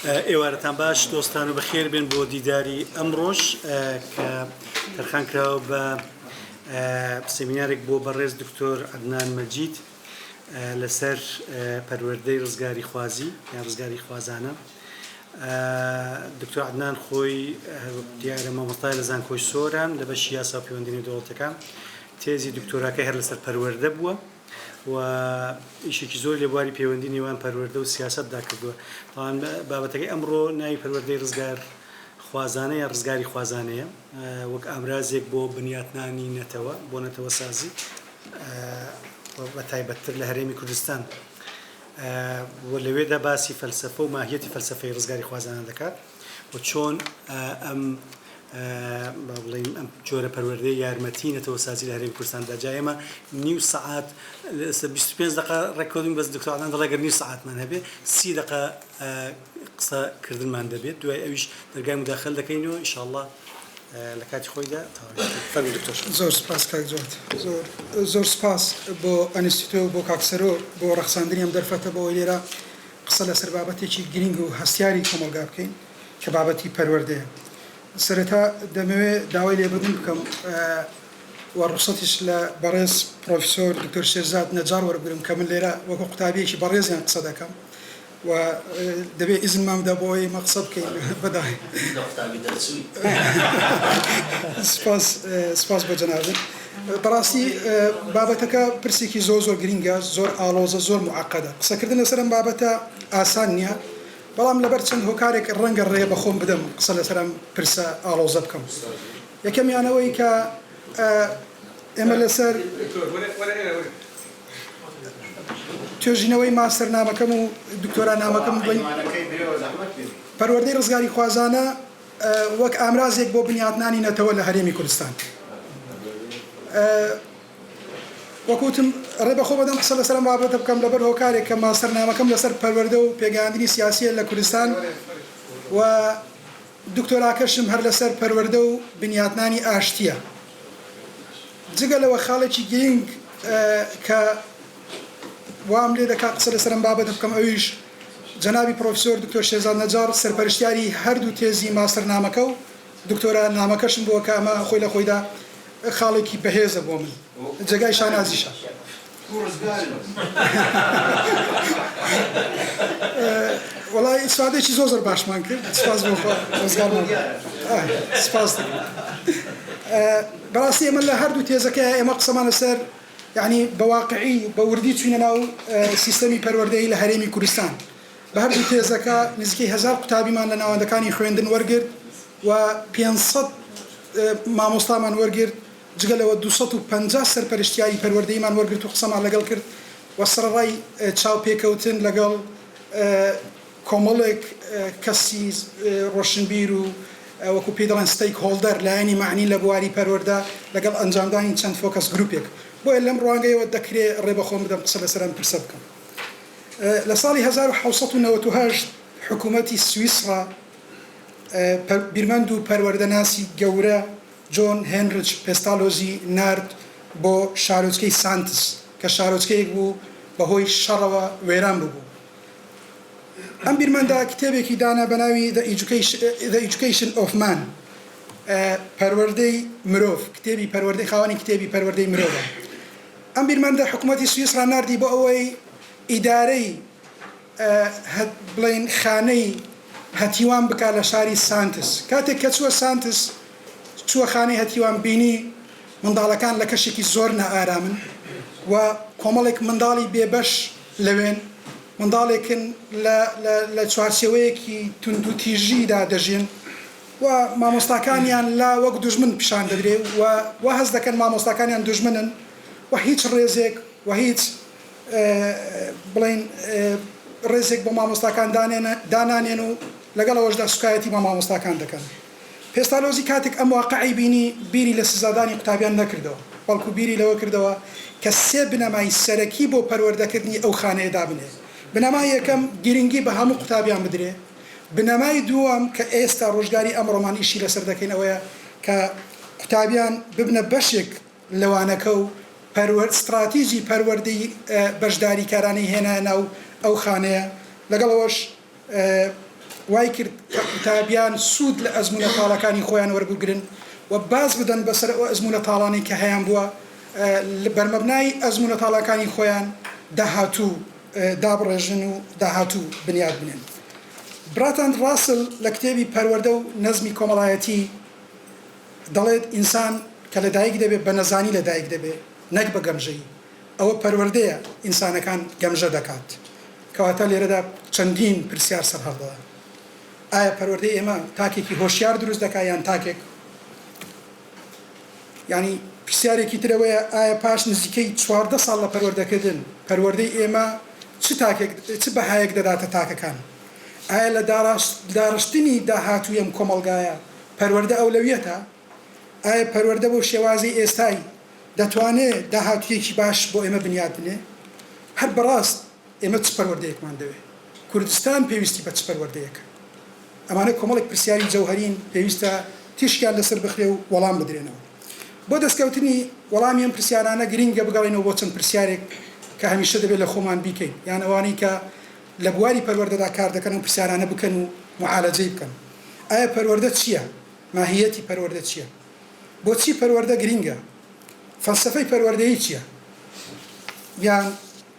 ئێوارەتان باش دۆستان و بەخێر بێن بۆ دیداری ئەمڕۆژ کە تەرخانکراوە بە سمینارێک بۆ بەڕێز دکتۆر عەدنان مەجید لەسەر پەروەردەی ڕزگاری خوازی یان ڕزگاری خوازانە. دکتۆر عەدنان خۆی دیارە مامۆستای لە زانکۆی سۆران لە بەشی یاسا و پەیوەندیی دەوڵەتەکان تێزی دکتۆراکەی هەر لەسەر پەروەردە بووە و ئیشێکی زۆر لە بواری پەیوەندی نێوان پەروەردە و سیاسەتدا کردووە. تاوان بابەتەکەی ئەمڕۆ ناوی پەروەردەی ڕزگار خوازانە یا ڕزگاری خوازانەیە وەک ئامرازێک بۆ بنیاتنانی نەتەوە بۆ نەتەوە سازی بە تایبەتتر لە هەرێمی کوردستان و لەوێدا باسی فەلسەفە و ماهیەتی فەلسەفەی ڕزگاری خوازانە دەکات و چۆن ئەم ئەم جۆرە پەروەردەی یارمەتی نەتەوە سازی لە هەرێمی کوردستاندا جا ئێمە نیو سەعات 25 دقیقە ڕێکۆدینگ بەس دکتۆر عەدنان دەڵێ ئەگەر نیو سەعاتمان هەبێ 30 دقیقە قسەکردنمان دەبێت دوای ئەویش دەرگای مداخل دەکەینەوە ئینشاءالله لە کاتی خۆیدا فەرمی دکتۆر. زۆر سپاس کاک جواد، زۆر سپاس بۆ ئەنستیتۆ و بۆ کاکسەرۆ بۆ ڕەخساندنی ئەم دەرفەتە بۆەوەی لێرە قسە لەسەر بابەتێکی گرنگ و هەستیاری کۆمەلگا بکەین کە بابەتی پەروەردەیە. سەرەتا دەمەوێت داوای لێبوردن بکەم و ڕوخسەتیش لە بەڕێز پرۆفیسۆر دکتۆر شێرزاد نەجار وەربگرم کە من لێرە وەکو قوتابیەکی بەڕێزیان قسە دەکەم و دەبێت ئیزنمامدا بۆ ئەوەی مەقسە بکەین بەداهێ. سپاس بۆ جەنابن. بەڕاستی بابەتەکە پرسێکی زۆر گرینگە، زۆر ئاڵۆزە، زۆر معقەدە. قسەکردن لەسەر ئەم بابەتە ئاسان نییە، بەڵام لەبەر چەند هۆکارێک ڕەنگە ڕێ بەخۆم بدەم قسە لەسەر ئەم پرسە ئاڵۆزە بکەم. یەکەمیانەوەی کە ئێمە لەسەر توێژینەوەی ماستەر نامەکەم و دکتۆرا نامەکەم پەروەردەی ڕزگاری خوازانە وەک ئامرازێک بۆ بنیاتنانی نەتەوە لە هەرێمی کوردستان. وەکوتم ڕێ بەخۆ بەدەم قسە لەسەر ئەم بابەتە بکەم لەبەر هۆکارێک کە ماستەر نامەکەم لەسەر پەروەردە و پێگەیاندنی سیاسیە لە کوردستان و دکتۆراکەشم هەر لەسەر پەروەردە و بنیاتنانی ئاشتیە. جگە لەوە خاڵێکی گرنگ کە وام لێ دەکات قسە لەسەر ئەم بابەتە بکەم ئەویش جەنابی پرۆفیسۆر دکتۆر شێرزاد نەجار سەرپەرشتیاری هەردوو تێزی ماستەر نامەکە و دکتۆرا نامەکەشم بووە کە ئەمە خۆی لە خۆیدا خاڵێکی بەهێزە بۆ من جێگای شانازیشە. وەڵای ئیسفادێکی زۆر باشمان کرد. سپاس بۆ ڕزگارمان. سپاس دەکەم. بەڕاستی ئێمە لە هەردوو تێزەکە ئێمە قسەمان لەسەر یعنی بەواقعی بە وردی چوینە ناو سیستەمی پەروەردەیی لە هەرێمی کوردستان. بە هەردوو تێزەکە نزیکەی 1000 قوتابیمان لە ناوەندەکانی خوێندن وەرگرت و 500 مامۆستامان وەرگرت، جگەلەوە 250 سەرپەرشتیاری پەروەردەییمان وەرگرت و قسەمان لەگەڵ کرد و سەرڕای چاوپێکەوتن لەگەڵ کۆمەڵێک کەسی ڕۆشنبیر و وەکو پێ دەڵێن ستەیک هۆڵدەر لایەنی معنی لە بواری پەروەردە لەگەڵ ئەنجامدانی چەند فۆکەس گروپێک. بۆیە لەم ڕوانگەیەوە دەکرێت ڕێبەخۆم بدەم قسە لەسەر ئەم پرسە بکەم. لە ساڵی 1798 حکوومەتی سویسرا بیرمەند و پەروەردەناسی گەورە جۆن هێنریچ پێستالۆزی نارد بۆ شارۆچکەی سانتس کە شارۆچکەیەک بوو بەهۆی شەڕەوە وێران ببوو. ئەم بیرمەندا کتێبێکی دانا بە ناوی The Education of Man، پەروەردەی مرۆڤ، کتێبی پەروەردەی خاوەنی کتێبی پەروەردەی مرۆڤە. ئەم بیرمەندە حکوومەتی سویسرا ناردی بۆ ئەوەی ئیدارەی بڵێن خانەی هەتیوان بکا لە شاری سانتس. کاتێک کە چووە سانتس چووە خانەی هەتیوان بینی منداڵەکان لە کەشێکی زۆر نائارامن و کۆمەڵێک منداڵی بێبەش لەوێن، منداڵێکن لە چوارچێوەیەکی تونند و تیژیدا دەژێن و مامۆستاکانیان لا وەک دوژمن پیشان دەدرێ و هەز دەکەن مامۆستاکانیان دوژمنن و هیچ ڕێزێک و هیچ بڵێن ڕێزێک بۆ مامۆستاکان دانانێن و لەگەڵەوەشدا سوکایەتی بە مامۆستاکان دەکەن. پێستالۆزی کاتێک ئەم واقعی بینی بیری لە سزادانی قوتابیان نەکردەوە، بەڵکو بیری لەوە کردەوە کە 3 بنەمای سەرەکی بۆ پەروەردەکردنی ئەو خانەیەدا بنێ. بنەمای یەکەم گرنگی بە هەموو قوتابیان بدرێ، بنەمای دووەم کە ئێستا ڕۆژگاری ئەمڕۆمان ئیشی لەسەر دەکەین ئەوەیە کە قوتابیان ببنە بەشێک لەوانەکە و استراتیژی پەروەردەی بەشداری کارانەی هێنا ناو ئەو خانەیە، لەگەڵەوەش وای کرد کە قوتابیان سوود لە ئەزمونە تاڵەکانی خۆیان وەربگرن و باز بدەن بەسەر ئەو ئەزمونە تاڵانی کە هەیان بووە بەرمەبنای ئەزمونە تاڵەکانی خۆیان داهاتوو دابڕێژن و داهاتوو بنیاد بنێن. براتان ڕاسل لە کتێبی پەروەردە و نەزمی کۆمەڵایەتی دەڵێت ئینسان کە لەدایک دەبێت بە نەزانی لەدایک دەبێت نەک بە گەمژەی. ئەوە پەروەردەیە ئینسانەکان گەمژە دەکات. کەواتە لێرەدا چەندین پرسیار سەر هەڵدەدا. ئایا پەروەردەی ئێمە تاکێکی هۆشیار دروست دەکات یان تاکێک؟ ینی پرسیارێکی ترەوەیە ئایا پاش نزیکەی 14 ساڵ لە پەروەردەکردن پەروەردەی ئێمە چ بەهایەک دەداتە تاکەکان؟ ئایا لە داڕشتنی داهاتووی ئەم کۆمەڵگایە پەروەردە ئەولەویەتە؟ ئایا پەروەردە بۆ شێوازی ئێستای دەتوانێت داهاتوویەکی باش بۆ ئێمە بنیاد بنێ؟ هەر بەڕاست ئێمە چ پەروەردەیەکمان دەوێت؟ کوردستان پێویستی بە چ پەروەردەیەکە؟ ئەمانە کۆمەڵێک پرسیاری جەوهەرین پێویستە تیشکیان لەسەر بخرێ و وەڵام بدرێنەوە. بۆ دەستکەوتنی وەڵامی ئەم پرسیارانە گرینگە بگەڕێنەوە بۆ چەند پرسیارێک کە هەمیشە دەبێت لە خۆمان بیکەین، یان ئەوانەی کە لە بواری پەروەردەدا کار دەکەن و پرسیارانە بکەن و معالەجەی بکەن. ئایا پەروەردە چییە؟ ماهیەتی پەروەردە چییە؟ بۆچی پەروەردە گرینگە؟ فەلسەفەی پەروەردەیی چییە؟ یان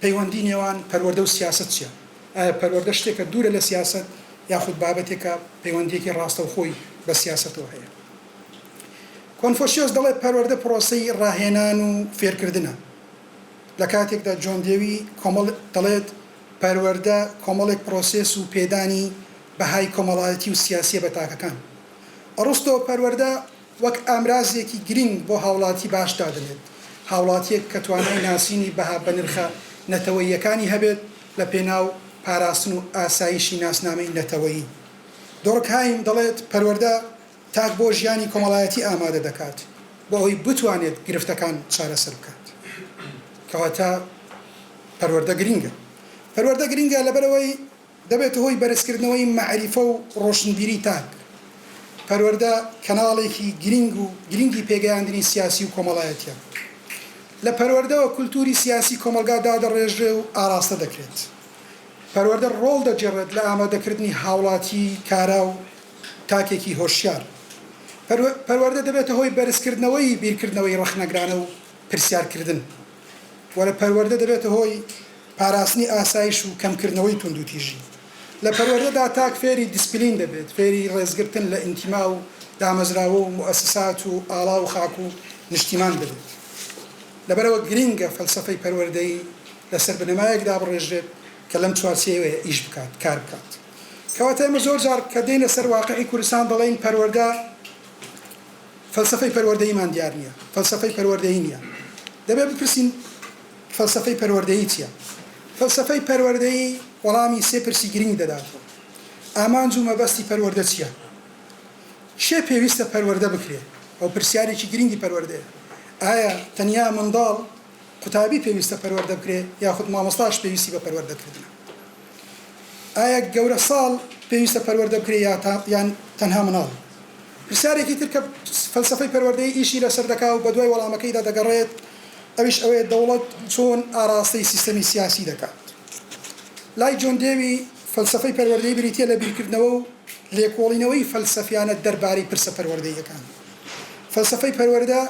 پەیوەندی نێوان پەروەردە و سیاست چییە؟ ئایا پەروەردە شتێکە دوورە لە سیاست یاخود بابەتێکە پەیوەندیەکی ڕاستەوخۆی بە سیاستەوە هەیە؟ کۆنفۆشیۆس دەڵێت پەروەردە پرۆسەی ڕاهێنان و فێرکردنە. لە کاتێکدا جۆن دێوی دەڵێت پەروەردە کۆمەڵێک پرۆسێس و پێدانی بەهای کۆمەڵایەتی و سیاسیە بە تاکەکان. ئەڕۆستۆ پەروەردە وەک ئامرازێکی گرنگ بۆ هاوڵاتی باشدا دەنێت، هاوڵاتیەک کە توانای ناسینی بەها بە نرخە نەتەوەییەکانی هەبێت لە پێناو پاراستن و ئاسایشی ناسنامەی نەتەوەیی. دۆڕکهایم دەڵێت پەروەردە تاک بۆ ژیانی کۆمەڵایەتی ئامادە دەکات بۆ ئەوەی بتوانێت گرفتەکان چارەسەر بکات. کەواتە پەروەردە گرینگە. پەروەردە گرینگە لەبەرەوەی دەبێت هۆی بەرزکردنەوەی مەعریفە و ڕۆشنبیری تاک. پەروەردە کەناڵێکی گرینگی پێگەیاندنی سیاسی و کۆمەڵایەتیە. لە پەروەردەوە کولتوری سیاسی کۆمەلگادا دەڕێژرێ و ئاراستە دەکرێت. پەروەردە ڕۆڵ دەجێڕێت لە ئامادەکردنی هاوڵاتی کارا و تاکێکی هۆشیار. پەروەردە دەبێتە هۆی بەرزکردنەوەی بیرکردنەوەی ڕەخنەگرانە و پرسیارکردن. وەرە پەروەردە دەبێتە هۆی پاراستنی ئاسایش و کەمکردنەوەی توندوتیژی. لە پەروەردەدا تاک فێری دیسپلین دەبێت، فێری ڕێزگرتن لە ئینتیما و دامەزراوە و موسسات و ئاڵا و خاک و نیشتیمان دەبێت. لەبەرەوە گرینگە فەلسەفەی پەروەردەیی لەسەر بنەمایەکدا بڕێژرێت کە لەم چوارچێوەیە ئیش بکات، کار بکات. کەواتە ئێمە زۆر جار کە دێنە سەر واقعی کوردستان دەڵێن پەروەردە فەلسەفەی پەروەردەییمان دیار نییە، فەلسەفەی پەروەردەیی نییە. دەبێت بپرسین فەلسەفەی پەروەردەیی چییە؟ فەلسەفەی پەروەردەیی وەڵامی سێ پرسی گرنگ دەداتەوە. ئامانج و مەبەستی پەروەردە چییە؟ چێ پێویستە پەروەردە بکرێت؟ ئەو پرسیارێکی گرنگی پەروەردەیە. ئایا تەنیا منداڵ قوتابی پێویستە پەروەردە بکرێت یاخود مامۆستاش پێویستی بە پەروەردەکردنە؟ ئایا گەورە ساڵ پێویستە پەروەردە بکرێت یان تەنها مناڵ؟ پرسیارێکی تر کە فەلسەفەی پەروەردەیی ئیشی لەسەر دەکا و بە دوای وەڵامەکەیدا دەگەڕێت ئەویش ئەوەیە دەوڵەت چۆن ئاراستەی سیستەمی سیاسی دەکات. لای جۆن دێوی فەلسەفەی پەروەردەیی بریتیە لە بیرکردنەوە و لێکۆڵینەوەی فەلسەفیانە دەربارەی پرسە پەروەردەییەکان. فەلسەفەی پەروەردە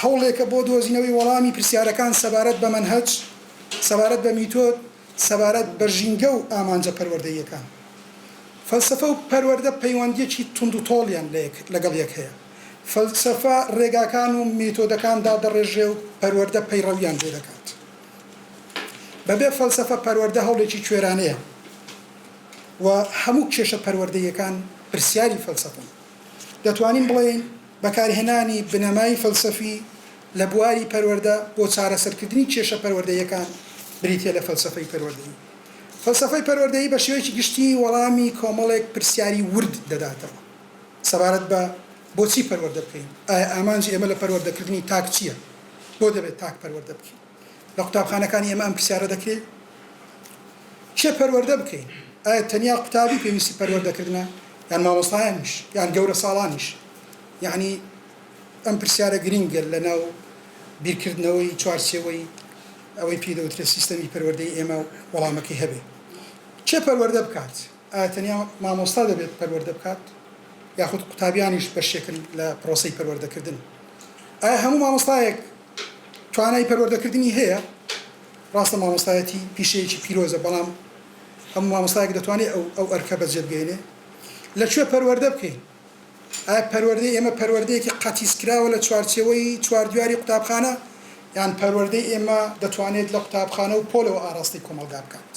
هەوڵێکە بۆ دۆزینەوەی وەڵامی پرسیارەکان سەبارەت بە مەنهەج، سەبارەت بە میتۆد، سەبارەت بە ژینگە و ئامانجە پەروەردەییەکان. فەلسەفە و پەروەردە پەیوەندیەکی تونند و تۆڵیان لەگەڵ یەک هەیە. فەلسەفە ڕێگاکان و میتۆدەکاندا دەڕێژێ و پەروەردە پەیڕەویان لێ دەکات. بەبێ فەلسەفە پەروەردە هەوڵێکی کوێرانەیە و هەموو کێشە پەروەردەییەکان پرسیاری فەلسەفەن. دەتوانین بڵێین بەکارهێنانی بنەمای فەلسەفی لە بواری پەروەردە بۆ چارەسەرکردنی کێشە پەروەردەییەکان بریتیە لە فەلسەفەی پەروەردەیی. فەلسەفەی پەروەردەیی بە شێوەیەکی گشتی وەڵامی کۆمەڵێک پرسیاری ورد دەداتەوە سەبارەت بە بۆچی پەروەردە بکەین. ئایا ئامانجی ئێمە لە پەروەردەکردنی تاک چییە؟ بۆ دەبێت تاک پەروەردە بکەین؟ لە قوتابخانەکانی ئێمە ئەم پرسیارە دەکرێت؟ چێ پەروەردە بکەین؟ ئایا تەنیا قوتابی پێویستی پەروەردەکردنە یان مامۆستایانیش یان گەورە ساڵانیش؟ یعنی ئەم پرسیارە گرینگە لە ناو بیرکردنەوەی چوارچێوەی ئەوەی پێدەوترێت سیستەمی پەروەردەی ئێمە وەڵامەکەی هەبێ. چێ پەروەردە بکات؟ ئاەتەنیا مامۆستا دەبێت پەروەردە بکات یاخود قوتابیانیش بەشێکن لە پرۆسەی پەروەردەکردن ئایا هەموو مامۆستایەک توانای پەروەردەکردنی هەیە ڕاستە مامۆستایەتی پیشەیەکی پیرۆزە بەڵام هەموو مامۆستایەک دەتوانێت ئەو ئەرکە بەجێ بگەێنێ لەکوێ پەروەردە بکەین ئایا پەروەردەی ئێمە پەروەردەیەکی قەتیسکراوە لە چوارچێوەی چواردواری قوتابخانە یان پەروەردەی ئێمە دەتوانێت لە قوتابخانە و پۆلەوە ئاراستی کۆمەلگا بکات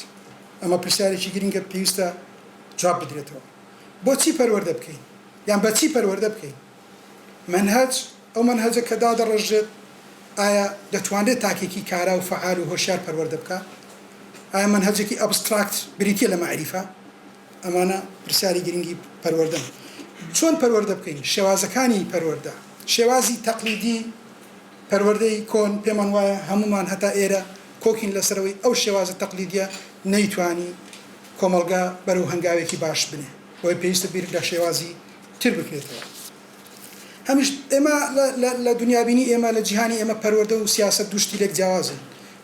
ئەمە پرسیارێکی گرنگە پێویستە جواب بدرێتەوە بۆچی پەروەردە بکەین یان بەچی پەروەردە بکەین منهج ئەو منهجە کە دادەڕژێت ئایا دەتوانێت تاکێکی کارا و فعال و هۆشیار پەروەردە بکات ئایا منهجێکی ئەبستراکت بریتە لە معریفە ئەمانە پرسیاری گرنگی پەروەردەن چۆن پەروەردە بکەین شێوازەکانی پەروەردە شێوازی تەقلیدی پەروەردەی کۆن پێمان وایە هەمومان هەتا ئێرە کۆکین لەسەرەوەی ئەو شێوازە تەقلیدیە نەیتوانی کۆمەلگا بەرەو هەنگاوێکی باش بنێ بۆی پێویستە بیر لە شێوازی تر بکرێتەوە هەمیش ئێمە لە دنیابینی ئێمە لە جیهانی ئێمە پەروەردە و سیاسەت دوشتی لێک جیاوازن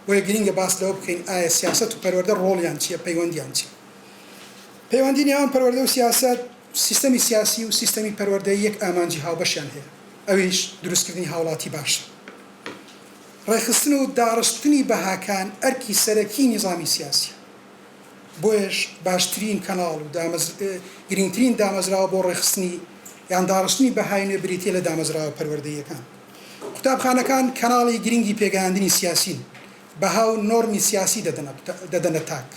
بۆیە گرنگە باس لەوە بکەین ئایا سیاسەت و پەروەردە ڕۆڵیان چییە پەیوەندیان چییە پەیوەندی نێوان پەروەردە و سیاسەت سیستەمی سیاسی و سیستەمی پەروەردەی یەک ئامانجی هاوبەشیان هەیە ئەویش دروستکردنی هاوڵاتی باشە ڕێخستن و داڕشتنی بەهاکان ئەرکی سەرەکی نیزامی سیاسی بۆیش باشترین کەناڵ و گرنگترین دامەزراوە بۆ ڕێخستنی یان داڕشتنی بەهای نوێ بریتە لە دامەزراوە پەروەردەیەکان قوتابخانەکان کەناڵی گرنگی پێگەیاندنی سیاسین بەها و نۆرمی سیاسی دەدەنە تاک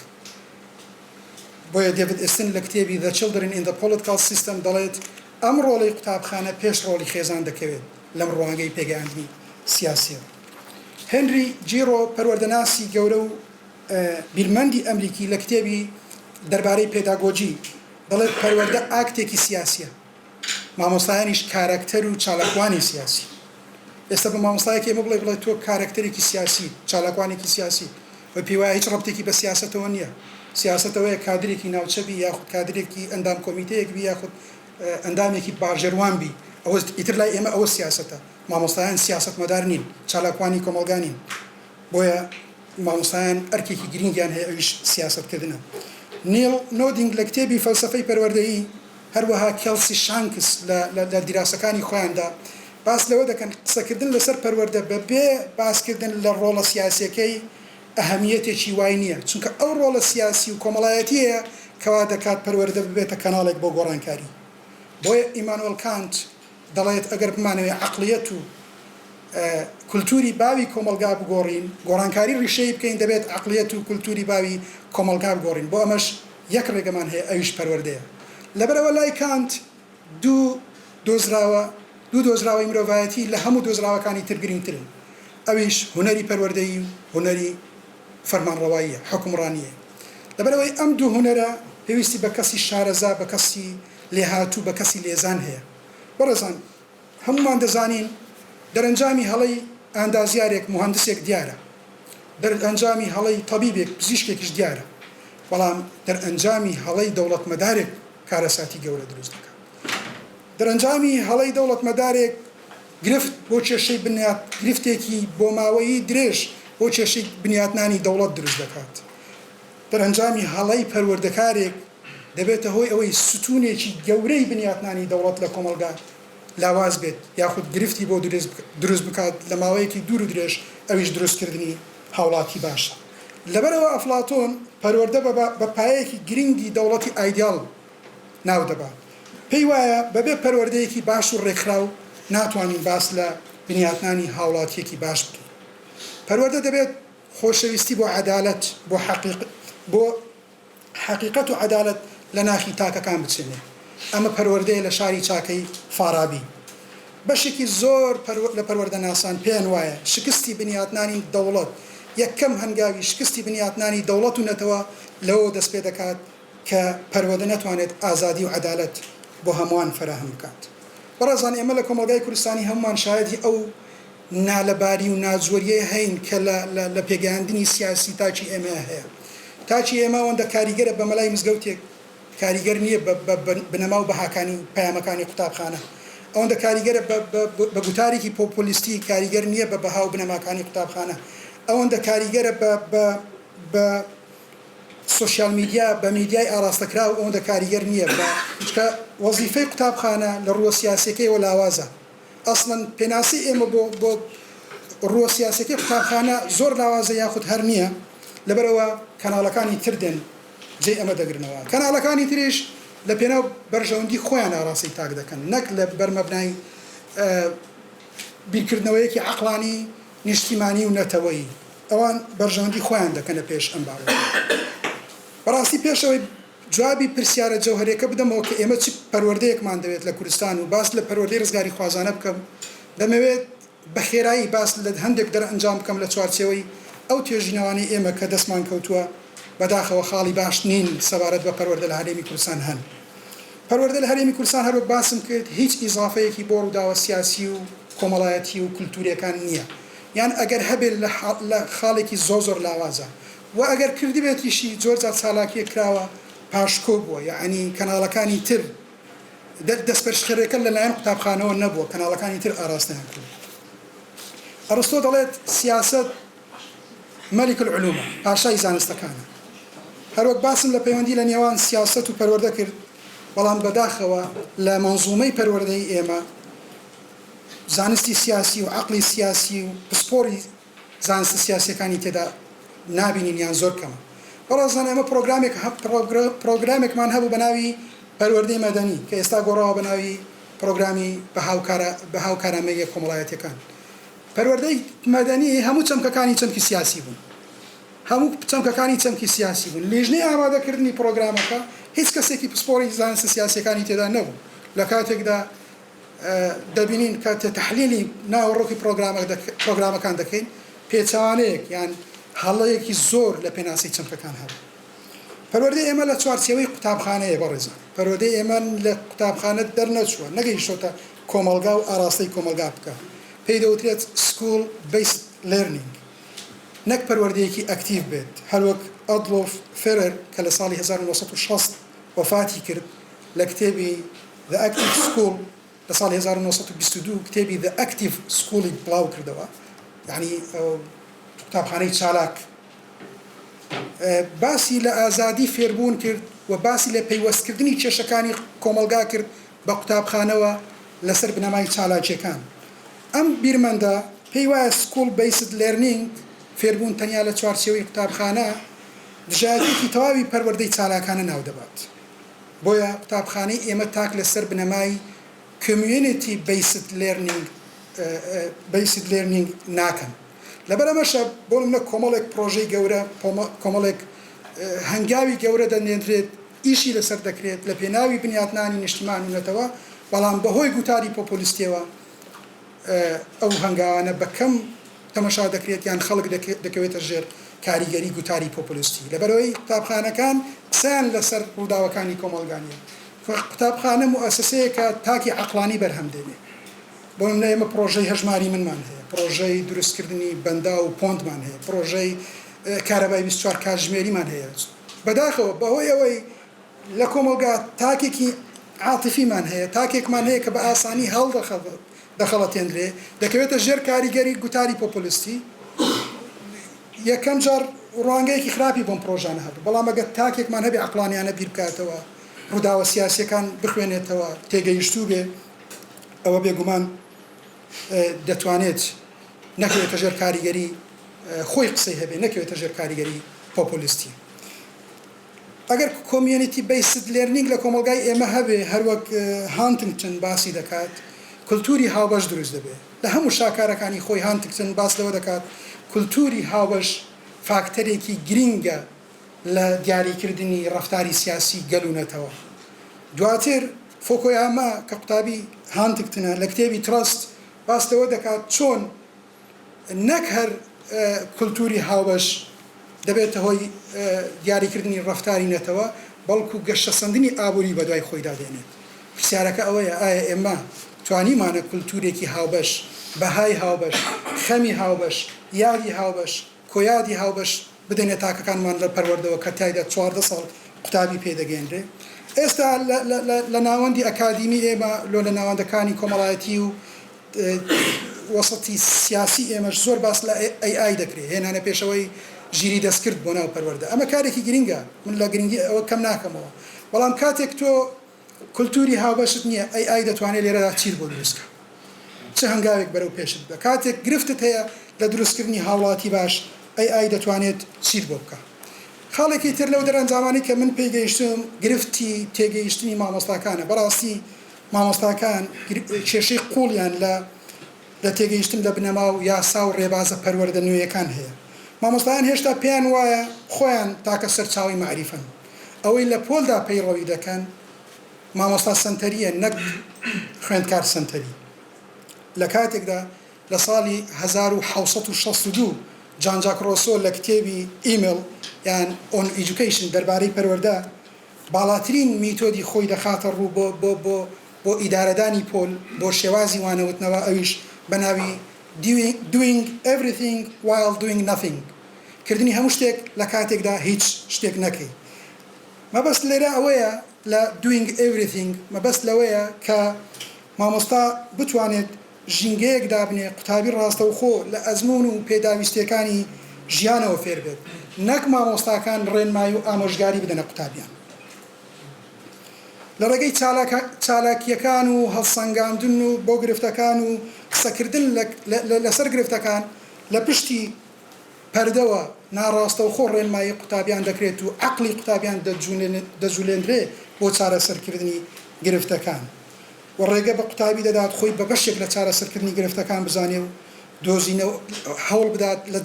بۆیە دێڤید ئێستن لە کتێبی The Children in the Political System دەڵێت ئەم ڕۆڵی قوتابخانە پێش ڕۆڵی خێزان دەکەوێت لەم ڕوانگەی پێگەیاندنی سیاسیە هێنری جیرۆ پەروەردەناسی گەورە و بیرمەندی ئەمریکی لە کتێبی دەربارەی پێداگۆجی دەڵێت پەروەردە ئاکتێکی سیاسیە مامۆستایانیش کارەکتەر و چالاکوانی سیاسی ئێستا بە مامۆستایەکی ئێمە بڵێ تۆ کارەکتەرێکی سیاسی چالاکوانێکی سیاسی و پێی وایە هیچ ڕەبتێکی بە سیاسەتەوە نییە سیاسەتەوەیە کادرێکی ناوچەبی یاخود کادرێکی ئەندام کۆمیتەیەک بی یاخود ئەندامێکی باژێڕوان بی ئەوە ئیتر لای ئێمە ئەوە سیاسەتە مامۆستایان سیاسەتمەدار نین چالاکوانی کۆمەلگا نین بۆیە مامۆستایان ئەرکێکی گرنگیان هەیە ئەویش سیاسەتکردنە نیل نۆدینگ لە کتێبی فەلسەفەی پەروەردەیی هەروەها کێلسی شانکس لە دیراسەکانی خۆیاندا باس لەوە دەکەن قسەکردن لەسەر پەروەردە بەبێ باسکردن لە ڕۆڵە سیاسیەکەی ئەهەمیەتێکی وای نییە چونکە ئەو ڕۆڵە سیاسی و کۆمەڵایەتیەیە کەوا دەکات پەروەردە ببێتە کەناڵێک بۆ گۆڕانکاری بۆیە ئیمانوێل کانت دەڵێت ئەگەر بمانەوێت عەقڵیەت و کولتوری باوی کۆمەلگا بگۆڕین گۆڕانکاری ڕیشەی بکەین دەبێت عەقڵیەت و کولتوری باوی کۆمەلگا بگۆڕین بۆ ئەمەش یەک ڕێگەمان هەیە ئەویش پەروەردەیە لەبەرەوە لای کانت دوو دۆزراوەی مرۆڤایەتی لە هەموو دۆزراوەکانی تر گرنگترن ئەویش هونەری پەروەردەیی و هونەری فەرمانڕەواییە حکومڕانیە لەبەرەوەی ئەم دوو هونەرە پێویستی بە کەسی شارەزا بە کەسی لێهاتوو بە کەسی لێزان هەیە بەڕێزان هەمومان دەزانین دەرەنجامی هەڵەی ئاندازیارێک مهندسێک دیارە دەرەنجامی هەڵەی تەبیبێک پزیشکێکیش دیارە بەڵام دەرەنجامی هەڵەی دەوڵەتمەدارێک کارەساتی گەورە دروست دەکات دەرەنجامی هەڵەی دەوڵەتمەدارێک گرفت بۆ کێشەی بنیات گرفتێکی بۆ ماوەیی درێژ بۆ کێشەی بنیاتنانی دەوڵەت دروست دەکات دەرەنجامی هەڵەی پەروەردەکارێک دەبێتە هۆی ئەوەی ستونێکی گەورەی بنیاتنانی دەوڵەت لە کۆمەلگا لاواز بێت یاخود گرفتی بۆ دروست بکات لە ماوەیەکی دوور و درێژ ئەویش دروستکردنی هاوڵاتی باشە لەبەرەوە ئەفلاتۆن پەروەردە بە پایەیەکی گرنگی دەوڵەتی ئایدیال ناو دەبات پێی وایە بەبێ پەروەردەیەکی باش و ڕێکخراو ناتوانین باس لە بنیاتنانی هاوڵاتیەکی باش بکەین پەروەردە دەبێت خۆشەویستی بۆ عەدالەت بۆ حەقیقەت و عەدالەت لە ناخی تاکەکان بچێنێ ئەمە پەروەردەیە لە شاری چاکەی فارابی بەشێکی زۆر لە پەروەردەناسان پێیان وایە شکستی بنیاتنانی دەوڵەت یەکەم هەنگاوی شکستی بنیاتنانی دەوڵەت و نەتەوە لەوە دەست پێ دەکات کە پەروەردە نەتوانێت ئازادی و عەدالەت بۆ هەمووان فراهم بکات بەڕێزان ئێمە لە کۆمەلگای کوردستانی هەمومان شایەدی ئەو نالەباری و ناجووریە هەین کە لە پێگەیاندنی سیاسی تاچی ئێمە هەیە تاچی ئێمە ئەوەندە کاریگەرە بە مەلای مزگەوتێک کاریگەر نییە بنەما و بەهاکانی پەیامەکانی قوتابخانە ئەوەندە کاریگەرە بە گوتارێکی پۆپۆلیستی کاریگەر نییە بە بەها و بنەماکانی قوتابخانە ئەوەندە کاریگەرە بە سوشیال میدیا بە میدیای ئاراستەکرا و ئەوەندە کاریگەر نییە چکە وەزیفەی قوتابخانە لە ڕووە سیاسەکەیەوە لاوازە ئەسڵەن پێناسی ئێمە بۆ ڕووە سیاسەکەی قوتابخانە زۆر لاوازە یاخود هەر نییە لەبەرەوە کەناڵەکانی تر دێن جێ ئەمە دەگرنەوە کەناڵەکانی تریش لە پێناو بەرژەوەندی خۆیان ئاڕاستی تاک دەکەن نەک لە بەرمەبنای بیرکردنەوەیەکی عەقڵانی نیشتیمانی و نەتەوەیی ئەوان بەرژەوەندی خۆیان دەکەن لە پێش ئەم باوە بەڕاستی پێشەوەی جوابی پرسیارە جەوهەرەکە بدەمەوە کە ئێمە چی پەروەردەیەکمان دەوێت لە کوردستان و باس لە پەروەردەی ڕزگاری خوازانە بکەم دەمەوێت بە خێرایی باس لە هەندێک دەرئەنجام بکەم لە چوارچێوەی ئەو توێژینەوانی ئێمە کە دەستمان کەوتووە بەداخەوە خاڵی باش نین سەبارەت بە پەروەردە لە هەرێمی کوردستان هەن پەروەردە لە هەرێمی کوردستان هەروەک باسم کرد هیچ ئیزافەیەکی بۆ ڕووداوە سیاسی و کۆمەڵایەتی و کولتوریەکان نییە یان ئەگەر هەبێت لە خاڵێکی زۆر لاوازە و ئەگەر کردی بێتیشی زۆرجار چالاکیە کراوە پاشکۆ بووە یعنی کەناڵەکانی تر دەستپەرشخێرەکە لەلایەن قوتابخانەوە نەبووە کەناڵەکانی تر ئاراستەیان کرد ئەرستۆ دەڵێت سیاسەت مەلیک العلومە پاشای زانستەکانە هەروەک باسم لە پەیوەندی لە نێوان سیاسەت و پەروەردە کرد بەڵام بەداخەوە لە مەنزومەی پەروەردەی ئێمە زانستی سیاسی و عەقڵی سیاسی و پسپۆری زانستە سیاسیەکانی تێدا نابینین یان زۆر کەمە بەڕێزان ئێمە پرۆگرامێکمان هەبوو بە ناوی پەروەردەی مەدەنی کە ئێستا گۆڕاوە بە ناوی پرۆگرامی بە هاوکارامەیە کۆمەڵایەتیەکان پەروەردەی مەدەنی هەموو چەمکەکانی چەمکی سیاسی بوون هەموو چەمکەکانی چەمکی سیاسی بوون لێژنەی ئامادەکردنی پرۆگرامەکە هیچ کەسێکی پسپۆری زانستە سیاسیەکانی تێدا نەبوو لە کاتێکدا دەبینین کە تەحلیلی ناوەڕۆکی پرۆگرامەکان دەکەین پێچەوانەیەک یان هەڵەیەکی زۆر لە پێناسی چەمکەکان هەبوو پەروەردەی ئێمە لە چوارچێوەی قوتابخانەیە بەڕێزان پەروەردەی ئێمە لە قوتابخانە دەرنەچووە نەگەیشتۆتە کۆمەلگا و ئاراستەی کۆمەلگا بکە پێی دەوترێت سکول بیسد لێرنینگ نەک پەروەردەیەکی ئەکتیڤ بێت هەروەک ئەدلۆف فێرەر کە لە ساڵی 1960 وفاتی کرد لە کتێبی The Active School لە ساڵی 1922 کتێبی The Active Schooلی بڵاو کردەوە یعنی قوتابخانەی چالاک باسی لە ئازادی فێربوون کرد و باسی لە پەیوەستکردنی کێشەکانی کۆمەلگا کرد بە قوتابخانەوە لەسەر بنەمای چالاکیەکان ئەم بیرمەندە پێی وایە سکول بیسد لێرنینگ فێربوون تەنیا لە چوارچێوەی قوتابخانە دژایەتێکی تەواوی پەروەردەی چالاکانە ناو دەبات بۆیە قوتابخانەی ئێمە تاک لەسەر بنەمای community based learning ناکەن لەبەرەمەشە بۆ منە کۆمەڵێک پرۆژەی گەورە کۆمەڵێک هەنگاوی گەورە دەنێنرێت ئیشی لەسەر دەکرێت لە پێناوی بنیاتنانی نیشتیمان و نەتەوە بەڵام بەهۆی گوتاری پۆپۆلیستیەوە ئەو هەنگاوانە بەکەم تەمەشا دەکرێت یان خەڵک دەکەوێتە ژێر کاریگەری گوتاری پۆپۆلیستی لەبەرەوەی قوتابخانەکان قسەیان لەسەر ڕووداوەکانی کۆمەڵگانیە قوتابخانە موئەسسەیەکە تاکی عەقڵانی بەرهەم دێنێ بۆ منە ئێمە پرۆژەی هەژماری منمان هەیە پرۆژەی دروستکردنی بەندا و پۆندمان هەیە پرۆژەی کارەبای 24 کاتژمێریمان هەیە بەداخەوە بەهۆی ئەوەی لە کۆمەلگا تاکێکی عاتیفیمان هەیە تاکێکمان هەیە کە بە ئاسانی هەڵ دەخەڵەتێنرێ دەکەوێتە ژێر کاریگەری گوتاری پۆپۆلیستی یەکەم جار ڕوانگەیەکی خراپی بۆم پرۆژانە هەبوو بەڵام ئەگەر تاکێکمان هەبێ عەقڵانیانە بیر بکاتەوە ڕووداوە سیاسیەکان بخوێنێتەوە تێگەیشتوو بێ ئەوە بێگومان دەتوانێت نەکەوێتە ژێر کاریگەری خۆی قسەی هەبێ نەکەوێتە ژێر کاریگەری پۆپۆلیستی ئەگەر کۆمیونیتی بیسد لێرنینگ لە کۆمەلگای ئێمە هەبێ هەروەک هانتنگتن باسی دەکات کولتوری هاوبەش دروست دەبێت لە هەموو شاکارەکانی خۆی هانتنگتن باس لەوە دەکات کولتوری هاوبەش فاکتەرێکی گرینگە لە دیاریکردنی ڕەفتاری سیاسی گەلوونەتەوە دواتر فۆکۆیاما کە قوتابی هانتنگتنە لە کتێبی ترەست باس لەوە دەکات چۆن نەک هەر کولتوری هاوبەش دەبێتە هۆی دیاریکردنی ڕەفتاری نەتەوە بەڵکو گەشتەسەندنی ئابووری بەدوای خۆیدا دێنێت پرسیارەکە ئەوەیە ئایا ئێمە توانیمانە کولتورێکی هاوبەش بەهای هاوبەش خەمی هاوبەش یادی هاوبەش کۆیادی هاوبەش بدەنێ تاکەکانمان لە پەروەردەوە کە تایدا 14 ساڵ قوتابی پێدەگەێنرێ ئێستا لە ناوەندی ئەکادیمی ئێمە لە ناوەندەکانی کۆمەڵایەتی و وەسەتی سیاسی ئێمەش زۆر باس لە AI دەکرێت هێنانە پێشەوەی ژیری دەستکرد بۆ ناو پەروەردە ئەمە کارێکی گرنگە من لە گرنگی ئەوە کەم ناکەمەوە بەڵام کاتێک تۆ کولتوری هاوبەشت نییە ئەی دەتوانێت لێرەدا چیر بۆ دروستکە چه هەنگاوێک بەرەو پێشت بە کاتێک گرفتت هەیە لە دروستکردنی هاوڵاتی باش ئەی دەتوانێت چیر بۆ بکە خاڵێکی تر لەو دەرەنجامانی کە من پێگەیشتم گرفتی تێگەیشتنی مامۆستاکانە بەڕاستی مامۆستاکان کێشەی قوڵیان لە تێگەیشتن لە بنەما و یاسا و ڕێبازە پەروەردە نوێیەکان هەیە مامۆستایان هێشتا پێیان وایە خۆیان تاکە سەرچاوی معریفەن ئەوەی لە پۆلدا پەیڕەوی دەکەن مامۆستا سنتەریە نەک خوێندکار سنتەری لە کاتێکدا لە ساڵی 1962 جان جاک ڕۆسۆ لە کتێبی ئیمێل یان ئۆن ئیدوکیشن دەربارەی پەروەردە باڵاترین میتۆدی خۆی دەخاتە ڕوو بۆ ئیدارەدانی پۆل بۆ شێوازی وانەوتنەوە ئەویش بەناوی doing everything while doing nothing کردنی هەموو شتێک لە کاتێکدا هیچ شتێک نەکەی مەبەست لێرە ئەوەیە لە doing everything مەبەست لەوەیە کە مامۆستا بتوانێت ژینگەیەک دابنێ قوتابی ڕاستەوخۆ لە ئەزمون و پێداویستیەکانی ژیانەوە فێر بێت نەک مامۆستاکان ڕێنمایی و ئامۆژگاری بدەنە قوتابیان لە ڕێگەی چالاکیەکان و هەڵسەنگاندن و بۆ گرفتەکان و قسەکردن لەسەر گرفتەکان لە پشتی پەردەوە ناڕاستەوخۆ ڕێنمایی قوتابیان دەکرێت و عەقڵی قوتابیان دەجوولێنرێ بۆ چارەسەرکردنی گرفتەکان و ڕێگە بە قوتابی دەدات خۆی بە بەشێک لە چارەسەرکردنی گرفتەکان بزانێ و دۆزینەوە هەوڵ بدات لە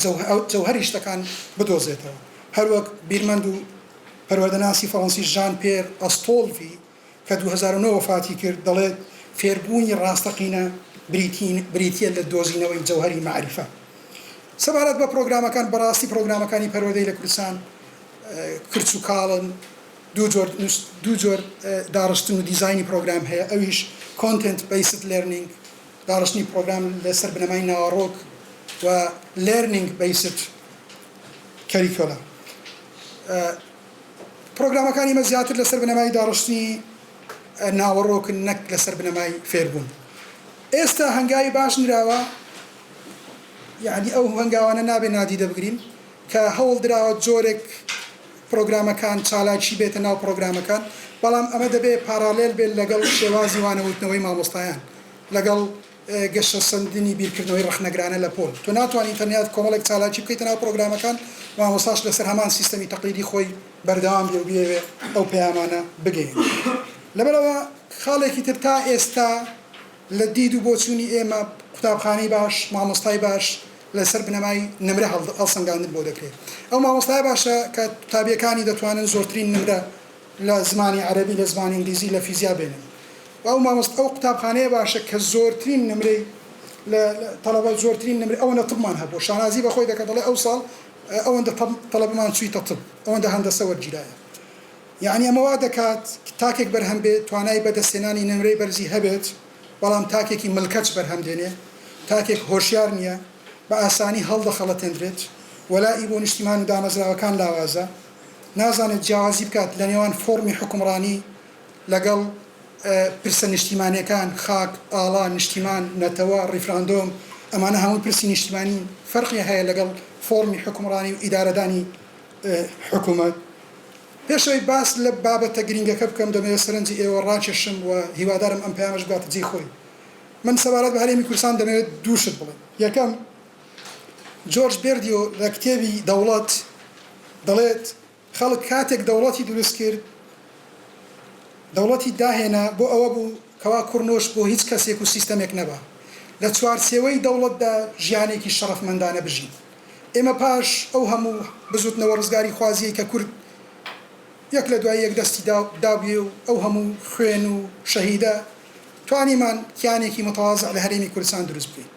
جەوهەری شتەکان بدۆزێتەوە هەروەک بیرمەند و پەروەردەناسی فەڕەنسی ژان پێر ئەستۆڵڤی کە 2009 وفاتی کرد دەڵێت فێربوونی ڕاستەقینە بریتیە لە دۆزینەوەی جەوهەری معریفە سەبارەت بە پرۆگرامەکان بەڕاستی پرۆگرامەکانی پەروەردەی لە کوردستان کرچ و کاڵن دوو جۆر داڕشتن و دیزایانی پرۆگرام هەیە ئەویش کۆنتنت بیسد لێرنینگ داڕشتنی پرۆگرام لەسەر بنەمای ناوەڕۆک و لێرنینگ بیسد کەریکۆلا پرۆگرامەکانی مە زیاتر لەسەر بنەمای داڕشتنی ناوەڕۆکن نەک لەسەر بنەمای فێربوون ئێستا هەنگاوی باش نراوە یعنی ئەو هەنگاوانە نابێ نادیدە بگرین کە هەوڵ دراوە جۆرێک پرۆگرامەکان چالاکی بێتە ناو پرۆگرامەکان بەڵام ئەمە دەبێت پارالێل بێت لەگەڵ شێوازی وانەوتنەوەی مامۆستایان لەگەڵ گەشە سندنی بیرکردنەوەی ڕخنەگرانە لە پۆل تۆ ناتوانانی تەنیات کۆمەڵێک چالاکی بکەیتە ناو پرۆگرامەکان مامۆستاش لەسەر هەمان سیستەمی تەقلیدی خۆی بەردەوام بێ و بێوێ ئەو پەیامانە بگەین لەبەرەوە خاڵێکی تر تا ئێستا لە دید و بۆچوونی ئێمە قوتابخانەی باش مامۆستای باش لەسەر بنەمای نمرە هەڵسەنگاندن بۆ دەکرێت ئەو مامۆستای باشە کە قوتابیەکانی دەتوانن زۆرترین نمرە لە زمانی عەرەبی لە زمانی ئینگلیزی لە فیزیا بێنن و ئەو قوتابخانەیە باشە کە زۆرترین نمرەی لە تەڵەبە زۆرترین نمرە ئەوەندە طبمان هەبوو شانازی بەخۆی دەکات دەڵێ ئەو ساڵ ئەوەندە تەڵەبمان چوویتە طب ئەوەندە هەندەسە وەرگیرایە یعنی ئەمە وا دەکات تاکێک بەرهەم بێت توانای بەدەستێنانی نمرەی بەرزی هەبێت بەڵام تاکێکی ملکەچ بەرهەم دێنێ تاکێک هۆشیار نییە بە ئاسانی هەڵدەخەڵەتێنرێت وەلای بۆ نیشتیمان و دامەزراوەکان لاوازە نازانێت جیاوازی بکات لە نێوان فۆرمی حکومڕانی لەگەڵ پرسە نیشتیمانیەکان خاک ئاڵا نیشتیمان نەتەوە ڕیفراندۆم ئەمانە هەموو پرسی نیشتیمانی فەرقی هەیە لەگەڵ فۆرمی حکومڕانی و ئیدارەدانی حکوومەت پێشەوەی باس لە بابەتە گرنگەکە بکەم دەمەوێت سەرنجی ئێوە ڕاکێشم و هیوادارم ئەم پەیامەش بگاتە جێی خۆی من سەبارەت بە هەرێمی کوردستان دەمەوێت دووشت بڵێم یەکەم جۆرج بێردیۆ لە کتێبی دەوڵەت دەڵێت خەڵک کاتێک دەوڵەتی دروست کرد دەوڵەتی داهێنا بۆ ئەوە بوو کەوا کوڕنۆش بۆ هیچ کەسێک و سیستەمێک نەبا لە چوارچێوەی دەوڵەتدا ژیانێکی شەڕەفمەندانە بژین ئێمە پاش ئەو هەموو بزوتنەوە ڕزگاری خوازیەی کە کورد یەک لە دوای یەک دەستی دابێ و ئەو هەموو خوێن و شەهیدە توانیمان کیانێکی متەواضع لە هەرێمی کوردستان دروست بکەین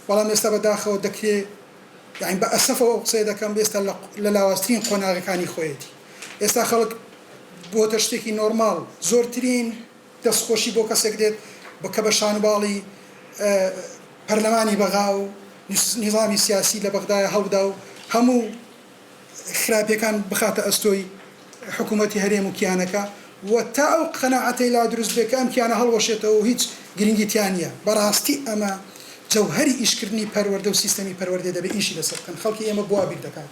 بەڵام ئێستا بەداخەوە دەکرێت یعنی بە ئەسەفەوە قسەی دەکەم ئێستا لە لاوازترین قۆناغەکانی خۆیەتی ئێستا خەڵک بۆتە شتێکی نۆرماڵ زۆرترین دەستخۆشی بۆ کەسێک دێت بکە بە شانباڵی پەرلەمانی بەغا و نیظامی سیاسی لە بەغدایە هەڵبدا و هەموو خراپیەکان بخاتە ئەستۆی حکوومەتی هەرێم و کیانەکە و تا ئەو قەناعەتەی لا دروست بێت کە ئەم کیانە هەڵوەشێتەوە و هیچ گرنگی تیان نییە بەڕاستی ئەمە جەوهەری ئیشکردنی پەروەردە و سیستەمی پەروەردە دەبێت ئیشی لەسەر بکەن خەڵکی ئێمە بوا بیر دەکات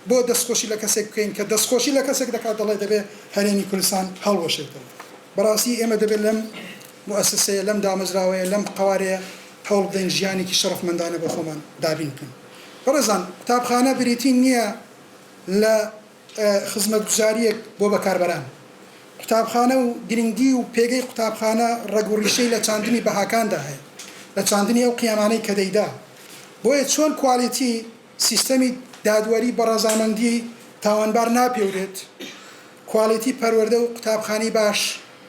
بۆ دەستخۆشی لە کەسێک بکەین کە دەستخۆشی لە کەسێک دەکات دەڵێ دەبێت هەرێمی کوردستان هەڵوەشێتەوە. بەڕاستی ئێمە دەبێت لەم مؤسسەیە لەم دامەزراوەیە لەم قوارەیە هەوڵ بدەین ژیانێکی شەرەفمەندانە بۆ خۆمان دابین بکەین. بەڕێزان قوتابخانە بریتی نییە لە خزمەتگوزاریەک بۆ بەکاربەران. قوتابخانە و گرنگی و پێگەی قوتابخانە ڕێگوڕیشەی لە چاندنی بەهاکاندا هەیە، لە چاندنی ئەو قیامانەی کە دەیدا. بۆیە چۆن کوالیتی سیستەمی دادوەری بە ڕەزامەندی تاوانبار ناپێورێت، کوالیتی پەروەردە و قوتابخانەی باش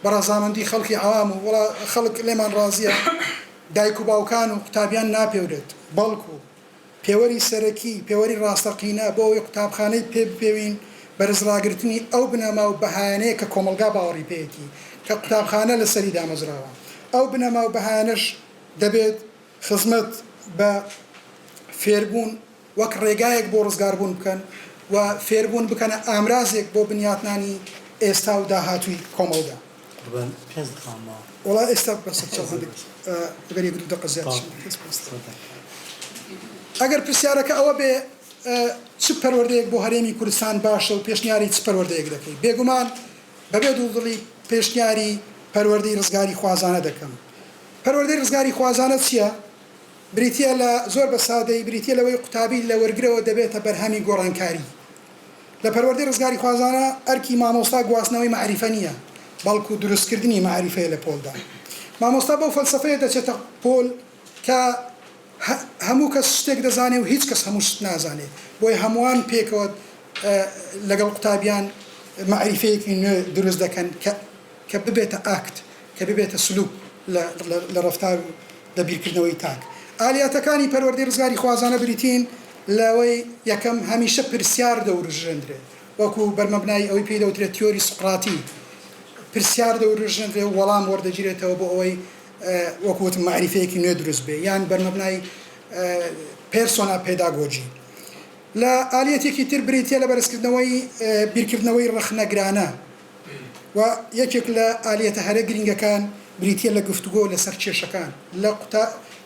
بە ڕەزامەندی خەڵکی عەوام و وڵا خەڵک لێمان ڕازیە دایک و باوکان و قوتابیان ناپێورێت، بەڵکو پێوەری سەرەکی پێوەری ڕاستەقینە بۆ ئەوەی قوتابخانەی پێ بپێوین بەرزڕاگرتنی ئەو بنەما و بەهانەیە کە کۆمەلگا باوەڕی پێیەتی کە قوتابخانە لەسەری دامەزراوە. ئەو بنەما و بەهانەش دەبێت خزمەت بە فێربوون وەک ڕێگایەک بۆ ڕزگاربوون بکەن و فێربوون بکەنە ئامرازێک بۆ بنیاتنانی ئێستا و داهاتووی کۆمەلگا. وڵا ئێستا بەسەر دەقەزیات. ئەگەر پرسیارەکە ئەوە بێ چ پەروەردەیەک بۆ هەرێمی کوردستان باشە و پێشنیاری چ پەروەردەیەک دەکەی، بێگومان بەبێ دوودڵی پێشنیاری پەروەردەی ڕزگاری خوازانە دەکەم. پەروەردەی ڕزگاری خوازانە چییە؟ بریتە لە زۆر بە سادەی بریتە لەوەی قوتابی لە وەرگرەوە دەبێتە بەرهەمی گۆڕانکاری. لە پەروەردەی ڕزگاری خوازانە ئەرکی مامۆستا گواستنەوەی معریفە نییە، بەڵکو دروستکردنی معریفەیە لە پۆلدا. مامۆستا بەو فەلسەفەیە دەچێتە پۆل کە هەموو کەس شتێک دەزانێ و هیچ کەس هەموو شت نازانێ، بۆی هەمووان پێکەوە لەگەڵ قوتابیان معریفەیەکی نوێ دروست دەکەن کە ببێتە ئاکت، کە ببێتە سلوک لە ڕەفتار و دەبیرکردنەوەی تاک. ئالیاتەکانی پەروەردەی ڕزگاری خوازانە بریتین لەوەی یەکەم هەمیشە پرسیار دەوروژێندرێت، وەکو بەرمەبنای ئەوەی پێی دەوترێت تیۆری سوقراتی، پرسیار دەوروژێندرێت و وەڵام وەردەگیرێتەوە بۆ ئەوەی وەکوتم معریفەیەکی نوێ دروست بێ، یان بەرمەبنای پێرسۆنا پێداگۆجی. لە ئالیەتێکی تر بریتە لە بەرزکردنەوەی بیرکردنەوەی ڕەخنەگرانە و یەکێک لە ئالیەتە هەرە گرنگەکان بریتە لە گفتوگۆ لەسەر کێشەکان. لە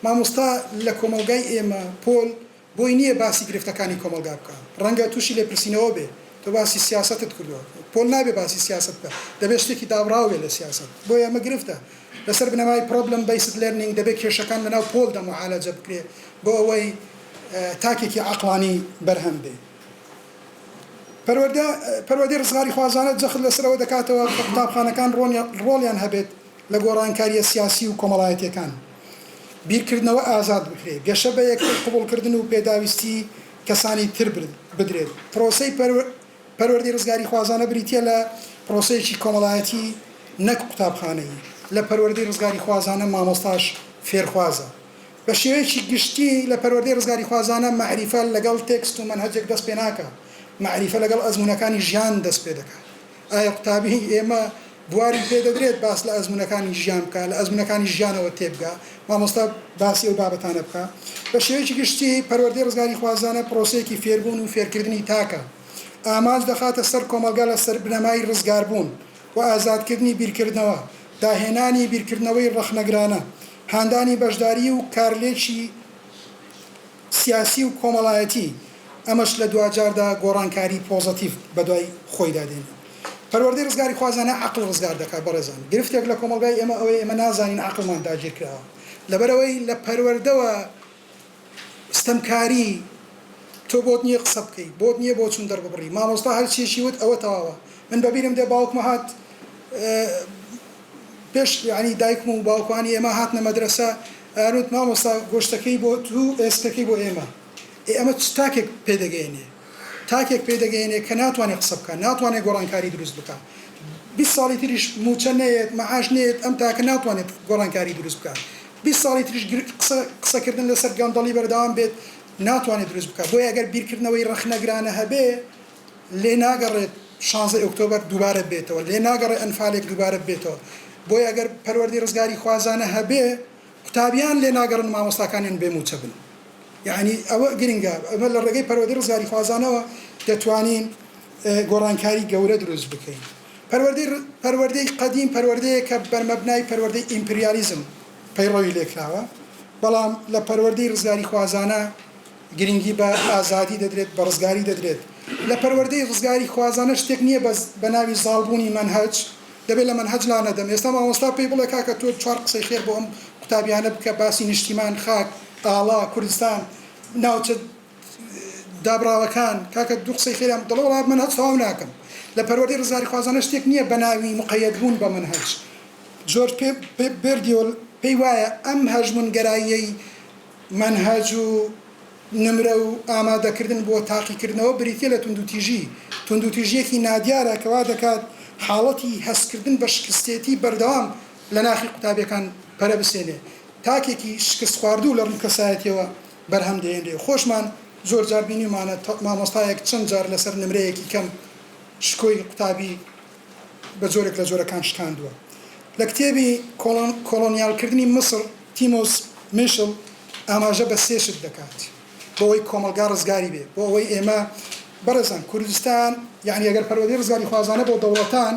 مامۆستا لە کۆمەلگای ئێمە پۆل بۆی نییە باسی گرفتەکانی کۆمەلگا بکە، ڕەنگە تووشی لێ پرسینەوە بێ تۆ باسی سیاستت کردووە، پۆل نابێ باسی سیاست بکە، دەبێت شتێکی داڕاوێ لە سیاست. بۆ ئەمە گرفتە لەسەر بنەمای پرۆبلم بیست لێرنینگ دەبێت کێشەکان لەناو پۆلدا معالەجە بکرێ بۆ ئەوەی تاکێکی عەقڵانی بەرهەم بێ. پەروەردەی ڕزگاری خوازانە جەخت لەسەرەوە دەکاتەوە کە قوتابخانەکان ڕۆڵیان هەبێت لە گۆڕانکاریە سیاسی و کۆمەڵایەتیەکان، بیرکردنەوە ئازاد بکرێت، گەشە بە یەکتر قبوڵکردن و پێداویستی کەسانی تر بدرێت. پرۆسەی پەروەردەی ڕزگاری خوازانە بریتە لە پرۆسەیەکی کۆمەڵایەتی نەک قوتابخانەی. لە پەروەردەی ڕزگاری خوازانە مامۆستاش فێرخوازە. بە شێوەیەکی گشتی لە پەروەردەی ڕزگاری خوازانە معریفە لەگەڵ تێکست و مەنهەجێک دەست پێ ناکە، معریفە لەگەڵ ئەزمونەکانی ژیان دەست پێ دەکات. ئایا قوتابی ئێمە بواری پێ دەدرێت باس لە ئەزمونەکانی ژیان بکە، لە ئەزمونەکانی ژیانەوە تێبگا، مامۆستا باسی ئەو بابەتانە بکە. بە شێوەیەکی گشتی پەروەردەی ڕزگاری خوازانە پرۆسەیەکی فێربوون و فێرکردنی تاکە، ئاماج دەخاتە سەر کۆمەلگا لە سەر بنەمای ڕزگاربوون و ئازادکردنی بیرکردنەوە، داهێنانی بیرکردنەوەی ڕەخنەگرانە، هاندانی بەشداری و کارلێکی سیاسی و کۆمەڵایەتی، ئەمەش لە دوجاردا گۆڕانکاری پۆزتیڤ بەدوای خۆی دادێن. پەروەردەی ڕزگاری خوازانە عەقڵ ڕزگار دەکات. بەڕێزان گرفتێک لە کۆمەلگای ئێمە ئەوەی ئێمە نازانین عەقڵمان داگیر کراوە، لەبەرەوەی لە پەروەردەوە ستەمکاری تۆ بۆت نییە قسە بکەی، بۆت نییە بۆ چوون دەرببڕی. مامۆستا هەر چێشی وت ئەوە تەواوە. من بەبیرم دێ باوکمە هات پێش ینی دایکم و باوکانی ئێمە هاتنە مەدرسە، ئاروت مامۆستا گۆشتەکەی بۆ تو ئێستەکەی بۆ ئێمە. ئەمە تاکێک پێدەگەێنێ، تاکێک پێدەگەێنێ کە ناتوانێت قسە بکە، ناتوانێت گۆڕانکاری دروست بکە. 20 ساڵی تریش موچە نێت، مەعاش نێت، ئەم تاکە ناتوانێت گۆڕانکاری دروست بکە. 20 ساڵی تریش قسەکردن لەسەر گەندەڵی بەردەوام بێت، ناتوانێت دروست بکە. بۆیە ئەگەر بیرکردنەوەی ڕەخنەگرانە هەبێ، لێ ناگەڕێت 16 ئۆکتۆبەر دووبارە بێتەوە، لێ ناگەڕێت ئەنفالێک دووبارە بێتەوە. بۆیە ئەگەر پەروەردەی ڕزگاری خوازانە هەبێ، قوتابیان لێ ناگەڕن مامۆستاکانیان بێ موچە بن. یعنی ئەوە گرنگە، ئەمە لە ڕێگەی پەروەردەی ڕزگاری خوازانەوە دەتوانین گۆڕانکاری گەورە دروست بکەین. پەروەردەی قەدیم پەروەردەیە کە بەرمەبنای پەروەردەی ئیمپریالیزم پەیڕەوی لێکراوە، بەڵام لە پەروەردەی ڕزگاری خوازانە گرنگی بە ئازادی دەدرێت، بە ڕزگاری دەدرێت لە پەروەردەی ڕزگاری خوازانە شتێک نییە بە ناوی زاڵبوونی منهج دەبێت لە منهج لا نەدەم ئێستا مامۆستا پێی بڵێ کاکە تۆ 4 قسەی خێر بۆ ئەم قوتابیانە بکە باسی نیشتیمان خاک ئاڵا کوردستان ناوچە دابراوەکان کاکە دوو قسەی خێرام دڵ وڵات منهج تەواو ناکەم لە پەروەردەی ڕزگاری خوازانە شتێک نییە بە ناوی مقەیەدبوون بە منهج جۆرج بێردیۆل پێی وایە ئەم هەژمونگەراییەی منهج و نمرە و ئامادەکردن بۆ تاقیکردنەوە بریتە لە توندوتیژیەکی نادیارە کەوا دەکات حاڵەتی هەستکردن بە شکستێتی بەردەوام لە ناخی قوتابیەکان پەرە بسێنێ تاکێکی شکست خواردوو لە ڕوون کەسایەتیەوە بەرهەم دێنێ خۆشمان زۆر جار بینیمانە مامۆستایەک چەند جار لەسەر نمرەیەکی کەم شکۆی قوتابی بە جۆرێک لە جۆرەکان شکاندووە لە کتێبی کۆلۆنیالکردنی مسر تیمۆس میشل ئاماژە بە سێشت دەکات بۆ ئەوەی کۆمەلگا ڕزگاری بێ بۆ ئەوەی ئێمە بەڕێزان کوردستان یعنی ئەگەر پەروەردەی ڕزگاری خوازانە بۆ دەوڵەتان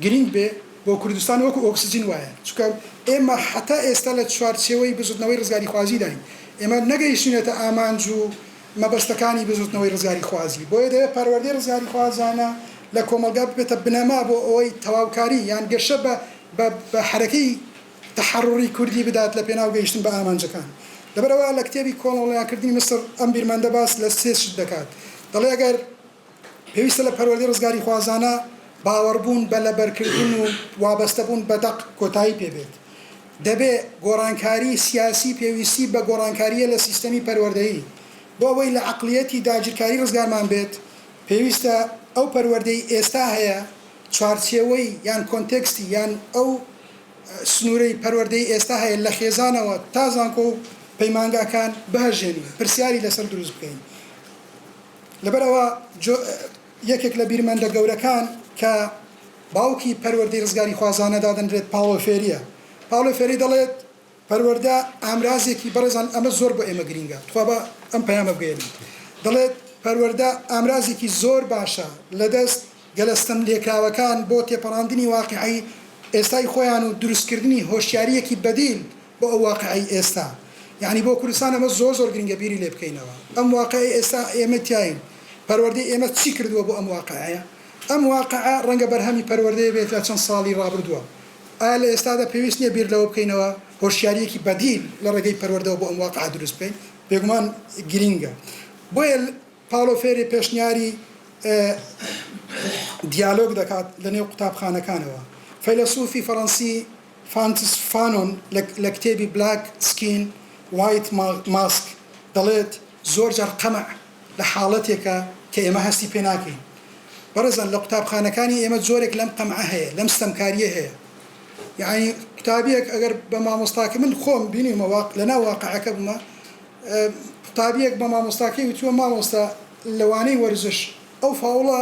گرنگ بێ بۆ کوردستان وەکو ئۆکسجین وایە چونکە ئێمە حتا ئێستا لە چوارچێوەی بزوتنەوەی ڕزگاری خوازی داین ئێمە نەگەیشتونێتە ئامانج و مەبەستەکانی بزوتنەوەی ڕزگاری خوازی بۆیە دەوێت پەروەردەی ڕزگاری خوازانە لە کۆمەلگا ببێتە بنەما بۆ ئەوەی تەواوکاری یان گەشە بە حرەکەی تەحەڕوری کوردی بدات لە پێناو گەیشتن بە ئامانجەکان لەبەرەوە لە کتێبی کۆڵۆنیالکردنی مسر ئەم بیرمەندە باس لە سێشت دەکات دەڵێ ئەگەر پێویستە لە پەروەردەی ڕزگاری خوازانە باوەڕبوون بە لەبەرکردن و وابەستەبوون بە دەق کۆتایی پێبێت دەبێت گۆڕانکاری سیاسی پێویستی بە گۆڕانکاریە لە سیستەمی پەروەردەیی بۆ ئەوەی لە عەقلیەتی داگیرکاری ڕزگارمان بێت پێویستە ئەو پەروەردەی ئێستا هەیە چوارچێوەی یان کۆنتێکستی یان ئەو سنوورەی پەروەردەی ئێستا هەیە لە خێزانەوە تا زانکۆ و پەیمانگاکان بەهەژێنی پرسیاری لەسەر دروست بکەین لەبەرەوە یەکێک لە بیرمەندە گەورەکان کە باوکی پەروەردەی ڕزگاری خوازانە دادەنرێت پاولۆ فێریە پاولۆ فێری دەڵێت پەروەردە ئامرازێکی بەڕێزان ئەمە زۆر بۆ ئێمە گرینگە توخوا بە ئەم پەیامە بگەێنین دەڵێت پەروەردە ئامرازێکی زۆر باشە لەدەست گەلەستەن لێکراوەکان بۆ تێپەڕاندنی واقعی ئێستای خۆیان و دروستکردنی هۆشیاریەکی بەدیل بۆ ئەو واقعی ئێستا یعنی بۆ کوردستان ئەمە زۆر گرنگە بیری لێ بکەینەوە ئەم واقعی ئێستا ئێمە تیاین پەروەردەی ئێمە چی کردووە بۆ ئەم واقعەیە ئەم واقعە ڕەنگە بەرهەمی پەروەردەیە بێت لە چەند ساڵی ڕابردووە ئایا لە ئێستادا پێویست نییە بیر لەوە بکەینەوە هۆشیاریەکی بەدیل لە ڕێگەی پەروەردەوە بۆ ئەم واقعە دروست بکەین بێگومان گرینگە بۆیە پاولۆ فێری پێشنیاری دیالۆگ دەکات لە نێو قوتابخانەکانەوە فەیلسوفی فەڕەنسی فانتس فانۆن لە کتێبی بلاک سکین وایت ماسک دەڵێت زۆر جار قەمع لە حاڵەتێکە کە ئێمە هەستی پێ ناکەین بەڕێزان لە قوتابخانەکانی ئێمە زۆرێک لەم قەمعە هەیە لەم ستەمکاریە هەیە یعنی قوتابیەک ئەگەر بە مامۆستاکە من خۆم بینیمە لەناو واقعەکە بمە قوتابیەک بە مامۆستاکەی وتووە مامۆستا لەوانەی وەرزش ئەو فاوڵە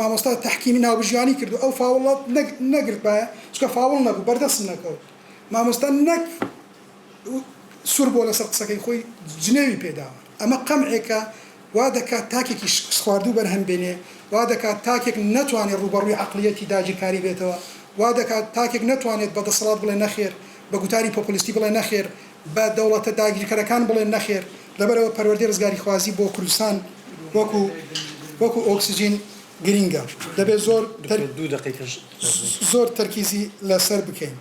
مامۆستا تەحکیمی ناوبژیانی کردو ئەو فاوڵە نەگرت باە چکە فاوڵ نەبوو بەردەستم نەکەوت مامۆستا نەک سوور بۆ لەسەر قسەکەی خۆی جنێوی پێداوە ئەمە قەمعێکە وا دەکات تاکێکی خواردوو بەرهەم بێنێ وا دەکات تاکێک نەتوانێت ڕوبەڕووی عەقلیەتی داگیرکاری بێتەوە وا دەکات تاکێک نەتوانێت بە دەسەڵات بڵێ نەخێر بە گوتاری پۆپولیستی بڵێ نەخێر بە دەوڵەتە داگیرکەرەکان بڵێ نەخێر لەبەرەوە پەروەردەی ڕزگاری خوازی بۆ کوردستان وەکو ئۆکسجین گرینگە دەبێت زۆر تەرکیزی لەسەر بکەین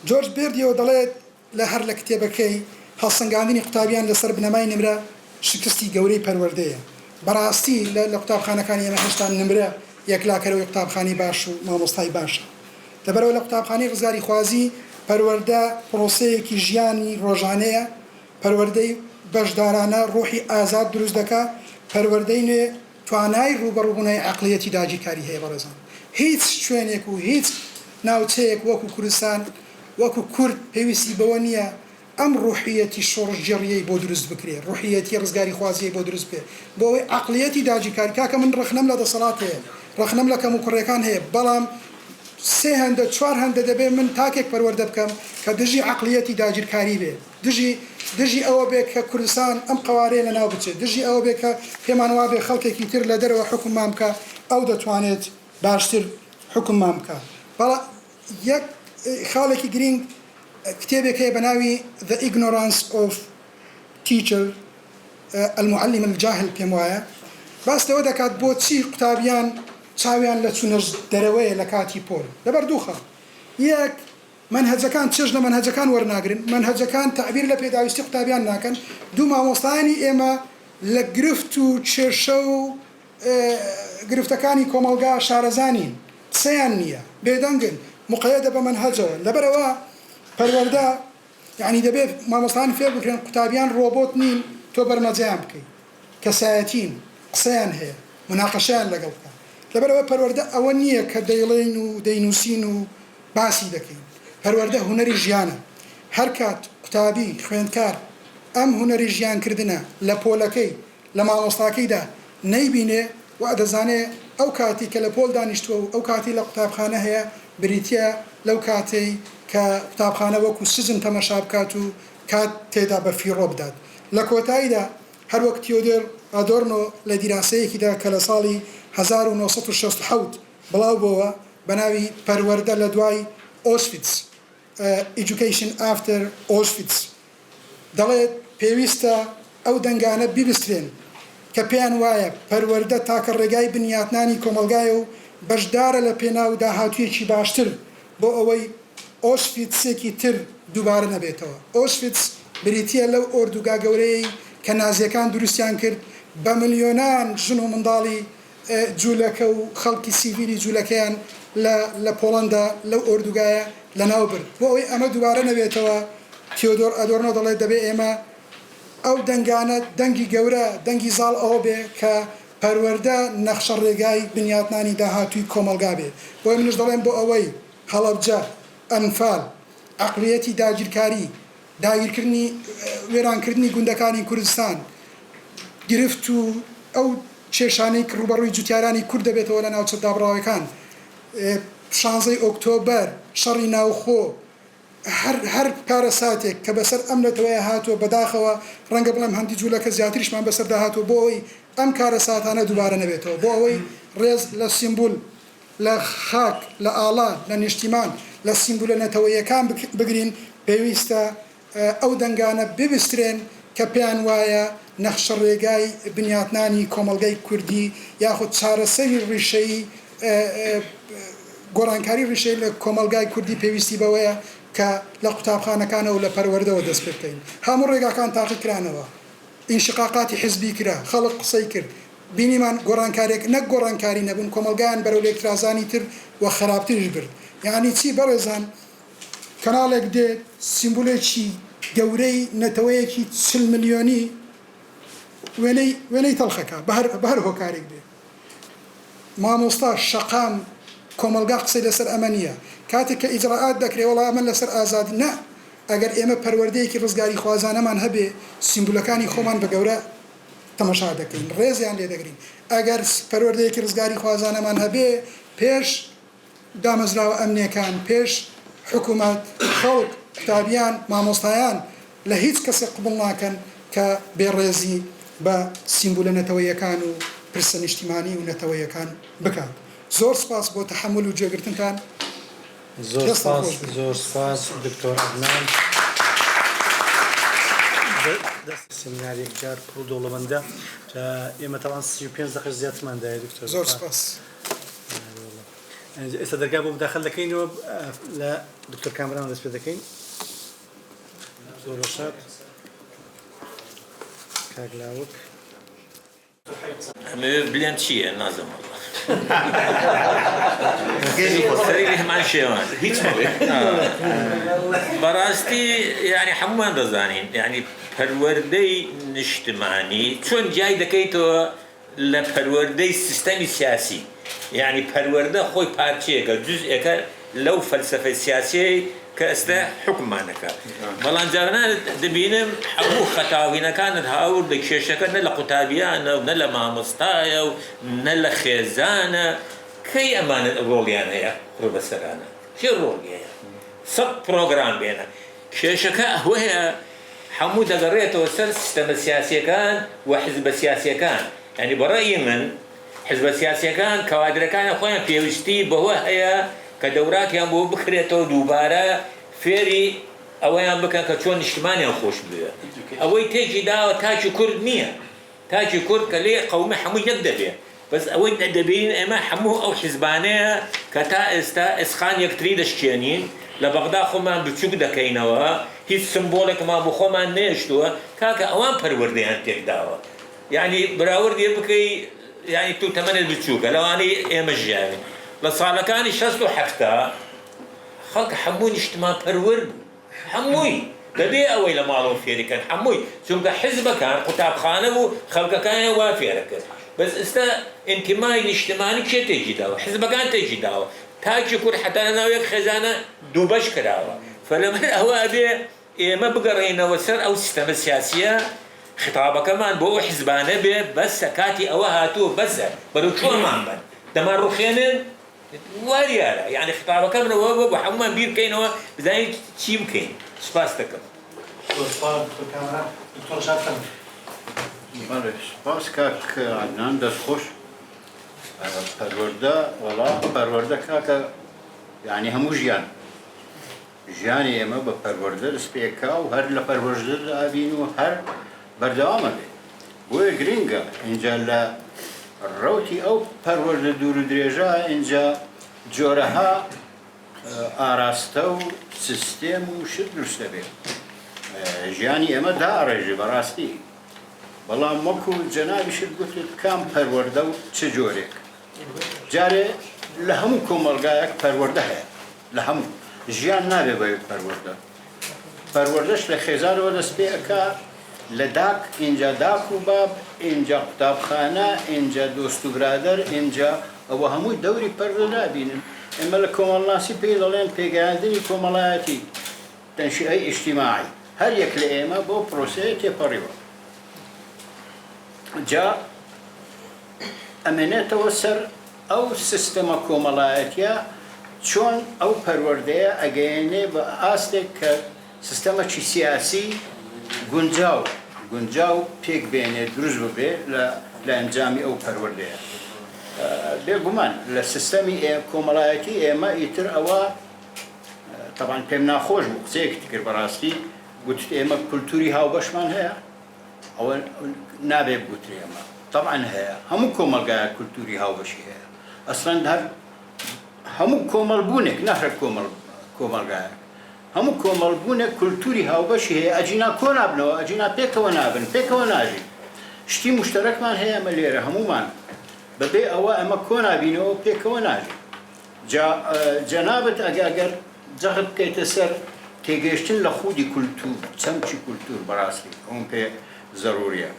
جۆرج بێردیەوە دەڵێت لە هەر لە کتێبەکەی هەڵسەنگاندنی قوتابیان لەسەر بنەمای نمرە شکستی گەورەی پەروەردەیە بەڕاستی لە قوتابخانەکانی ئێمە هێشتا نمرە یەکلاکەرەوەی قوتابخانی باش و مامۆستای باشە دەبەرەوە لە قوتابخانەی ڕزگاری خوازی پەروەردە پرۆسەیەکی ژیانی ڕۆژانەیە پەروەردەی بەشدارانە ڕۆحی ئازاد دروست دەکات پەروەردەی نوێ توانای ڕوبەڕووبوونەوەی عەقلیەتی داگیرکاری هەیە بەڕێزان هیچ شوێنێک و هیچ ناوچەیەک وەکو کوردستان وەکو کورد پێویستی بەوە نییە ئەم ڕوحیەتی شۆڕژێڕیەی بۆ دروست بکرێت ڕوحیەتی ڕزگاری خوازیەی بۆ دروست بێت بۆ ئەوەی عەقلیەتی داگیرکاری کاکە من ڕخنەم لە دەسەڵات هەیە ڕخنەم لە کەم و کوڕەکان هەیە بەڵام 3 هەندە دەبێت من تاکێک پەروەردە بکەم کە دژی عەقلیەتی داگیرکاری بێت دژی ئەوە بێت کە کوردستان ئەم قوارەیە لەناو بچێت دژی ئەوە بێت کە پێمان وا بێ خەڵکێکی تر لە دەرەوە حکوممان بکە ئەو دەتوانێت باشتر حکوممان بکە بەڵام یەک خاڵێکی گرنگ کتێبێک هەیە بە ناوی The Ignorance of Teacher المعلم الجاهل پێم وایە باس لەوە دەکات بۆچی قوتابیان چاویان لە چوونەش دەرەوەیە لە کاتی پۆل لەبەر دووخە یەک منهجەکان چێژ لە منهجەکان وەرناگرن منهجەکان تعبیر لە پێداویستی قوتابیان ناکەن دوو مامۆستایانی ئێمە لە گرفت و کێشە و گرفتەکانی کۆمەلگا شارەزانین قسەیان نییە بێدەنگن مقەیەدە بە منهجەوە لەبەرەوە پەروەردە یعنی دەبێت مامۆستایان فێر بکرێن قوتابیان ڕۆبۆت نین تۆ بەرمەجەیان بکەیت کەسایەتین قسەیان هەیە مناقەشەیان لەگەڵ بکە لەبەرەوە پەروەردە ئەوە نییە کە دەیڵێن و دەینووسین و باسی دەکەین پەروەردە هونەری ژیانە هەر کات قوتابی خوێندکار ئەم هونەری ژیانکردنە لە پۆلەکەی لە مامۆستاکەیدا نەیبینێ و دەزانێ ئەو کاتی کە لە پۆل دانیشتووە و ئەو کاتی لە قوتابخانە هەیە بریتە لەو کاتەی کە قوتابخانە وەکو سزن تەمەشا بکات و کات تێدا بەفیڕۆ بدات لە کۆتاییدا هەر وەک تیۆدۆر ئادۆرنۆ لە دیراسەیەکیدا کە لە ساڵی 1967 بڵاو بووە بە ناوی پەروەردە لە دوای ئۆشڤیتس Education After Auschwitz دەڵێت پێویستە ئەو دەنگانە بیبسترێن کە پێیان وایە پەروەردە تاکە ڕێگای بنیاتنانی کۆمەلگایە و بەشدارە لە پێناو داهاتوویەکی باشتر بۆ ئەوەی ئۆشڤیتسێکی تر دووبارە نەبێتەوە ئۆشڤیتس بریتە لەو ئۆردوگا گەورەی کە نازیەکان دروستیان کرد بە ملیۆنان ژن و منداڵی جوولەکە و خەڵکی سیڤیلی جوولەکەیان لە پۆڵەندا لەو ئۆردوگایە لەناو برد بۆ ئەوەی ئەمە دووبارە نەبێتەوە تیۆدۆر ئادۆرنۆ دەڵێت دەبێ ئێمە ئەو دەنگانە دەنگی گەورە دەنگی زاڵ ئەوە بێ کە پەروەردە نەخشە ڕێگای بنیاتنانی داهاتووی کۆمەلگا بێ بۆی منش دەڵێن بۆ ئەوەی هەڵەبجە ئەنفال عەقلیەتی داگیرکاری داگیرکردنی وێرانکردنی گوندەکانی کوردستان گرفت و ئەو کێشانەی ڕوبەڕووی جوتیارانی کورد دەبێتەوە لە ناوچە دابڕاوەکان 16 ئۆکتۆبەر شەڕی ناوخۆ هەر کارە ساتێک کە بەسەر ئەم لەتەوەیە هاتووە بەداخەوە ڕەنگە بڵێم هەندی جوولەکە زیاتریشمان بەسەردا هاتووە بۆ ئەوەی ئەم کارە ساتانە دووبارە نەبێتەوە بۆ ئەوەی ڕێز لە سیمبول لە خاک لە ئاڵا لە نیشتیمان لە سیمبولە نەتەوەیەکان بگرین پێویستە ئەو دەنگانە ببسترێن کە پێیان وایە نەخشە ڕێگای بنیاتنانی کۆمەلگای کوردی یاخود چارەسەری ڕیشەی گۆڕانکاری ڕیشەی لە کۆمەلگای کوردی پێویستی بەوەیە کە لە قوتابخانەکانەوە لە پەروەردەوە دەست پێ بکەین هەموو ڕێگاکان تاقی کرانەوە ئینشقاقاتی حزبی کرا خەڵک قسەی کرد بینیمان گۆڕانکارێک نەک گۆڕانکاری نەبوون کۆمەلگایان بەرەو لێکترازانی تر و خراپتریش برد یعنی چی بەڕێزان کەناڵێک دێت سیمبولێکی گەورەی نەتەوەیەکی 40 ملیۆنی وێنەی تەڵخەکە بە هەر هۆکارێک بێ مامۆستا شەقام کۆمەلگا قسەی لەسەر ئەمە نییە کاتێک کە ئیجراعات دەکرێت وەڵام ئەمە لەسەر ئازادی نە ئەگەر ئێمە پەروەردەیەکی ڕزگاری خوازانەمان هەبێ سیمبولەکانی خۆمان بە گەورە تەماشا دەکەین ڕێزیان لێ دەگرین ئەگەر پەروەردەیەکی ڕزگاری خوازانەمان هەبێ پێش دامەزراوە ئەمنیەکان پێش حکوومەت خەڵک قوتابیان مامۆستایان لە هیچ کەسێک قبوڵ ناکەن کە بێڕێزی بە سیمبولە نەتەوەیەکان و پرسە نیشتیمانی و نەتەوەیەکان بکات زۆر سپاس بۆ تەحمل و جێگرتنتان زۆر سپاس دکتۆر عەدنان سمینارێک جار پڕ و دەوڵەمەندە ئێمە تەواوان 35 دقیقە زیاترماندایە دکتۆر زۆر سپاس ئێستا دەرگا بۆ مداخەل دەکەینەوە لە دکتۆر کامران دەست پێ دەکەین زۆر ڕۆشاد کاگلاوک بلێن چییە نازم هەمان شێوان هیچ بەڕاستی یعنی هەمومان دەزانین یعنی پەروەردەی نیشتمانی چۆن جای دەکەیتەوە لە پەروەردەی سیستەمی سیاسی یعنی پەروەردە خۆی پارچەیەکە جزئێکە لەو فەلسەفەی سیاسیەی کە ئێستا حکممانەکە بەڵام جارانە دەبینم هەموو خەتاوینەکانت هاور لە کێشەکە نە لە قوتابیانە و نە لە مامۆستایە و نە لە خێزانە کەی ئەمانە ڕۆڵیان هەیە ڕۆ بەسەرانە چێ ڕۆڵیەیە سەد پرۆگرام بێنە کێشەکە ئەوەیە هەموو دەگەڕێتەوە سەر سیستەمە سیاسیەکان و حزبە سیاسیەکان یعنی بەڕێی من حزبە سیاسیەکان کەوادرەکانە خۆیان پێویستی بەوە هەیە کە دەوراتیان بۆ بکرێتەوە دووبارە فێری ئەوەیان بکەن کە چۆن نیشتمانیان خۆش بوێ ئەوەی تێکی داوە تاکی کورد نییە تاجي كورد كلي قومي حمو يقدبه بس اوين دبين اما حمو او حزبانه كتا استا اسخان يكتريد الشيانين لبغدا خما بتشوك دكينوا هي سمبولك ما بخما نيشتوا كاكا اوان پرورديان تك داوا يعني براورد يبكي يعني تو تمن بتشوك لو اني امجاني لصالكاني شستو حفتا خلق حموي اجتماع پرورد حموي دبي اوي لمالو فيري كان حموي چونك حزب كان قطاب خانه خلق كان وافيرك بس استا انتماء الاجتماعي شيء تيجي داوا حزب كان تيجي داوا تاج يكون حتى انا وياك خزانه دوبش كراوا فلما هو ابي ما بقرينا وسر او سيستم السياسيه خطابه كمان بو حزبانه به بس سكاتي او هاتو بس بدو شو ما دمار رخينن واريالا يعني خطابه كمان هو حمام بير كاين بزاي تشيم كاين سباستك سوال بالكاميرا دكتور شاطر سپاس کاک عدنان دست خوش پرورده ولا پرورده کاک يعني همو ژیانی ئێمە بە پەروەردە دەستپێکا و هەر لە پەروەردە ئابین و هەر بەردەوامە بێ بۆیە گرنگە اینجا لە ڕەوتی ئەو پەروەردە دوور و درێژە اینجا جۆرەها ئاراستە و سیستێم و شت دروستە بێ ژیانی ئێمە داڕێژێ بەڕاستی بەڵام وەکو جەنابیشت گوتت کام پەروەردە و چ جۆرێک جارێ لە هەموو کۆمەڵگایەک پەروەردە هەیە لە هەموو ژیان نابێ بە پەروەردە پەروەردەش لە خێزانەوە دەست پێ ئەکا لە داک ئینجا داک و باب ئینجا قوتابخانە ئینجا دۆست و برادەر ئینجا ئەوە هەمووی دەوری پەروەردە بینن ئێمە لە کۆمەڵناسی پێی دەڵێن پێگەیاندنی کۆمەڵایەتی تەنشیعەی ئیجتیماعی هەر یەک لە ئێمە بۆ پرۆسەیە تێپەڕیوە جا ئەمێنێتەوە سەر ئەو سیستەمە کۆمەڵایەتیە چۆن ئەو پەروەردەیە ئەگەیەنێ بە ئاستێک کە سیستەمەکی سیاسی گونجاو پێک بێنێ دروست ببێ لە ئەنجامی ئەو پەروەردەیە بێگومان لە سیستەمی کۆمەڵایەتی ئێمە ئیتر ئەوە طبعاً پێم ناخۆش بوو قسەیەکی کرد بەڕاستی گوتت ئێمە کولتوری هاوبەشمان هەیە ئەوە نابێ بگوترێ ئێمە طبعاً هەیە هەموو کۆمەلگایە کولتوری هاوبەشی هەیە ئەسڵەن هەر هەموو کۆمەڵبوونێک نەهرە کۆمەلگایە هەموو کۆمەڵبوونێک کولتوری هاوبەشی هەیە ئەجینا کۆ نابنەوە ئەجینا پێکەوە نابن پێکەوە ناژین شتی مشتەرەکمان هەیە ئەمە لێرە هەمومان بەبێ ئەوە ئەمە کۆ نابینەوە پێکەوە ناژین جەنابەت ئەگەر جەخت بکەیتە سەر تێگەیشتن لە خودی کولتور چەمچی کولتور بەڕاستی ئەوم پێ زەروریە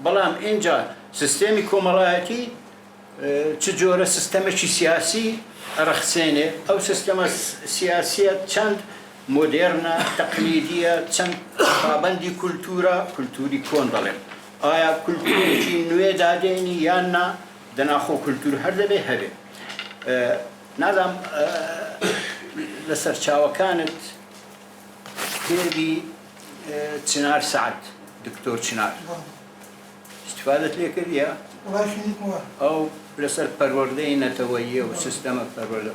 بەڵام ئینجا سیستێمی کۆمەڵایەتی چ جۆرە سیستەمێکی سیاسی ئەرەخسێنێ ئەو سیستەمە سیاسیە چەند مۆدێرنە تەقلیدیە چەند پابەندی کولتورە کولتوری کۆن دەڵێن ئایا کولتورێکی نوێ دادێنی یان نا دەناخۆ کولتور هەر دەبێ هەبێ نازانم لەسەر چاوەکانت کتێبی چنار سعد دکتۆر چنار استفادەت لێ کردیە ئەو لەسەر پەروەردەی نەتەوەییە و سیستەمە پەروەردە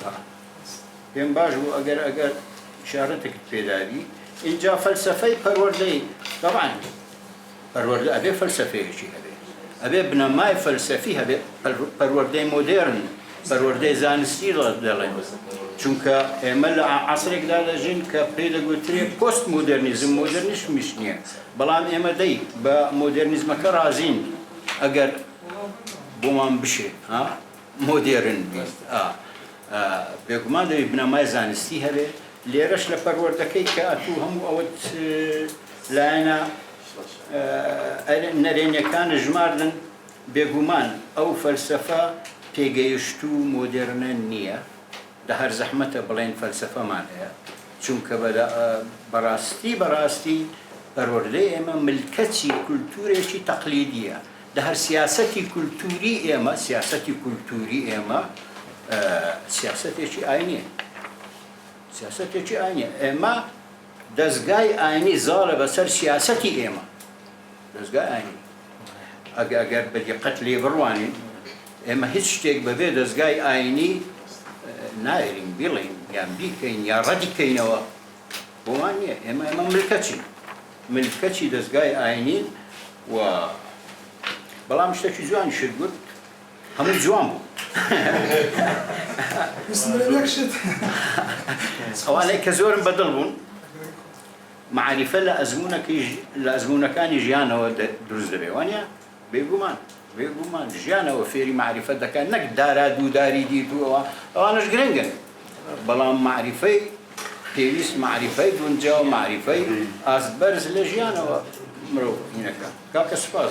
پێم باش بوو ئەگەر ئیشارەتێکت پێدابی اینجا فەلسەفەی پەروەردەی طبعاً پەروەردە ئەبێ فەلسەفەیەکی هەبێ ئەبێ بنەمای فەلسەفی هەبێ پەروەردەی مۆدێرن پەروەردەی زانستی دەڵێن چونکە ئێمە لە عەسرێکدا دەژین کە پێی دەگوترێت پۆست مۆدێرنیزم مۆدێرنیزمیش نییە بەڵام ئێمە دەی بە مۆدێرنیزمەکە رازین ئەگەر بۆمان بشێ مۆدێرن بیت بێگومان دەوی بنەمای زانستی هەبێ لێرەش لە پەروەردەکەی کە ئەتوو هەموو ئەوەت لایەنە نەرێنیەکان ژماردن بێگومان ئەو فەلسەفە پێگەیشت و مۆدێرنە نییە لە هەر زەحمەتە بڵێن فەلسەفەمان هەیە چونکە بەڕاستی پەروەردەی ئێمە ملکەتی کولتورێکی تەقلیدیە لە هەر سیاسەتی کولتوری ئێمە سیاسەتێکی ئاینیە ئێمە دەستگای ئاینی زاڵە بەسەر سیاسەتی ئێمە دەستگای ئاینی ئەگەر بەدیقەت لێ بڕوانین ئێمە هیچ شتێک بەبێ دەستگای ئاینی نایرین بڵین یان بیکەین یا ڕەدیکەینەوە بۆمان نییە ئێمە ملکەچی دەستگای ئاینین و بەڵام شتێکی جوانی شت گوت هەموو جوان بوو ئەوانەی کە زۆرم بەدڵ بوون معریفە لە ئەزمونەکانی ژیانەوە دروست دەبێ وانە بێگومان ژیانەوە فێری معریفە دەکات نەک دارا دووداری دیت و ئەوانش گرنگن بەڵام معریفەی پێویست معریفەی گونجاو معریفەی ئازبەرز لە ژیانەوە مرۆڤ هینەکە کاکە سوپاس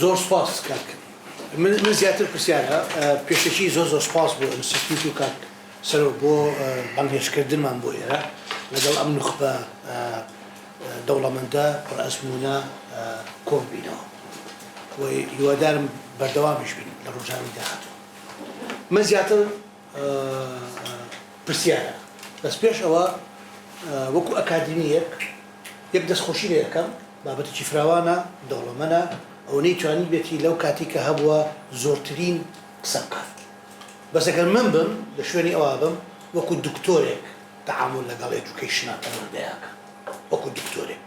زۆر سپاس کاک من زیاتر پرسیارە پێشەکی زۆر سپاس بۆ ئینستیتیوت و کاک سەرۆ بۆ بانگێشکردنمان بۆ ئێرە لەگەڵ ئەم نوخبە دەوڵەمەندە پڕئەزموونە کۆم بینەوە و هیوادارم بەردەوامیش بین لە ڕۆژانی داهاتوو من زیاتر پرسیارە دەست پێش ئەوە وەکو ئەکادمیەک یەک دەستخۆشی لێ یەکەم بابەتێکی فراوانە دەوڵەمەنە ئەو نەیتوانی بێتی لەو کاتی کە هەبووە زۆرترین قسە بکات بەس ئەگەر من بم لە شوێنی ئەوە بم وەکو دکتۆرێک تعامل لەگەڵ ئێدوکەیشنە پەروەردەیەکە وەکو دکتۆرێک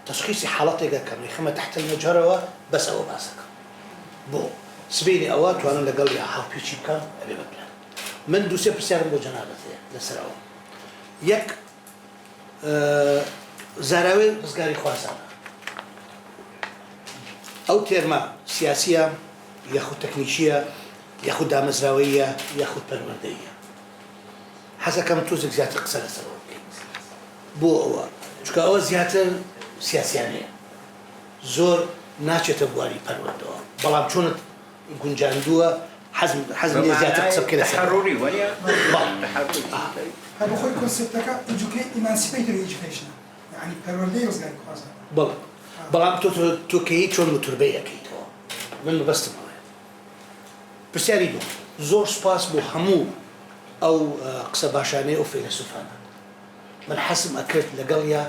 تەشخیصی حاڵەتێک دەکەم خەمە تحت المەجهرەوە بەس ئەوە باسەکەم بۆ سبەینی ئەوە توانن لەگەڵ یا هاوپێچی بکەم ئەبێ بکەن من دووسێ پرسیارم بۆ جەنابەت هەیە لەسەرەوە یەک زاراوێ ڕزگاری خوازانە ئەو تێرمە سیاسیە یاخود تەکنیکیە یاخود دامەزراوەیە یاخود پەروەردەیە حەزەکەم تۆزێک زیاتر قسە لەسەرەوە بکەیت بۆ ئەوە چونکە ئەوە زیاتر سیاسیانەیە زۆر ناچێتە بواری پەروەردەوە بەڵام چۆنت گونجاندووە حەزم لێ زیاتر قسە بکەیت لەسەر تحرڕی وەنیە هەر بەخۆی کۆنسپتەکە ئیمانسیپەیتر ئێجوکیشنە یعنی پەروەردەی ڕزگاری خوازانە بەڵێ بەڵام تۆکەیی چۆن وتوربەی ئەەکەیتەوە من بەستمەوەە پرسیاری دوو زۆر سپاس بۆ هەموو ئەو قسە باشانەی ئەو فەیلسوفانە من حەزم ئەکرد لەگەڵ یا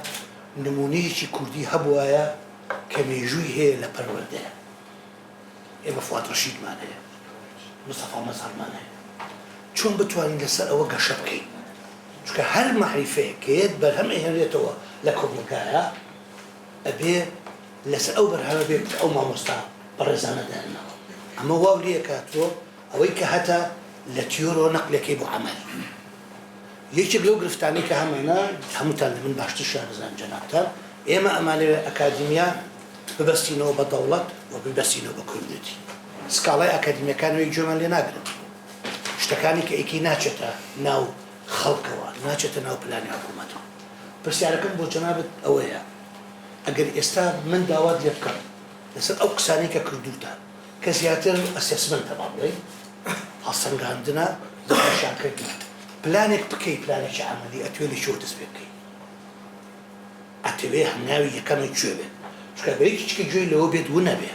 نمونەیەکی کوردی هەبوایە کە مێژووی هەیە لە پەروەردەیە ئێمە فواد ڕەشیدمان هەیە مستەفا مەزهەرمان هەیە چۆن بتوانین لەسەر ئەوە گەشە بکەین چونکە هەر مەعریفەیە کە هێت بەرهەم ئەهێنرێتەوە لە کۆبڵگایە ئەبێ لەسەر ئەو بەرهەمە بێت ئەو مامۆستا بەڕێزانە دێنەوە ئەمە واو لێ کاتوە ئەوەی کە هەتا لە تیۆرۆ نەقلەکەی بۆ عەمەل یەکێک لەو گرفتانەی کە هەمانە هەمووتان لە من باشتر شارەزان جەنابتان ئێمە ئەمانەوێ ئەکادیمیا ببەستینەوە بە دەوڵەت و ببەستینەوە بە کۆمیونیتی سکاڵای ئەکادیمیەکانەوەی گوێمان لێ ناگرن شتەکانی کە ئێکی ناچێتە ناو خەڵکەوە ناچێتە ناو پلانی حکوومەتەوە پرسیارەکەم بۆ جەنابەت ئەوەیە ئەگەر ئێستا من داوات لێ بکەم لەسەر ئەو قسانەی کە کردوتە کە زیاتر ئەسێسمنتە با بڵێ هەڵسەنگاندنە دەشانکردنە پلانێک بکەی پلانێکی عەمەلی ئەتوێ لە شۆ دەست پێ بکەی ئەتەوێ هەنگاوی یەکەمی کوێ بێت چونکە بەیەکی چکە گوێی لەوە بێت و نەبێ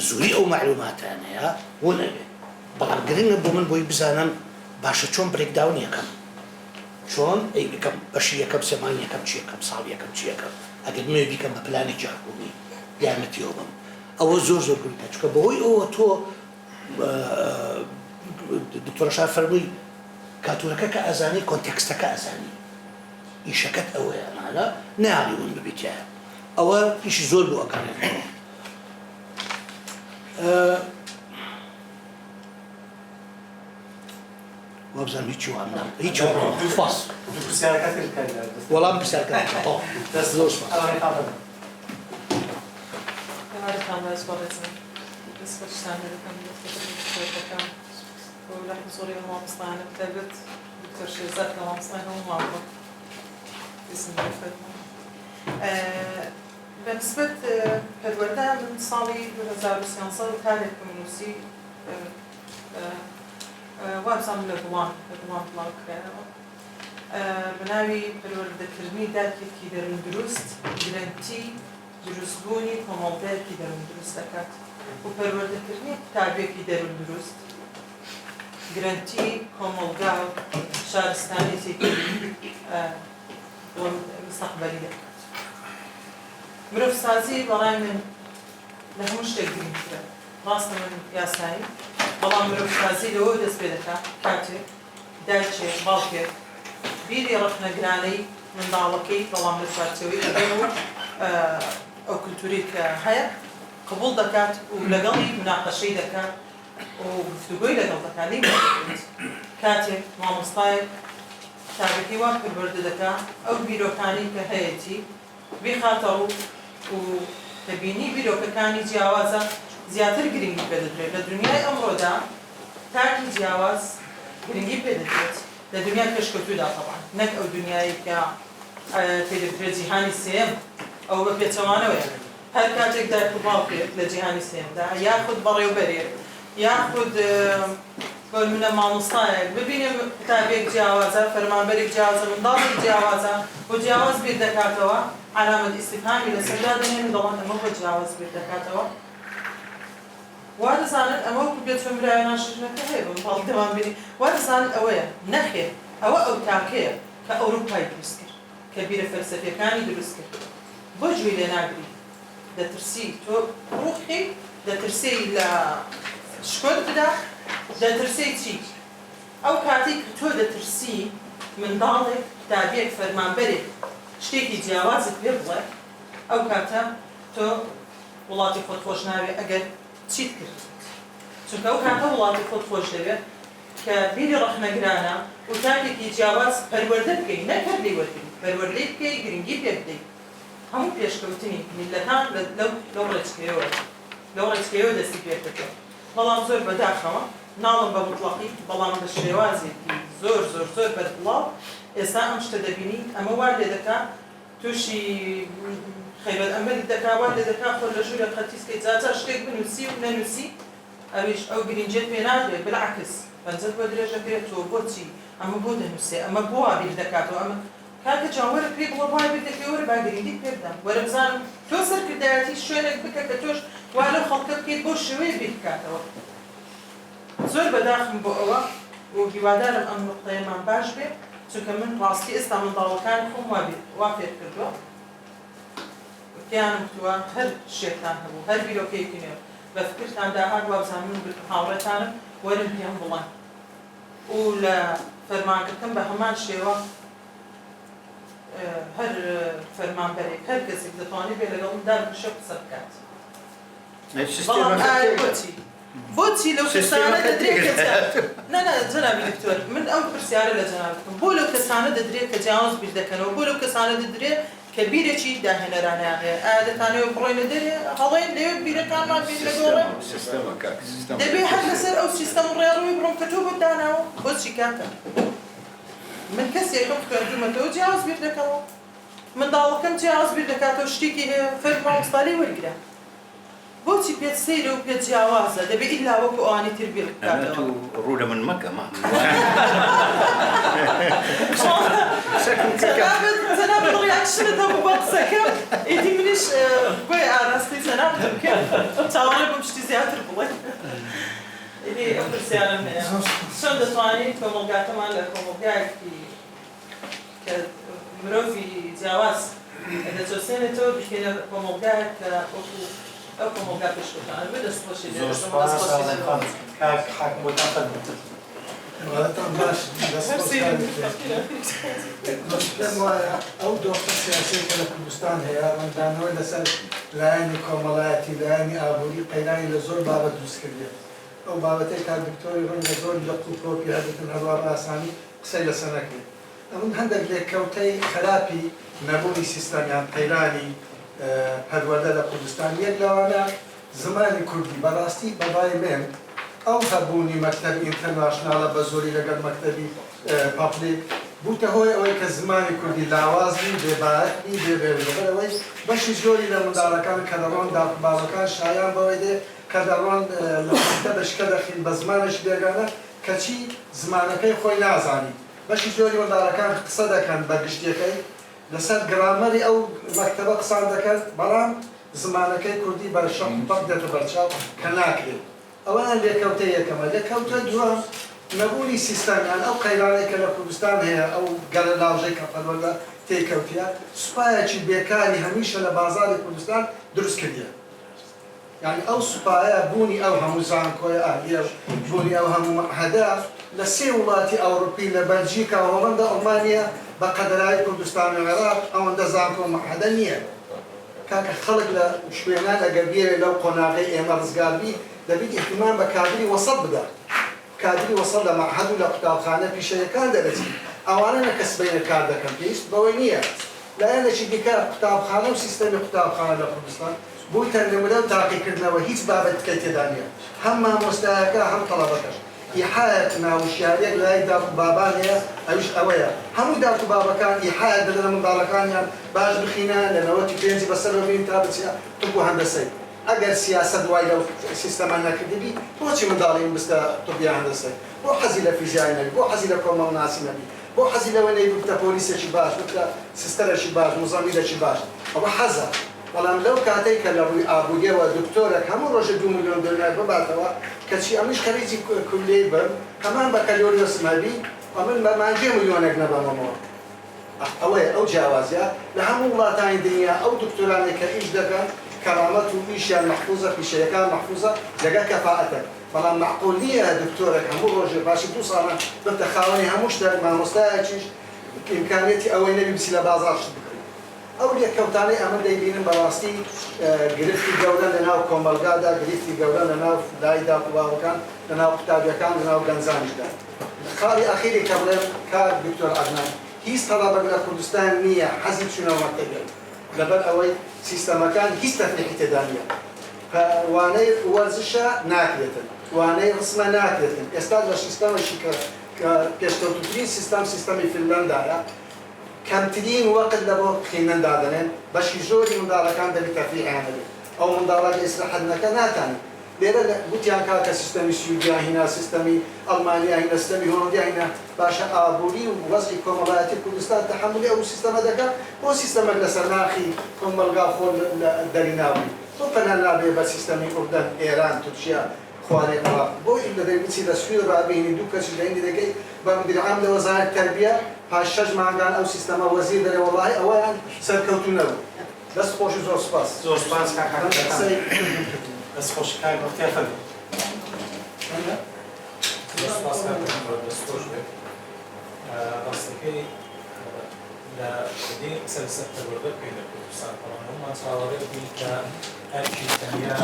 زووری ئەو معلوماتانەیە و نەبێ بەڵام گرنگە بۆ من بۆی بزانم باشە چۆن برێکداون یەکەم چۆن ئەی بکەم بەشی یەکەم سێمانی یەکەم چی یەکەم ساڵ یەکەم چی یەکەم ئەگەر نوێ بیکەم بە پلانێکی حکومی یارمەتیەوە بم ئەوە زۆر زۆر گرنگە چونکە بەهۆی ئەوە تۆ دکتۆر شار فەرمووی کاتورەکە کە ئەزانی کۆنتێکستەکە ئەزانی ئیشەکەت ئەوەیە مانە نەیانی ون ببیتیایە ئەوە ئیشی زۆر بۆ ئەکانێت وابزانم هیچی وام نام هیچ سپاس وەڵام پرسیارەکەت زۆر سپاس ولحن صوري ومامصطانة بتابت دكتور شيزات لمامصطانة ومامصطانة اسم الفرقة بالنسبة للوردة من صالي بهزار السيانصة وتالي الكومنوسي وابزام لبوان طلاق بناوي بالوردة كرمي دات كي دارون دروست جرانتي دروستبوني كومالدات كي دارون دروست أكات وبالوردة كرمي كتابي كي دارون دروست گرانتی کۆمەڵگا و شارستانێکی مستەقبەلی دەکات. مرۆڤسازی بەڵای من لە هەموو شتێک گرنگترە. ڕاستە من یاسایی، بەڵام مرۆڤسازی لەوە دەست پێ دەکات کاتێک دایکێک باوکێک بیری ڕەخنەگرانەی منداڵەکەی بەڵام لە چوارچێوەی ئەبێ و ئەو کولتوری کە هەیە قبول دەکات و لەگەڵی مناقەشەی دەکات و گفتوگۆی لەگەڵ دەکات کاتێک مامۆستایەک تابەتی وا پەروەردە دەکات ئەو بیرۆکانی کە هەیەی بخاتەوە و دەبینی بیرۆکەکانی جیاوازە زیاتر گرنگی پێ دەدرێت لە دنیای ئەمڕۆدا تاکی جیاواز گرنگی پێ دەدرێت لە دنیای پێشکەوتوودا طبعا نەک ئەو دنیایی کە پێدەکرێت جیهانی سێم ئەو بە پێچەوانەوەیە هەر کاتێک دایک و باوکێک لە جیهانی سێمدا یاخود بەڕێوەبەرێک یاخود منە مامۆستایەک ببینێم کتابێک جیاوازە فەرمانبەرێک جیاوازە منداڵێک جیاوازە بۆ جیاواز بیر دەکاتەوە علامەت ئیستیفهامی لەسەردا دەنێن دەڵێن ئەمە بۆ جیاواز بیر دەکاتەوە وا دەزانن ئەمە وەکو بێت فەرمرایە ناشرنەکە هەیە بە منداڵ دەوام بینی وا دەزانن ئەوەیە نەخێر ئەوە ئەو تاکەیە کە ئەوروپای دروست کرد کە بیرە فەلسەفیەکانی دروست کرد بۆ گوێی لێ ناگری دەترسی تۆ ڕوحی دەترسی لە شکۆت بدا دەترسی چی؟ ئەو کاتێک تۆ دەترسی منداڵێک تابێک فەرمانبەرێک شتێکی جیاوازت پێ بڵێ ئەو کاتە تۆ وڵاتی خۆت خۆش ناوێ ئەگەر چیت کرد چونکە ئەو کاتە وڵاتی خۆت خۆش دەوێت کە بیری ڕەخنەگرانە و تاکێکی جیاواز پەروەردە بکەی نەکەر لێ وەرگری پەروەردەی بکەی گرنگی پێ بدەیت هەموو پێشکەوتنی میلەتان لەو ڕێچکەیەوە دەستی پێکردەوە بەڵام زۆر بەداخەوە ناڵم بە مطلقی بەڵام بە شێوازێکی زۆر زۆر زۆر بەربڵاو ئێستا ئەم شتە دەبینی ئەمە وا لێ دەکات تووشی خەیبەت ئەمەری دەکات وا لێ دەکات خۆ لە ژوورە قەتیسکەی جاجا شتێک بنووسی و نەنووسی ئەویش ئەو گرنگجێت پێ نادرێت بالعکس پەنجەت بۆ درێژە بێتەوە بۆچی ئەمە بۆ دەنووسێ ئەمە بۆ وا بیر دەکاتەوە ئەمە کاکە جان وەرە پێ بڵە وای بیر دەکەی وەرە با گرنگی پێ بدەم وەرە بزانم تۆ سەرکردایەتی شوێنێک بکە کە تۆش وا لەو خەڵکە بکەیت بۆ شێوەیە بیر بکاتەوە زۆر بەداخم بۆ ئەوە و هیوادارم ئەم نقطەیەمان باش بێت چونکە من ڕاستی ئێستا منداڵەکان خۆم وا فێر کردووە پێیانم وتووە هەر شێتان هەبوو هەر بیرۆکەیەکی نوێ بە فکرتان داهات وا بزانم من هاوڕێتانم وەرن پێم بڵێن و لە فەرمانکردن بە هەمان شێوە هەر فەرمانبەرێک هەر کەسێک دەتوانێت بێ لەگەڵ مندا بکشە قسە بکات بۆچی لەو کەسانە دەدرێت نە جەنابی دکتۆر من ئەو پرسیارە لە جەنابەتم بۆ لەو کەسانە دەدرێت کە جیاواز بیر دەکەنەوە بۆ لەو کەسانە دەدرێت کە بیرێکی داهێنەرانیان هەیە ئایا دەتانەوە بڕۆینە دەرێ هەڵێن لەوێ بیرەکانمان بیر لەگۆڕێ دەبێت هەر لەسەر ئەو سیستەم ڕێڕووی بڕۆم کە تۆ بەداناوە بۆچی کاکە من کەسێکم خوێندومەتەوە جیاواز بیر دەکەەوە منداڵەکەم جیاواز بیر دەکاتەوە شتێکی هەیە فەرمی مامۆستای وەرگرە بۆچی پێت سەیرە و پێت جیاوازە دەبێت ئیلا وەکو ئەوانی تر بیر بکاتەوە ڕوو لە من مەکە جەنابەت ڕیاکشنت هەبوو بە قسەکەم ئیدی منیش گوێی ئاراستی جەنابەت بکەم چاوانە بەم شتی زیاتر بڵێ ئیدی ئەم پرسیارم هەیە چۆن دەتوانین کۆمەڵگاتەمان لە کۆمەڵگایەکی کە مرۆڤی جیاواز دەجۆسێنێتەوە بخێنە کۆمەڵگایەک کە ئەو کۆمەڵگا پێشکەوتانە بێ دەستخۆشی ئەو دۆخە سیاسەی کە لە کوردستان هەیە ڕەنگدانەوەی لەسەر لایەنی کۆمەڵایەتی لایەنی ئابووری قەیرانی لە زۆر بابەت دروست کردێت ئەو بابەتەی تا دکتۆری ڕەنگە زۆر لە قوپۆپی هەبێتن هەروە ئاسانی قسەی لەسەر نەکرێت ئەمن هەندێک لێککەوتەی خراپی نەبوونی سیستەمیان قەیرانی پەروەردە لە کوردستان یەک لەوانە زمانی کوردی بەڕاستی بەڵای من ئەو هەبوونی مەکتەبی ئینتەرناشناڵە بە زۆری لەگەڵ مەکتەبی پابلیک بووتە هۆی ئەوەی کە زمانی کوردی لاوازی بێبارەتی بێبێبەرەوەی بەشی زۆری لە منداڵەکان کە دەڕۆن داڵباوەکان شایان بەوەی دێ کە دەڕۆن لە بەشکە دەخین بە زمانش بێگانە کەچی زمانەکەی خۆی نازانی بەشی زۆری منداڵەکان قسە دەکەن بە گشتیەکەی لەسەر گرامەری ئەو مەکتەبە قسان دەکەن بەڵام زمانەکەی کوردی بە شەق پەق دێتە بەرچاو کە ناکرێت ئەوەیان لێکەوتە یەکەمە لێکەوتە دووەم نەبوونی سیستەمیان ئەو قەیرانەی کە لە کوردستان هەیە ئەو گەلە لاوژەی کە پەروەردە تێکەوتیە سوپایەکی بێکاری هەمیشە لە بازاری کوردستان دروست کردیە یعنی ئەو سوپایە بوونی ئەو هەموو زانکۆی ئاهلیە بوونی ئەو هەموو مەعهەدە لە سێ وڵاتی ئەوروپی لە بەلژیکا هۆڵەندا ئەڵمانیا بە قەدەرایی کوردستان و عێراق ئەوەندە زانکۆ مەعهەدە نییە کاکە خەڵک لە شوێنان ئەگەر بێرێ لەو قۆناغی ئێمە ڕزگاربی دەبێت ئیحتیمام بە کادری وەسەڵ بدات کادری وەسەڵ لە مەعهەد و لە قوتابخانە پیشەیەکان دەرەچێت ئەوانە نە کەسبەینە کار دەکەن پێویست بەوەی نییە لایەنێکی دیکە قوتابخانە و سیستەمی قوتابخانە لە کوردستان بۆی تەرجەمەدە و تاقیکردنەوە هیچ بابەتکەی تێدا نییە هەم مامۆستایەکە هەم تەڵەبەکەش ئیحایەت ناوشیارێک لای داوت و بابان هەیە ئەویش ئەوەیە هەموو داوت و بابەکان ئیحایەت دەدەن لە منداڵەکانیان باش بخینە لە 95 بەسەرەوە بین تا بچە طب و هەندەسەی ئەگەر سیاسەت دوای لەو سیستەمان نەکردبی بۆچی منداڵی بستە طب یا هەندەسەی بۆ حەزی لە فیزیای نەبی بۆ حەزی لە کۆمەڵناسی نەبی بۆ حەزی لەوە نەبی بکتە پۆلیسێکی باش بکتە سیستەرێکی باش موزەمیلێکی باش ئەوە حەزە بەڵام لەو کاتێک کە لە ڕووی ئابوووریەوە دکتۆرێک هەموو ڕۆژە 2 میلیۆن دلار بباتەوە کەچی ئەمیش خەریجی کولێی بم هەمان بە کەلۆریۆسم هەبی ئەمن بە مانگێ میلیۆنێک نەبەمەوە ئەوەیە ئەو جیاوازیە لە هەموو وڵاتانی دنیا ئەو دکتۆرانێک کە ئیش دەکەن کەرامەت و ئیشیان مەحفوظە پیشەیەکان مەحفوظە لەگەڵ کەفاعەتە بەڵام معقول نییە دکتۆرێک هەموو ڕۆژێ باشی 2 ساڵە بتە خاوەنی هەموو شتێک مامۆستایەکیش ئیمکانێتی ئەوەی نەبی بچی لە بازاڕ شت بکڕی ئەو لێککەوتانەی ئەمە دەیبینن بەڕاستی گرفتی گەورە لەناو کۆمەلگادا گرفتی گەورە لەناو لایدا قوواوەکان لەناو قوتابیەکان لەناو گەنجانیشدا خاڵی ئەخیری کە بڵێم کار دکتۆر عەدنان هیچ تەڵەبێک لە کوردستان نییە حەزی بچوونەوە مەکتەبێت لەبەر ئەوەی سیستەمەکان هیچ تەفریقی تێدا نییە وانەی وەرزشە ناکرێتن وانەی ڕسمە ناکرێتن ئێستا لە سیستەمێکی کە پێشکەوتوترین سیستەمی فینلاندایە کەمترین وەقت لە بۆ خوێندن دادەنێن بەشی زۆری منداڵەکان دەبێت تەفریعیان هەبێت ئەو منداڵە ئیسراحەت نەکە ناتوانن لێرە گوتیان کاکە سیستەمی سویدیا هینا سیستەمی ئەڵمانیا هینا سیستەمی هۆڵندیا هینا باشە ئابووری و وەزعی کۆمەڵایەتی کوردستان تەحملی ئەو سیستەمە دەکات بۆ سیستەمێک لەسەر ناخی کۆمەلگا خۆ دەری ناوی تۆ پەنان نابێ بە سیستەمی ئوردەن ئێران تورکیا خوارێ عێراق بۆی لەدەی بچی لە سوید ڕابینی دوو کەسی لە هەندی دەکەی بە مدیرعام لە وەزارەتی تەربیە پاش 6 مانگان ئەو سیستەمە وەزیر دەرێ وەڵاهی ئەوەیان سەرکەوتوو نەبوو دەست خۆش و زۆر سوپاس زۆر سوپاس دەست خۆش کاک بەختیار فەرموو ڕاستەکەی لە دەی سەرسەر پەروەردە بکەین لە کوردستان بەڵام چاوەڕێ بووین کە هەرچی تەنیا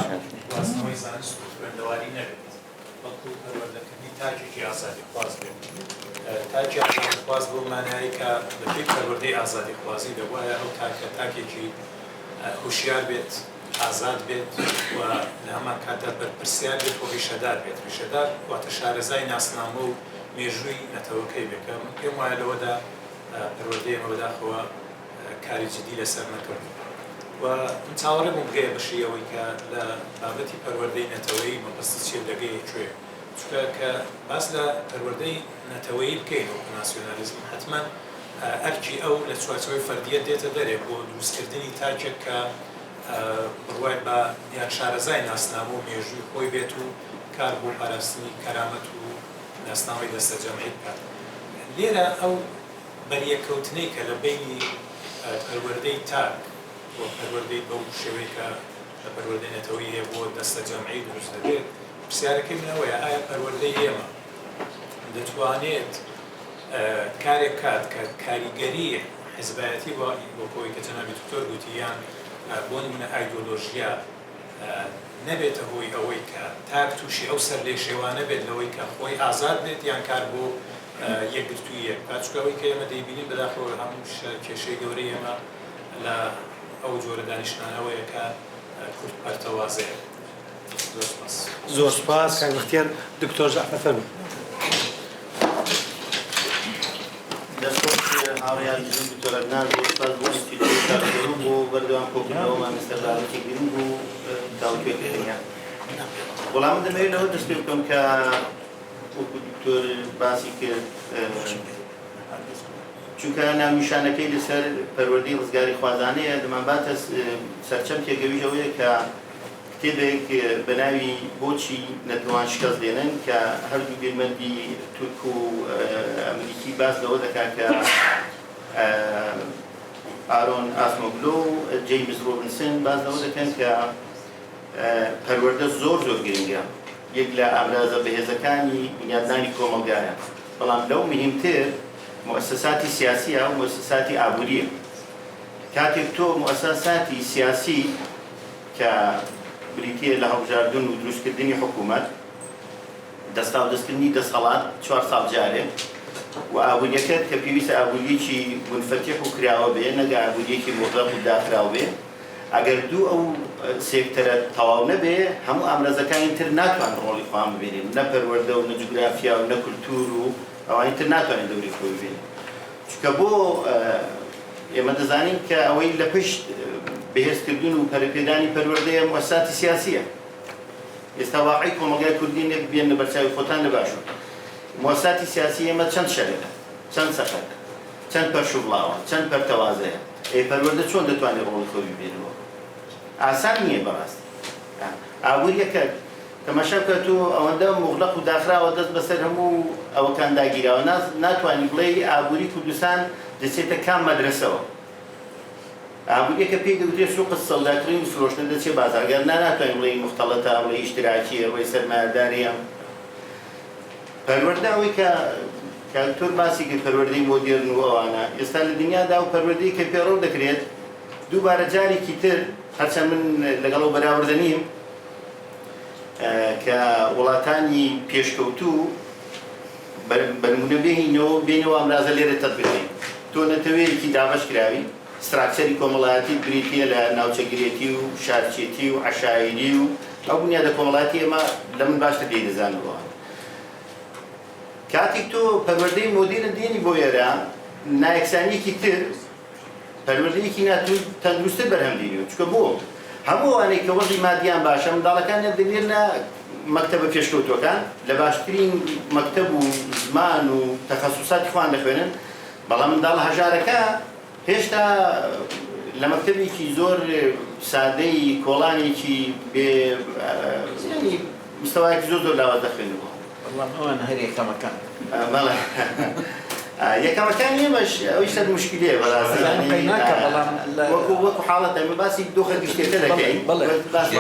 گواستنەوەی زانست و خوێندەواری نەبێت بەڵکو پەروەردەکردنی تاکێکی ئازادی خواز بێت تاکی ئازادی خواز بۆ مانایی کە بەپێی پەروەردەی ئازادی خوازی دەبوایە ئەو تاکێکی هوشیار بێت ئازاد بێت و لە هەمان کاتدا بەرپرسیار بێت و ڕیشەدار بێت ڕیشەدار واتە شارەزای ناسنامە و مێژووی نەتەوەکەی بێکەم پێم وایە لەوەدا پەروەردەی ئەمە بەداخەوە کاری جدی لەسەر نەکرد و چاوەڕێ بووم بگەیە بەشی ئەوەی کە لە بابەتی پەروەردەی نەتەوەیی مەبەستی چێ دەگەی کوێ چونکە کە باس لە پەروەردەی نەتەوەیی بکەین و ناسیۆنالیزم حتمما ئەرکی ئەو لە چوارچەوەی فەردیەت دێتە دەرێ بۆ دروستکردنی تاکێک کە بڕوای بە یان شارەزای ناسنامە و مێژووی خۆی بێت و کار بۆ پاراستنی کەرامەت و ناسنامەی دەستە جەمعی بکات لێرە ئەو بەریەکەوتنەی کە لە بینی پەروەردەی تاک بۆ پەروەردەی بەو شێوەیە کە لە پەروەردەی نەتەوەیی هەیە بۆ دەستە جەمعی دروست دەبێت پرسیارەکەی منەوەیە ئایا پەروەردەی ئێمە دەتوانێت کارێک کات کە کاریگەری حیزبایەتی بۆ کۆی کە جەنابی دکتۆر گوتی یان بۆ نمونە ئایدۆلۆژیا نەبێتە هۆی ئەوەی کە تاک تووشی ئەو سەر لێ شێوانە بێت لەوەی کە خۆی ئازاد بێت یان کار بۆ یەکگرتوویە پاچکەوەی کە ئێمە دەیبینین بەداخەوە هەموو کێشەی گەورەی ئێمە لە ئەو جۆرە دانیشتانەوەیە کە کورد پەرتەوازەیە زۆر سوپاس کاک بەختیار دکتۆر جەعفەر فەرموو هاوڕێیان دژم دکتۆر عەدنان زۆر سپاس بۆ ئینستیتوتی کارکۆڕ بۆ بەردەوام کۆبوونەوەمان مەستەربابەتی گرنگ و داوتێکردنیان وەڵام من دەمەوێت لەوە دەست پێ بکەم کە وەکو دکتۆر باسی کرد چونکە ناونیشانەکەی لەسەر پەروەردەی ڕزگاری خوازانەیە دەمانباتە سەرچەم تێگەویش ئەوەیە کە کتێبێک بە ناوی بۆچی نەتوان شکەست دێنن کە هەردوو گرمەندی تورک و ئەمریکی باس لەوە دەکات کە ئارۆن ئاسمۆگلۆ و جەیمز ڕۆبنسن باس لەوە دەکەن کە پەروەردە زۆر گرنگە یەک لە ئامرازە بەهێزەکانی بنیادنانی کۆمەلگایە بەڵام لەو مهمتر مؤسساتی سیاسیە و مؤسساتی ئابووریە کاتێک تۆ مؤسساتی سیاسی کە بریتە لە هەڵبژاردن و دروستکردنی حکوومەت دەستا و دەستکردنی دەسەڵات 4 ساڵ جارێ و ئابوووریەکەت کە پێویستە ئابووریەکی منفتح و کراوە بێ نەگە ئابووریەکی مطلق و داخراو بێ ئەگەر دوو ئەو سێکتەرە تەواو نەبێ هەموو ئامرازەکانی تر ناتوان ڕۆڵی خۆیان ببینین نە پەروەردە و نە جوگرافیا و نە کولتور و ئەوانی تر ناتوانین دەوری خۆی ببینین چونکە بۆ ئێمە دەزانین کە ئەوەی لە پشت بەهێزکردن و پەرەپێدانی پەروەردەیە مؤسساتی سیاسیە ئێستا واقعی کۆمەلگای کوردی بێنە بەرچاوی خۆتان لە باشوور مؤسساتی سیاسی ئێمە چەند شەرێکە چەند سەخەتە چەند پەرشوبڵاوە چەند پەرتەوازەیە پەروەردە چۆن دەتوانێت ڕۆڵی خۆی ببینەوە ئاسان نییە بەڕاستی ئابووریەکە تەماشا بکە تۆ ئەوەندە مغلق و داخراوە دەست بەسەر هەموو ئەوەکان داگیراوە ناتوانانی بڵێ ئابووری کوردستان دەچێتە کام مەدرسەوە ئابووریەکە پێی دەوترێت سوق سەوداگری و فرۆشتن دەچێت بازارگەر ناتوانین بڵێ مختەڵەتە بڵێ ئیشتراکیە بڵێ سەرمایهداریە پەروەردە ئەوەی کە کاکتۆر باسی کرد پەروەردەی مۆدێرن و ئەوانە ئێستا لە دنیادا و پەروەردەی کە پێڕەو دەکرێت دووبارە جارێکی تر هەرچەند من لەگەڵ ئەو بەراورد نیم کە وڵاتانی پێشکەوتوو بەنمونە بێنەوە ئەمرازە لێرە تەطبیقین تۆ نەتەوەیەکی دابەش کراوی ستراکچەری کۆمەڵایەتی بریتیە لە ناوچەگرێتی و شارچێتی و عەشایری و ئەو بنیادە کۆمەڵایەتی ئێمە لە من باشتر دەیدەزانەوە کاتێک تۆ پەروەردەی مۆدێرە دێنی بۆ ئێرە نایەکسانیەکی تر پەروەردەیەکی تەندروستتر بەرهەم دێنیوە چونکە بۆ هەموو ئەوانەی کە وەزی مادیان باشە منداڵەکانیان دەنێرنە مەکتەبە پێشکەوتوەکان لە باشترین مەکتەب و زمان و تەخەسوساتی خۆیان دەخوێنن بەڵام منداڵ هەژارەکە هێشتا لە مەکتەبێکی زۆر سادەی کۆڵانێکی مستەوایەکی زۆر لاواز دەخوێنەوە والله ئەوان هەر یەکەمەکان بەڵێ یەکەمەکان ئێمەش ئەوەی سەر موشکیلەیە بەڕاستی وەکو حاڵەتە ئێمە باسی دۆخە گشتەکە دەکەین باسی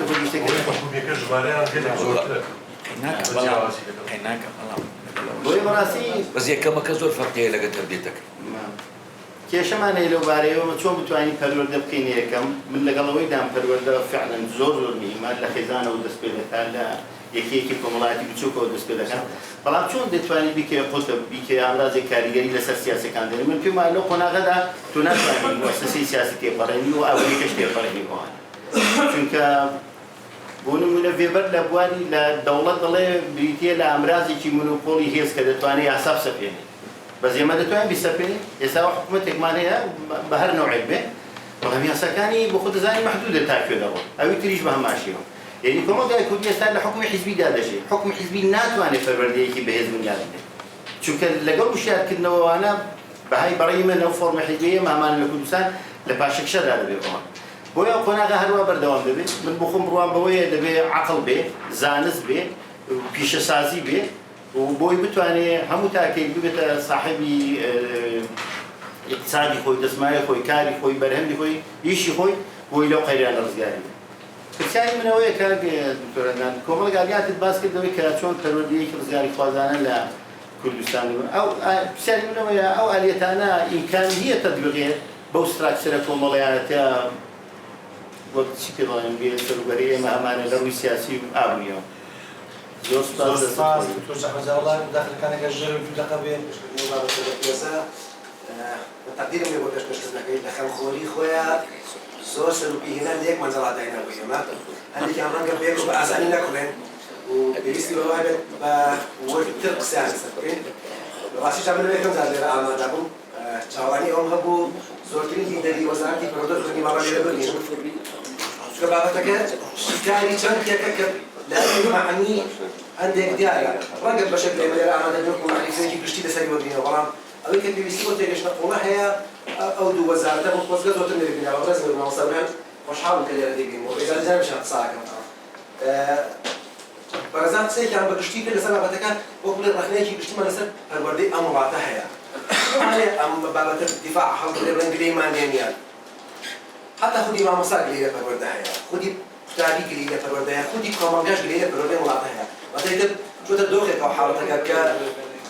دۆخە گشتەکە بۆی بەڕاستی بەس یەکەمەکە زۆر فەرقیە لەگەڵ تەربیەتەکە کێشەمانەیە لەو بارەیەوە چۆن بتوانین پەروەردە بکەین یەکەم من لەگەڵەوەی دام پەروەردە فعلا زۆر میمە لە خێزانەوە دەست پێ دەکات لە یەکێکی کۆمەڵایەتی بچووکەوە دەست پێ دەکات بەڵام چۆن دەتوانین بیکە قوتە بیکە ئامرازێک کاریگەری لەسەر سیاسەکان دێنێ من پێم وایە لەو قۆناغەدا تۆ ناتوانین مؤسسەی سیاسی تێپەڕێنی و ئاوەیەکەش تێپەڕێنی بۆوان چونکە بۆ نمونە وێبەر لە بواری لە دەوڵەت دەڵێ بریتیە لە ئامرازێکی مونوپۆلی هێز کە دەتوانێت یاسا بسەپێنێ بەس ئێمە دەتوانین بیسەپێنێ ئێستا حکوومەتێکمان هەیە بە هەر نەوعێک بێ بەڵام یاساکانی بۆ خۆ دەزانی مەحدودە تاکوێ دەڕۆ ئەوی تریش بە هەماشیەوە یعنی کۆمەلگای کوردی ئێستا لە حکومی حیزبیدا دەژێت حکومی حیزبی ناتوانێت پەروەردەیەکی بەهێز بنیاد بدێت چونکە لەگەڵ وشارکردنەوەوانە بەهای بەڕێی من ئەو فۆرمە حیزبیە مامانە لە کوردستان لە پاشەکشەدا دەبێت بۆمان بۆیە ئەو قۆناغا هەروە بەردەوام دەبێت من بۆ خۆم بڕوان بەوەیە دەبێت عەقڵ بێ زانست بێ پیشەسازی بێ و بۆی بتوانێت هەموو تاکەی ببێتە صاحبی اقتصادی خۆی دەسمایە خۆی کاری خۆی بەرهەمدی خۆی ئیشی خۆی بۆی لەو قەیرانە ڕزگاری بێت پرسیاری منەوەیە کاک دکتۆرەنان کۆمەڵگاریاتت باس کردەوەی کە چۆن پەروەردەیەکی ڕزگاری خوازانە لە کوردستان ئەو پرسیاری منەوەیە ئەو ئالیەتانە ئیمکان هەیە تەطبیقێت بەو ستراکچەرە کۆمەڵایەتە وەک چی پێ دەڵێن بێ سەروبەری ئێمە ئەمانە لە ڕووی سیاسی و ئابووریەوە زۆر سپاس دکتۆر شەحمەزاوڵان داخلەکانەکە ژەر و دوودەقە بێ پێسە تەقدیرم لێ بۆ پێشکەشکردنەکەی لە خەمخۆری خۆیان زۆر سەرروپی هێنان لە یەک مەنزەڵا داینەوەی ئێمە هەندێکیان ڕەنگە بێت و بە ئاسانی نەکڕێن و پێویستی بەوای بێت بە وەرتر قسەیان لەسەر بکەین ڕاستیش من یەکەم جار لێرە ئامادە بووم چاوەڕانی ئەوم هەبوو زۆرترین دیندەری وەزارەتی پەروەردە خوێنی ماڵە لێرە بگەین چونکە بابەتەکە شکاری چەند یەکە کە لای معنی هەندێک دیارە ڕەنگە بەشێک لێمە لێرە ئامادە بێت و معنیزێکی گشتی لەسەری وەرگینەوە بەڵام ئەوەی کە پێویستی بۆ تێگەشتە قوڵە هەیە ئەو دوو وەزارەتە بۆ خۆزگە زۆرتر نەبێنەوە ڕێز بێت ماوەسەرمان خۆشحاڵم کە لێرە دەیگەین بۆ ڕێگەزانم شان قساکەم بەرەزان قسەیەکیان بە گشتی کرد لەسەر بابەتەکە بۆ بڵێ ڕەخنەیەکی گشتیمان لەسەر پەروەردەی ئەم وڵاتە هەیە ئەم بابەتە دیفاع هەڵ لێ ڕەنگرەیمان لێنیان حتا خودی مامۆسا گلەی لە پەروەردە هەیە خودی قوتابی گلەی لە پەروەردە هەیە خودی کۆمەڵگەش گلەی لە پەروەردەی وڵاتە هەیە واتە چۆتە دۆخێکەوە حاڵەتەکە کە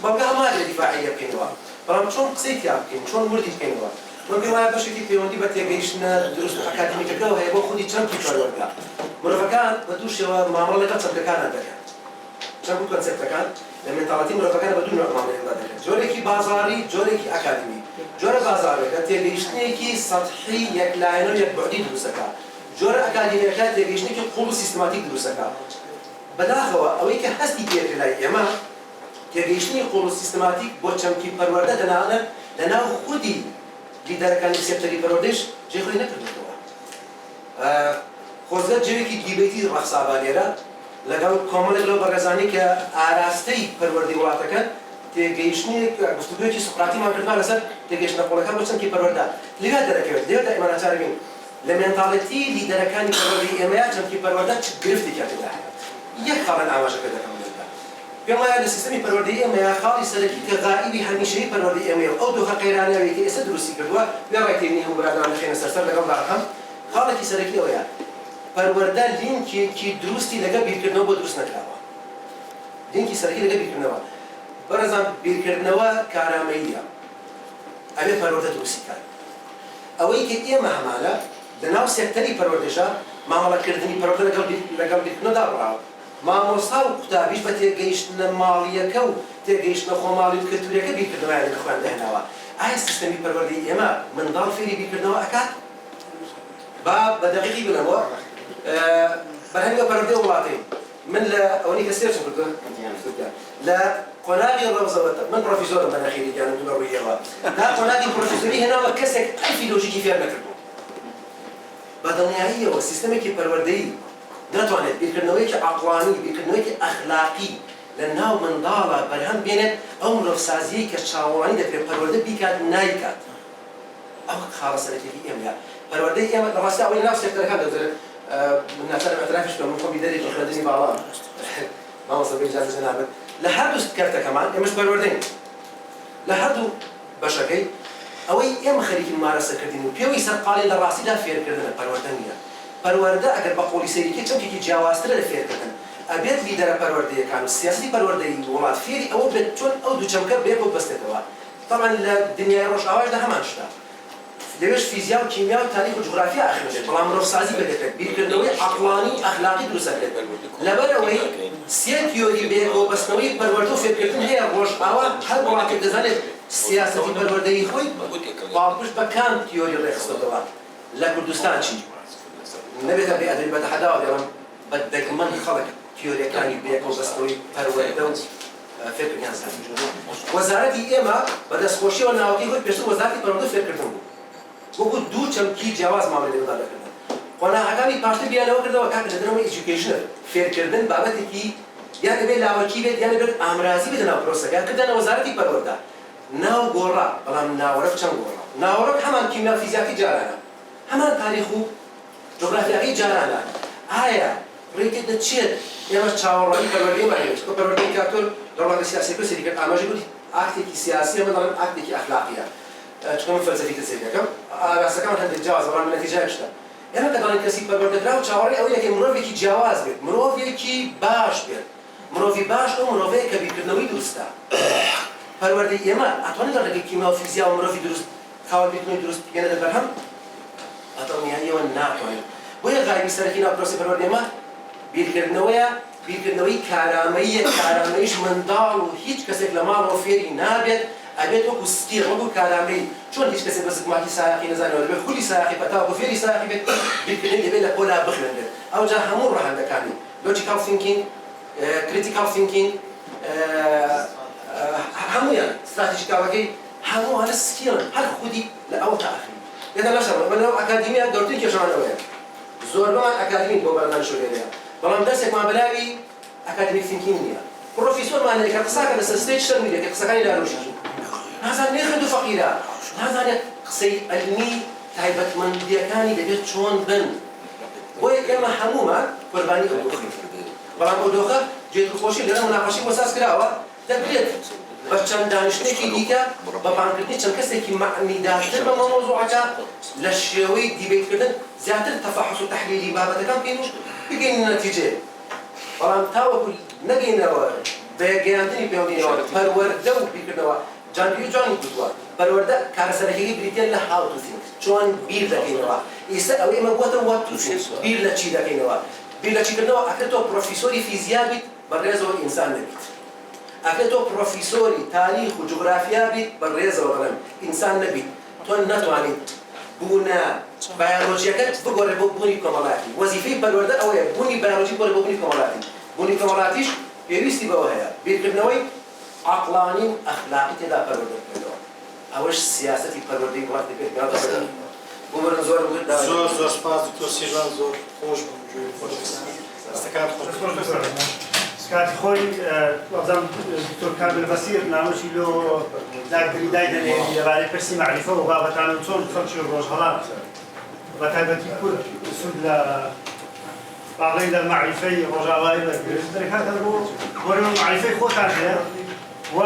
بەڵگە هەموار لە دیفاعیە بکەینەوە بەڵام چۆن قسەی تیا بکەین چۆن وردی بکەینەوە من پێم وایە بەشێکی پەیوەندی بە تێگەیشتنە دروست ئەکادمیکەکەەوە هەیە بۆ خودی چەمکی پەروەردە مرۆڤەکان بە دوو شێوە مامەڵە لەگەڵ چەمکەکانە دەکەن چەند کۆنسێپتەکان لە مێنتاڵەتی مرۆڤەکانە بە دوو نوع مامەڵەیەکدا دەکەن جۆرێکی بازاڕی جۆرێکی ئەکادمی جۆرە بازاڕەکە تێگەیشتنێکی سەطحی یەکلایەنە و یەکبعدی دروستەکە جۆرە ئەکادمیەکە تێگەیشتنێکی قوڵ و سیستماتیک دروستەکە بەداخەوە ئەوەی کە هەستی پێکرد لای ئێمە تێگەیشتنی قوڵ و سیستماتیک بۆ چەمکی پەروەردە دەناڵێن لەناو خودی لیدەرەکانی سێکتەری پەروەردەیش جێخۆی نەکردوەوە خۆزگە جێوێکی دیبێتی ڕەخسابانێرە لەگەڵ کۆمەڵێک لەو بەڕێزانی کە ئاراستەی پەروەردەی وڵاتەکە تێگەیشتنی گفتوگویەکی سوقراطیمان کردووە لەسەر تێگەیشتنە قوڵەکان بۆ چەمکی پەروەردە لێرە دەرەکەوێت لێرە دائیمەن ناچارە بین لە مێنتاڵەتی لیدەرەکانی پەروەردەی ئێمەیە چەمکی پەروەردە چ گرفتێکی تێدا هەیە یەک خاڵەن ئاماژەکە دەکەم پێم وایە لە سیستەمی پەروەردەی ئێمەیە خاڵی سەرەکی کە غائبی هەمیشەیی پەروەردەی ئێمەیە ئەو دوو قەیرانەوەی کە ئێستا دروستی کردووە دوای تێبینی هەموو برادران دەخێنە سەرسەر لەگەڵ ڕاکەم خاڵێکی سەرەکی ئەوەیە پەروەردە لینکێکی دروستی لەگەڵ بیرکردنەوە بۆ دروست نەکراوە لینکی سەرەکی لەگەڵ بیرکردنەوە بەڕێزان بیرکردنەوە کارامەییە ئەبێ پەروەردە دروستی کات ئەوەی کە ئێمە هەمانە لەناو سێکتەری پەروەردەشە مامەڵەکردنی پەروەردە لەگەڵ بیرکردنەوەدا بڕاوە مامۆستا و قوتابیش بە تێگەیشتنە ماڵیەکە و تێگەیشتنە خۆماڵی و کەلتوریەکە بیرکردنەوەیان لە خوێن دەهێناوە ئایا سیستەمی پەروەردەی ئێمە منداڵ فێری بیرکردنەوە ئەکات با بە دەقیقی بنەوە بەهەنگە پەروەردەی وڵاتەی من لە ئەوەی کە سێرچم کردووە لە قۆناغی ڕەوزەوەتە من پرۆفیزۆرم بەناخیری گیانم دووە ڕوویەوە لا قۆناغی پرۆفیزۆری هێناوە کەسێک ئەلفی لۆژیکی فێر نەکردووە بەدڵنیاییەوە سیستەمێکی پەروەردەی ناتوانێت بیرکردنەوەیکی عەقڵانی بیرکردنەوەیکی ئەخلاقی لە ناو منداڵە بەرهەم بێنێت ئەو مرۆڤسازیەی کە چاوەڕوانی دەکرێت پەروەردە بیکات نایکات ئەو خاڵە سەرەکیەکەی ئێمەیە پەروەردەی ئێمە لە ڕاستی ئەوەی ناو سێکتەرەکان دەبێت من ناچارم ئەترافیش بکەم من خۆمی دەرێکی خوێندنی باڵا مامۆستا بە ئیجازە نابێت لە هەردوو کەرتەکەمان ئێمەش پەروەردەین لە هەردوو بەشەکەی ئەوەی ئێمە خەریکی ممارەسەکردین و پێوەی سەرقاڵی لە ڕاستیدا فێرکردنە پەروەردە نییە پەروەردە ئەگەر بە قۆڵی سەیریکی چەمکێکی جیاوازترە لە فێرکردن ئەبێت لیدەرە پەروەردەیەکان و سیاسی پەروەردەی وڵات فێری ئەوە بێت چۆن ئەو دوو چەمکە بێکۆ بەستێتەوە طبعا لە دنیای ڕۆژئاواشدا هەمان شتە لەوێش فیزیا و کیمیا و تاریخ و جوغرافیا ئەخرجێت بەڵام مرۆڤسازی بەدەکرێت بیرکردنەوەی عەقڵانی و ئەخلاقی دروستەکرێت لەبەرەوەی سێ تیۆری بێکۆ بەستنەوەی پەروەردە و فێرکردن هەیە ڕۆژئاوا هەر وڵاتێک دەزانێت سیاسەتی پەروەردەی خۆی باڵپشت بە کام تیۆری ڕێخستەوە لە کوردستان چی نەبێتە بێ ئەدەبی بەتەحەداوە دێڵم بە دەگمەن خەڵک تیۆریەکانی بێکۆ بەستنەوەی پەروەردە و فێرکردنیان زانین وەزارەتی ئێمە بە دەستخۆشیەوە ناوەکەی خۆی پێشتر وەزارەتی پەروەردە فێرکردن بوو وەکو دوو چەمکی جیاواز مامەڵەی لەگەڵدا دەکردن قۆناغەکانی پاشتر بیانەوە کردەوە کاکە لە دەرەوەی ئیجوکیشنە فێرکردن بابەتێکی یان دەبێت لاوەکی بێت یان دەبێت ئامرازی بێت ناو پرۆسەکە کردنە وەزارەتی پەروەردە ناو گۆڕا بەڵام ناوەڕەک چەند گۆڕا ناوەڕەک هەمان کیمیا فیزیاکی جارانە هەمان تاریخ و جغرافیاکی جارانە ئایا ڕێکت دەچێت ئێمە چاوەڕوانی پەروەردەیمان هەیە چونکە پەروەردەی کاتۆر لە ڕۆڵی سیاسیەکە سەری کرد ئاماژەی گوتی ئاکتێکی سیاسی ئەمە دەڵێن ئاکتێکی ئەخلاقیە چونکە من فەلسەفی سەری دەکەم ئاراستەکەمان هەندێک جیاواز بەڵام نەتیجەیەک شتە ئێمە کە دەڵێن کەسی پەروەردەکرا و چاوەڕێی ئەوەیە کە مرۆڤێکی جیاواز بێت مرۆڤێکی باش بێت مرۆڤی باش ئەو مرۆڤەیە کە بیرکردنەوەی دروستە پەروەردەی ئێمە ئەتوانێت لە ڕێگەی کیمیا و فیزیا و مرۆڤی دروست خاوەنبیرکردنەوەی دروست بگەنێتە بەرهەم بەدڵنیاییەوە ناتوانێت بۆیە غایبی سەرەکی ناو پرۆسی پەروەردەی ئێمە بیرکردنەوەیە بیرکردنەوەی کارامەییە کارامەییش منداڵ و هیچ کەسێک لە ماڵەوە فێری نابێت ئەبێت وەکو ستیر وەکو کارامەی چۆن هیچ کەسێک بە زگماکی سایاقی نەزانێت دەبێت خولی سایاقی پەتاوەکو فێری سایاقی بێت بیرکردن دەبێت لە پۆلا بخوێنرێت ئەوجا هەموو ڕەهەندەکانی لۆجیکال ثینکینگ کریتیکال ثینکینگ هەموویان استراتیژیکاوەکەی هەمووانە سکیڵن هەر خودی لە ئەو تاخی لێدە نەشەڕ من لەو ئەکادیمیە گەورەترین کێشەوانەوەیە زۆر بەمان ئەکادیمین بۆ بەردان شوێنەیە بەڵام دەستێکمان بەلاوی ئەکادمیک ثینکینگ نییە پرۆفیسۆرمان هەیە کە قساکە لەسەر ستێج شەرمیدێت کە قسەکانی لاڕۆژی نازانێت نێخت و فەقیرە نازانێت قسەی ئەلمی تایبەتمەندیەکانی دەبێت چۆن بن بۆیە ئێمە هەموومان قوربانی ئەو دۆخین بەڵام ئەو دۆخە جێدخۆشی لەنە مناقەشی وەساس کراوە دەبێت بە چەند دانیشتێکی دیکە بە بانکردنی چەند کەسێکی معنیدارتر بە مۆزوعەکە لە شێوەی دیبیتکردن زیاتر تەفاحوس و تەحلیلی بابەتەکان بکەین و بگەین نەتیجێ بەڵام تاوەکو نەگەینەوە بە گەیاندنی پەیوەندیەوە پەروەردە و بیرکردنەوە جانبیر جوانی گوتووە پەروەردە کارەسەرەکیی بریتە لە how to think چۆن بیر دەکەینەوە ئێستا ئەوە ئێمە گوتە what to think بیر لە چی دەکەینەوە بیر لە چیکردنەوە ئەکرێت تۆ پرۆفیسۆری فیزیا بیت بەڕێزەوە ئینسان نەبیت ئەکرێت تۆ پرۆفیسۆری تاریخ و جوغرافیا بیت بەڕێزەوە بەڵێم ئینسان نەبیت تۆ نەتوانیت بوونە بایۆلۆژیەکەت بگۆڕێ بۆ بوونی کۆمەڵایەتی وەزیفەی پەروەردە ئەوەیە بوونی بایۆلۆژی بگۆڕێ بۆ بوونی کۆمەڵایەتی بوونی کۆمەڵایەتیش پێویستی بەوە هەیە بیرکردنەوەی عەقڵانی و ئەخلاقی تێدا پەروەردە بکرێتەوە ئەوەش سیاسەتی پەروەردەی وڵاتی پێکاتە بۆ بەرن زۆر زۆر سپاس دکتۆر سیروان زۆر خۆش بوو گوێی خۆشەویستەکان سکاتی خۆی وەزان دکتۆر کامل بەسیر نامۆشی لۆ داگری دایدەنێ لەبارەی پرسی معریفە و بابەتان و چۆن خەڵکی ڕۆژهەڵات بە تایبەتی کورد سود لە باڵێ لە معریفەی ڕۆژاوایی بەرگرت دەکاتە بۆ وەرە معریفەی خۆتان هەیە و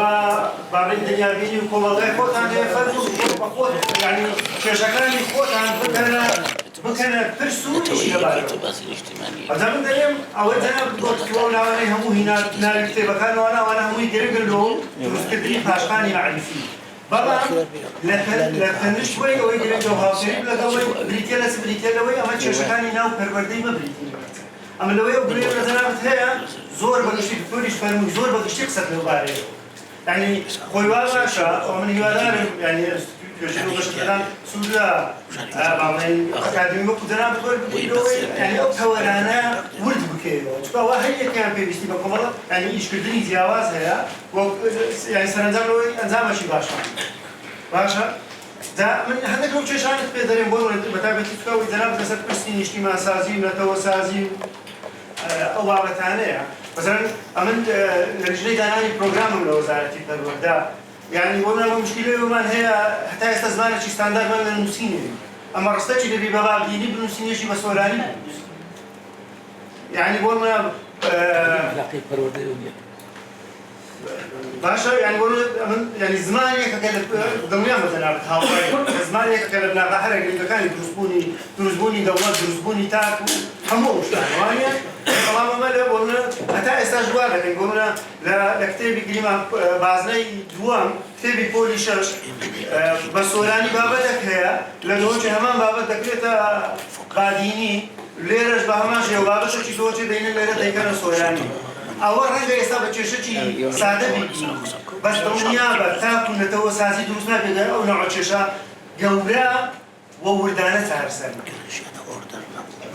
باڵێ دنیابینی و کۆمەڵگای خۆتان هەیە فەرق بە خۆت یعنی کێشەکانی خۆتان بکەنە پرس و نیشی لەبارەوە ئەجا من دەڵێم ئەوە جەناب گۆتکەوە و ناوانەی هەموو ناوی کتێبەکانەوە ناوانە هەمووی گرگن لۆ دروستکردنی پاشقانی معریفی بەڵام لە تەنیشت وەی ئەوەی گرنگە و هاوسێری لەگەڵەوەی بریتە لەس بریتە لەوەی ئەمە کێشەکانی ناو پەروەردەی مەبریتی ئەمە لەوەی ئەو گرێ لە جەنابەت هەیە زۆر بەگشتی دکتۆریش فەرمووی زۆر بەگشتی قسەت لەبارەیە یعنی خۆی وا باشە ئەو من هیوادارم یعنی توێژین و بەشکردان سوود لە باڵێن ئەکادمی وەکو جەنابەت وەرە بگیرەوەی یعنی ئەو تەوەرانە ورد بکەیەوە چونکە ئەوە هەر یەکیان پێویستی بە کۆمەڵە یعنی ئیشکردنی جیاواز هەیە یعنی سەرنجام لەوەی ئەنجامەشی باشە دا من هەندێک لەو کێشانت پێ دەرێن بۆ بەتابەتی بکەوەی جەنابەت لەسەر پرسی نیشتیمانسازی و نەتەوەسازی ئەو بابەتانەیە مثلا ئەمن لە ژنەی دانانی پرۆگرامم لە وەزارەتی پەروەردە یعنی بۆ منەوە مشکلەوەمان هەیە هەتا ئێستا زمانێکی ستانداردمان لە نووسینێ ئەمە ڕستەکی دەبێ بە بابدینی بنووسینێکی بە سۆرانی یعنی بۆ منە باشە یعنی بۆ من یعنی زمانێکە کە دڵنیام بە جەنابەت هاوڕێ زمانێکە کە لە بناغەحەرە گرنگەکانی دروستبوونی دەوڵەت دروستبوونی تاک و هەموو شتان وانە بەڵام ئەمە لە بۆ منە هەتا ئێستاش وا دەکەین بۆ منە لە کتێبی گریمان بازنەی دووەم کتێبی پۆلی شەش بە سۆرانی بابەتێک هەیە لە نۆچی هەمان بابەت دەکرێتە قادینی لێرەش بە هەمان شێوە بابەتێکی زۆرچی دەینە لێرە دەیکەنە سۆرانی ئەوە ڕەنگە ئێستا بە کێشەی سادە بیتی بەس دڵنیا بە تاک و نەتەوەسازی دروست نابێت ئەو نەوع کێشە گەورە و وردانە چارەسەر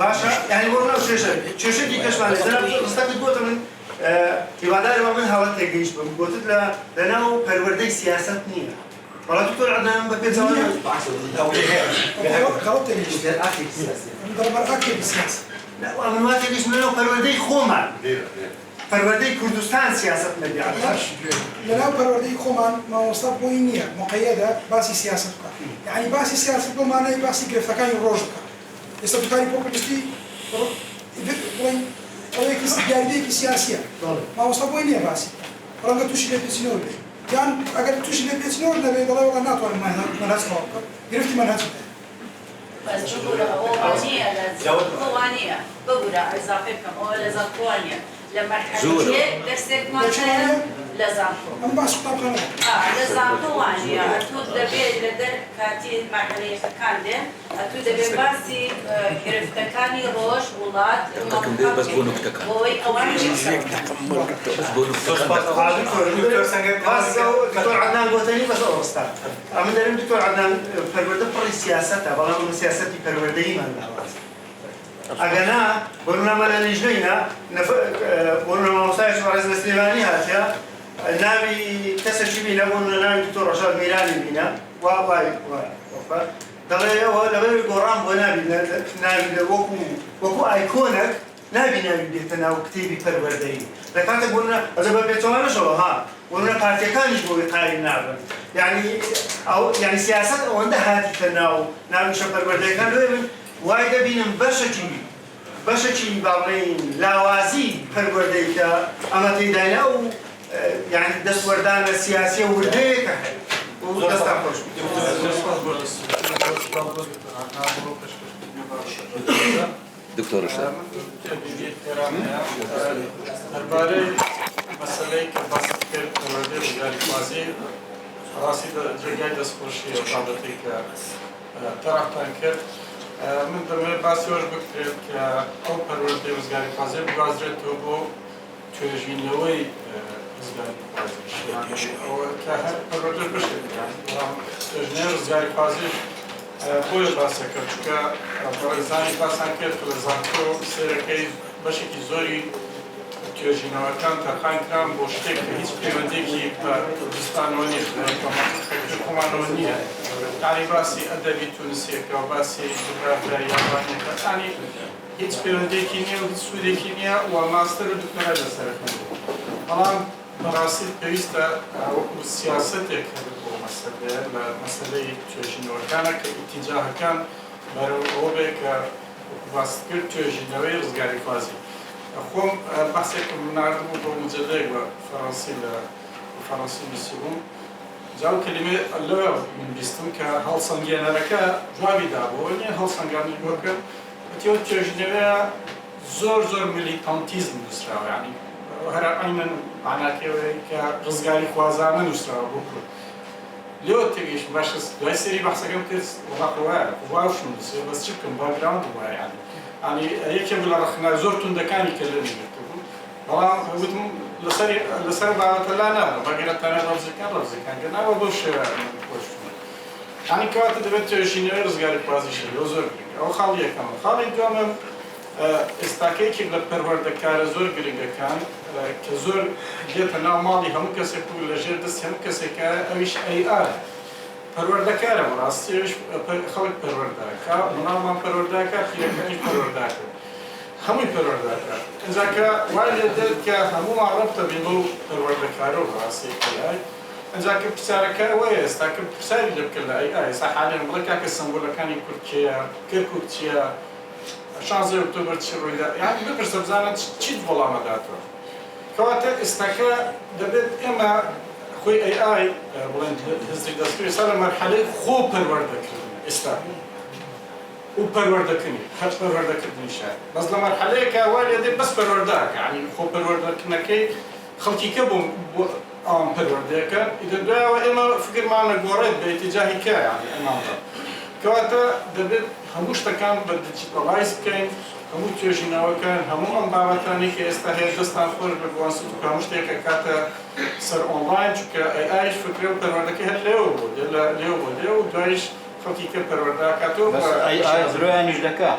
باشە یعنی بۆ منە کێشەی کەشمان ڕستەکت بۆتە من هیوادارەوە من هەڵەت تێگەیشت بم گوتت لەناو پەروەردەی سیاسەت نییە بەڵام دکتۆر عەدنان بە پێچەوە من وا تێگەیشت لەناو پەروەردەی خۆمان پەروەردەی کوردستان سیاسەت نەبێت لەناو پەروەردەی خۆمان مامۆستا بۆی نییە مقەیەدە باسی سیاسەت بکات یعنی باسی سیاسەت بۆ مانای باسی گرفتەکانی ڕۆژ بکات ئێستا دوکانی پۆپولیستی بڵێن ئەوەیەکی دیاریدەیەکی سیاسیە مامۆستا بۆی نییە باسی ڕەنگە تووشی لێ پێچینەوە بێت یان ئەگەر تووشی لێ پێچینەوە نەبێت دەڵێ وەڵا ناتوانم مەنهەج تەواو بکەم گرفتی مەنهەج بس بقولها وانية لازم وانية بقولها إضافة كم أو لازم وانية لما الحديث دستك مثلا لازم أنا بس طبعا لازم وانية أتود دبي لدر كاتي مرحلة كاندن أتود دبي باسي كرفتكاني روش ولاد بس بونكتك وي أوان بس بونكتك دكتور عدنان قوتني بس أوستا أنا دارم دكتور عدنان پەروەردە پڕی سیاسەتە بەڵام من سیاسەتی پەروەردەییمان داوازە ئەگەنا بۆنمە لە لیژنەیە بۆنمە مامۆستایەکی بەڕێز لە سلێمانی هاتیە ناوی کەسێکی بینە بۆن لە ناوی دکتۆر ڕەشاد میرانی بینە وای دەڵێ ئەوە لەبەر گۆڕان بۆ ناوی وەکو ئایکۆنێک نابی ناوی بێتە ناو کتێبی پەروەردەیی لە کاتێک بۆنە ئەجە بە پێچەوانەشەوە ها بۆنە پارتیەکانیش بۆی قایل نابن یعنی سیاست ئەوەندە هاتیتە ناویشە پەروەردەیەکان دوێ من وای دەبینم بەشێکی باڵێن لاوازی پەروەردەی کە ئەمە تێدایە و یعنی دەستوەردانە سیاسی و وردەیەکە هەیە دەستان خۆش دکتۆر شەر دەربارەی مەسەلەی کە باس کرد پەروەردەی ڕزگاری خوازی ڕاستی جێگای دەستخۆشی بابەتی کە تەڕاحتان کرد من دەمەوێت باسیەوەش بکرێت کە ئەو پەروەردەی ڕزگاری خوازی بگوازرێتەوە بۆ توێژینەوەی ڕزگاری خوازی کە هەر پەروەردەی بشێت توێژینەوەی ڕزگاری خوازی بۆیە باسەکە چونکە بەڕێزانی باسان کرد کە لە زانکۆ سێرەکەی بەشێکی زۆری توێژینەوەکان تەرخانکران بۆ شتێک کە هیچ پەیوەندێکی بە کوردستانەوە نیە کۆمانەوە نییە یعنی باسی ئەدەبی تونسیەکە و باسی جوگرافیای یابانیەکە یعنی هیچ پەیوەندێکی نییە و هیچ سوودێکی نییە و ماستەر و دکتۆرا لەسەرەکەن بەڵام بەڕاستی پێویستە وەکو سیاسەتێک بۆ مەسەلەیە لە مەسەلەی توێژینەوەکانە کە ئیتیجاهەکان بەرەو ئەوە بێ کە باست کرد توێژینەوەی ڕزگاری خوازی خۆم بەحسێکم ناردبوو بۆ مجلەیەک بە فەڕەنسی لە فەڕەنسی نووسیبووم جاو کلمێ لەوێ من بیستم کە هەڵسەنگێنەرەکە جوابی دابەوە نیە هەڵسەنگاندنی بۆ کرد وتیەوە توێژینەوەیە زۆر میلیتانتیزم نووسراوە یعنی هەر عینەن معناکەوەی کە ڕزگاری خوازانە نووسراوە بۆ کورد لێوە تێگەیش باشە دوای سەری بەحسەکەم کرد وەڵا وایە نووسێ بەس چ بکەم باگراوند وایە یعنی یەکێک لە ڕەخنە زۆر توندەکانی کە لێ نوێتبوو بەڵام وتم لەسەر بابەتە لا نابە بەگەرەتانە ڕەوزەکان کە ناوە بۆ شێوە خۆشتون یعنی کەواتە دەبێت توێژینەوەی ڕزگاری خوازیشە لەو زۆر گرنگە ئەو خاڵی یەکەمە خاڵی دووەمە ئێستاکەیەکی لە پەروەردەکارە زۆر گرنگەکان کە زۆر دێتە ناو ماڵی هەموو کەسێک و لەژێر دەست هەموو کەسێکە ئەویش AI پەروەردەکارە ڕاستیش خەڵک پەروەردەکە مناڵمان پەروەردەکە پیرەکەنیش پەروەردەکە هەمووی پەروەردەکە ئەنجاکە وای لێ دێت کە هەموومان ڕەبتە بین بەو پەروەردەکارە و ڕاستی AI ئەنجاکە پرسیارەکە ئەوەیە ئێستا کە پرسیاری لێ بکرد لە AI ئێستا حالێن بڵێ کاکە سمبۆلەکانی کورد چییە کەرکووک چییە 16 ئۆکتۆبەر چی ڕوویدا یعنی بپرسە بزانێت چیت وەڵامەداتەوە کەواتە ئێستاکە دەبێت ئێمە خۆی AI بڵێن هزری دەستکردی ئێستا لە مەرحەلەی خۆ پەروەردەکردن ئێستا و پەروەردەکردنی هەر پەروەردەکردنیشە بەس لە مەرحەلەیەکە وا لێ دێت بەس پەروەردەکە یعنی خۆ پەروەردەکردنەکەی خەڵکیکە بۆ ئەوان پەروەردەکە ئیتر دوایەوە ئێمە فکرمان لەگۆڕێت بە ئیتیجاهی کە یعنی ئەماندا کەواتە دەبێت هەموو شتەکان بە دیجیتەڵایز بکەین هەموو توێژینەوەکان هەموو ئەم بابەتانی کە ئێستا هەیە دەستان خۆش بە گوانسوت و هەموو شتێکە کاتە سەر ئۆنلاین چونکە AIش فکرێ و پەروەردەکەی هەر لێوە بوو لێوە بۆ لێ و دوایش خەڵکی کە پەروەردەکاتەوە بەس AI درۆیانیش دەکا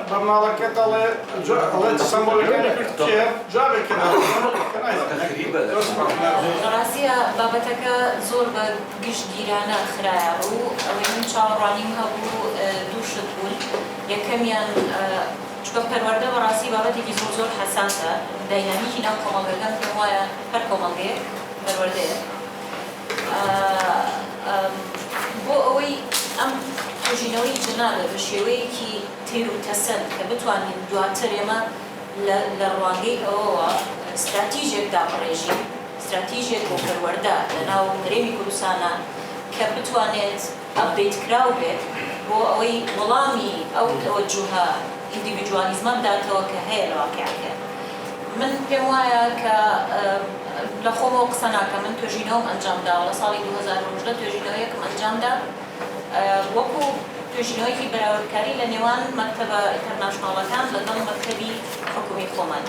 بە ماڵەکە دەڵێ سمبۆلەکانی کرد کێ جوابێکە ڕاستیە بابەتەکە زۆر بە گشت گیرانە خراە و ئەوەی من چاوەڕوانیم هەبوو دوو شت بوون یەکەمیان چکە پەروەردە بەڕاستی بابەتێکی زۆر حەساسە داینامیکی ناو کۆمەڵگەکان پێم وایە هەر کۆمەڵگەیەک پەروەردەیە بۆ ئەوەی ئەم توێژینەوەی جنابە بە شێوەیەکی تێر و تەسەند کە بتوانین دواتر ئێمە لە ڕوانگەی ئەوەوە استراتیژێک داپڕێژین استراتیژێک بۆ پەروەردە لە ناو هەرێمی کوردستانە کە بتوانێت ئەپدەیت کراو بێت بۆ ئەوەی وەڵامی ئەو تەوەجوهە ئیندیڤیدوالیزمە بداتەوە کە هەیە لە واقعەکە من پێم وایە کە لە خۆمەوە قسە ناکەم من توێژینەوەم ئەنجامدا لە ساڵی 2010 توێژینەوەیەکم ئەنجامدا وەکو توێژینەوەیەکی بەراوردکاری لە نێوان مەکتەبە ئینتەرناشناڵەکان لەگەڵ مەکتەبی حکومی خۆمان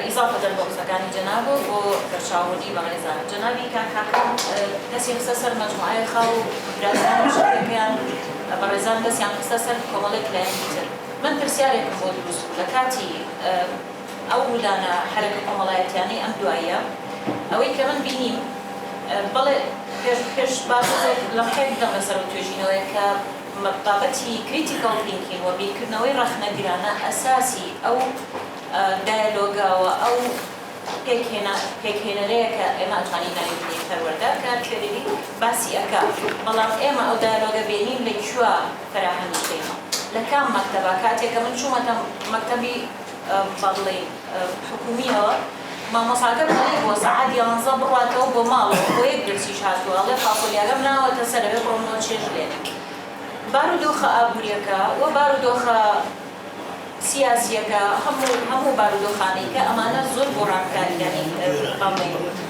ئیزافە دەربەوزەکانی جەنابە بۆ بەرچاوردی بەڕێزان جەنابی کاکاکەم دەستی خستە سەر مەجموعەیە خاو و برازان شتێکیان بەڕێزان دەستیان خستە سەر کۆمەڵێک لایەنی تر من پرسیارێکم بۆ دروست بوو لە کاتی ئەو ڕوودانە حرەکە کۆمەڵایەتیانەی ئەم دوایە ئەوەی کە من بینیم بەڵێ پێش باشێک لەم حێک دەم لەسەر توێژینەوەی کە بابەتی کریتیکەڵ تینکینگ و بیرکردنەوەی ڕەخنەگرانە ئەساسی ئەو دایلۆگاوە ئەو پێکهێنەرەیە کە ئێمە ئەتوانین ناوی پەروەردە کار کردی باسی ئەکا بەڵام ئێمە ئەو دایلۆگە بینین لە کوێ فراهەمی بکەینەوە لە کام مەکتەبە کاتێکە من چوومەتە مەکتەبی بەڵێ حکومیەوە مامۆساکە بڵێ بۆ سەعات 11 بڕاتەوە بۆ ماڵەوە بۆ یەک درسیش هاتووە ئەڵێ فاقۆلیاگەم ناوەتە سەر ئەوێ بڕۆمەوە چێژ لێنێ بارودۆخە ئابوووریەکە و بارودۆخە سیاسیەکە هەموو بارودۆخانەی کە ئەمانە زۆر بۆ ڕابکاریدانی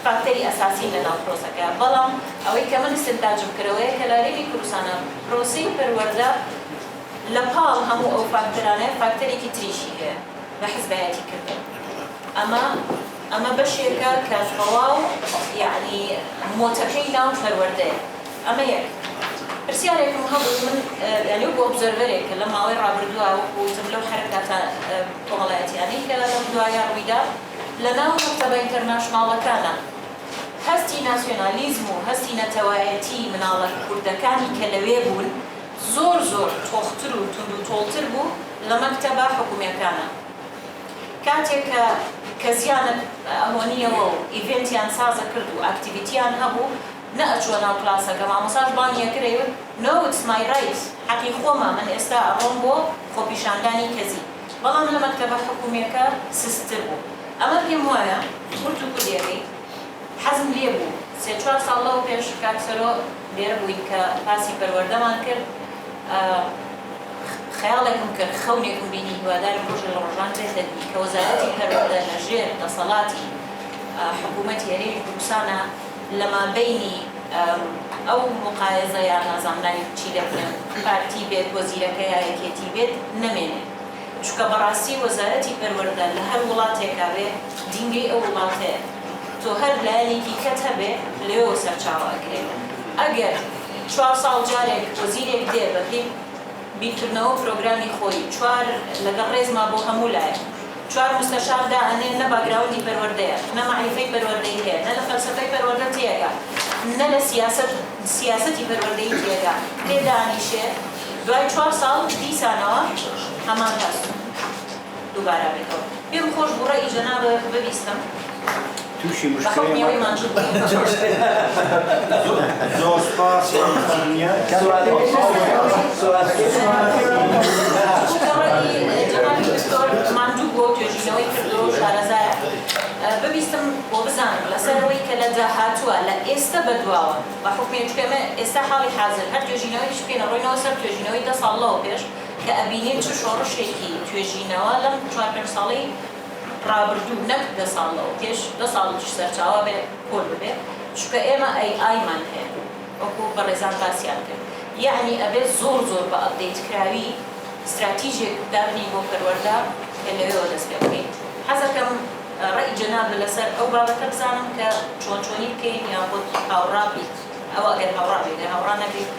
فاکتەری ئەساسی لە ناو پرۆسەکە بەڵام ئەوەی کە من استنتاجم کردەوەیە کە لارێکی کوردستانە پرۆسەی پەروەردە لە پاڵ هەموو ئەو فاکتەرانەیە فاکتەرێکی تریشی هەیە بە حیزبایەتی کردن ئەمە بەشێکە کە تەواو یعنی مۆتەکەی ناو پەروەردەیە ئەمە یەک پرسیارێکم هەبوو من یعنی بۆ ئۆبزەرڤەرێک کە لە ماوەی ڕابردووە وەکوتم لەو حرەکاتە کۆمەڵایەتیانەی کە لەم دوایە ڕوویدا لە ناو مەکتەبە ئینتەرناشناڵەکانە هەستی ناسیۆنالیزم و هەستی نەتەوایەتی مناڵە کوردەکانی کە لەوێ بوون زۆر تۆختر و تند و تۆڵتر بوو لە مەکتەبە حکوومیەکانە کاتێک کە زیانە ئەهۆنیەوە و ئیڤێنتیان سازە کرد و ئاکتیڤیتیان هەبوو نەئەچووە ناو کلاسەکە مامۆستاش بانیە کرێت no it's my right حەقی خۆمە من ئێستا ئەڕۆم بۆ خۆپیشاندانی کەزی بەڵام لە مەکتەبە حکوومیەکە سستر بوو ئەمە پێم وایە کورد و کوردیەکەی حەزم لێ بوو 3-4 ساڵ لەو پێش کاکسەرۆ لێرە بووین کە پاسی پەروەردەمان کرد خەیاڵێکم کرد خەونێکم بینی هیوادارم ڕۆژ لە ڕۆژان پێش دەبی کە وەزارەتی پەروەردە لەژێر دەسەڵاتی حکوومەتی هەرێمی کوردستانە لەما بینی ئەو مقایزە یان نازانانی چی دەبنێن پارتی بێت وەزیرەکە یا یەکێتی بێت نەمێنێت چونکە بەڕاستی وەزارەتی پەروەردە لە هەر وڵاتێکا بێ دینگەی ئەو وڵاتەیە تۆ هەر لایەنێکی کەت هەبێ لێەوە سەرچاوەکرێت ئەگەر 4 ساڵ جارێک وەزیرێک دێ بە پێی بیرکردنەوە پرۆگرامی خۆی 4 لەگەڵ ڕێزما بۆ هەموو لایەن 4 مستەشاردا ئەنێن نە باگراوندی پەروەردەیە نە معریفەی پەروەردەی هەیە نە لە فەلسەفەی پەروەردە تێگا نە لە سیاسەتی پەروەردەی تێگا تێدانیشێ دوای 4 ساڵ دیسانەوە هەمان هەست دووبارە بێتەوە پێم خۆش بوو ڕێی جەنابە ببیستم تووشی بەخەڵمیەوەی مانجوو زۆر سپاس ماندوو بۆ توێژینەوەی کردو شارەزایە ببیستم بۆ بزانم لەسەرەوەی کە لە داهاتووە لە ئێستا بەدواوە بە حکومێ چکەمە ئێستا حاڵی حاضر هەر توێژینەوەیش بکەینە ڕۆینەوە سەر توێژینەوەی 10 ساڵ لەوە پێش کە ئەبینین چ شۆڕشێکی توێژینەوە لەم 4-5 ساڵەی ڕابردوو نەک 10 ساڵ لەوە پێش 10 ساڵیش سەرچاوە بێ کۆل ببێ چونکە ئێمە ئایمان هەیە وەکو بەڕێزان باسییان کرد یعنی ئەبێت زۆر بە ئەپدەیت کراوی استراتیژێک دابنی بۆ پەروەردە کە لەوێەوە دەست پێ بکەین حەزەکەم ڕێی جەناب لەسەر ئەو بابەتە بزانم کە چۆنی بکەین یان بۆ هاوڕا بیت ئەوە ئەگەر هاوڕا بێت ئەگەر هاوڕا نەبێت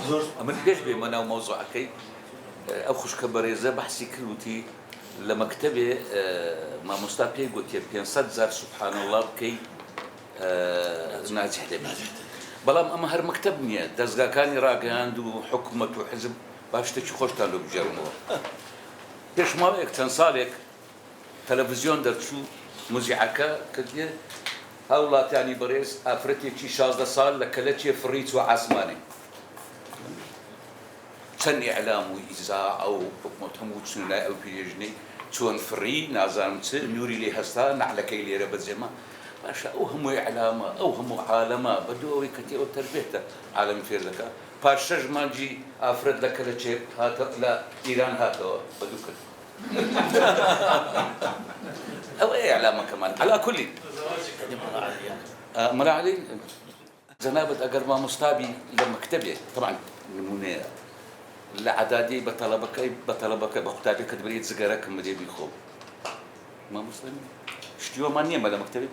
زۆر ئەمن پێش بێمە ناو مەوزوعەکەی ئەو خوشکە بەڕێزە بەحسی کردوتی لە مەکتەبێ مامۆستا پێی گوتێ 500,000 سوبحان الله بکەی ناجح دەبێت بەڵام ئەمە هەر مەکتەب نییە دەستگاکانی ڕاگەیاند و حکوومەت و حزب باشتێکی خۆشتان لە بژێڕنەوە پێش ماوەیەک چەند ساڵێک تەلەڤیزیۆن دەرچوو موزیعەکە کە دێ ها وڵاتانی بەڕێز ئافرەتێکی 16 ساڵ لە کەلەچێ فڕی چوە ئاسمانێ چەند ئیعلام و ئیزاع ئەو حکومەت هەموو چون لای ئەو پیرێژنەی چۆن فڕی نازانم چ نووری لێ هەستا نەعلەکەی لێرە بەجێمە باشە ئەو هەموو ئیعلامە ئەو هەموو عالەمە بەدوو ئەوەی کە تێوە تەربێتە عالەمی فێر دەکات پاش 6 مانجی ئافرەت لە کەلەچێ لە ئیران هاتەوە بەدوو کرد ئەو ئیعلامەکەمان عەلا کولی مەراعلی جەنابەت ئەگەر مامۆستابی لە مەکتەبێ طبعا نمونەیە لە عەدادی بە تەڵەبەکە بە قوتابیەکەت بریت زگەرەکەم بدێ بیخۆ مامۆستانی شتیوەمان نییە لە مەکتەبێ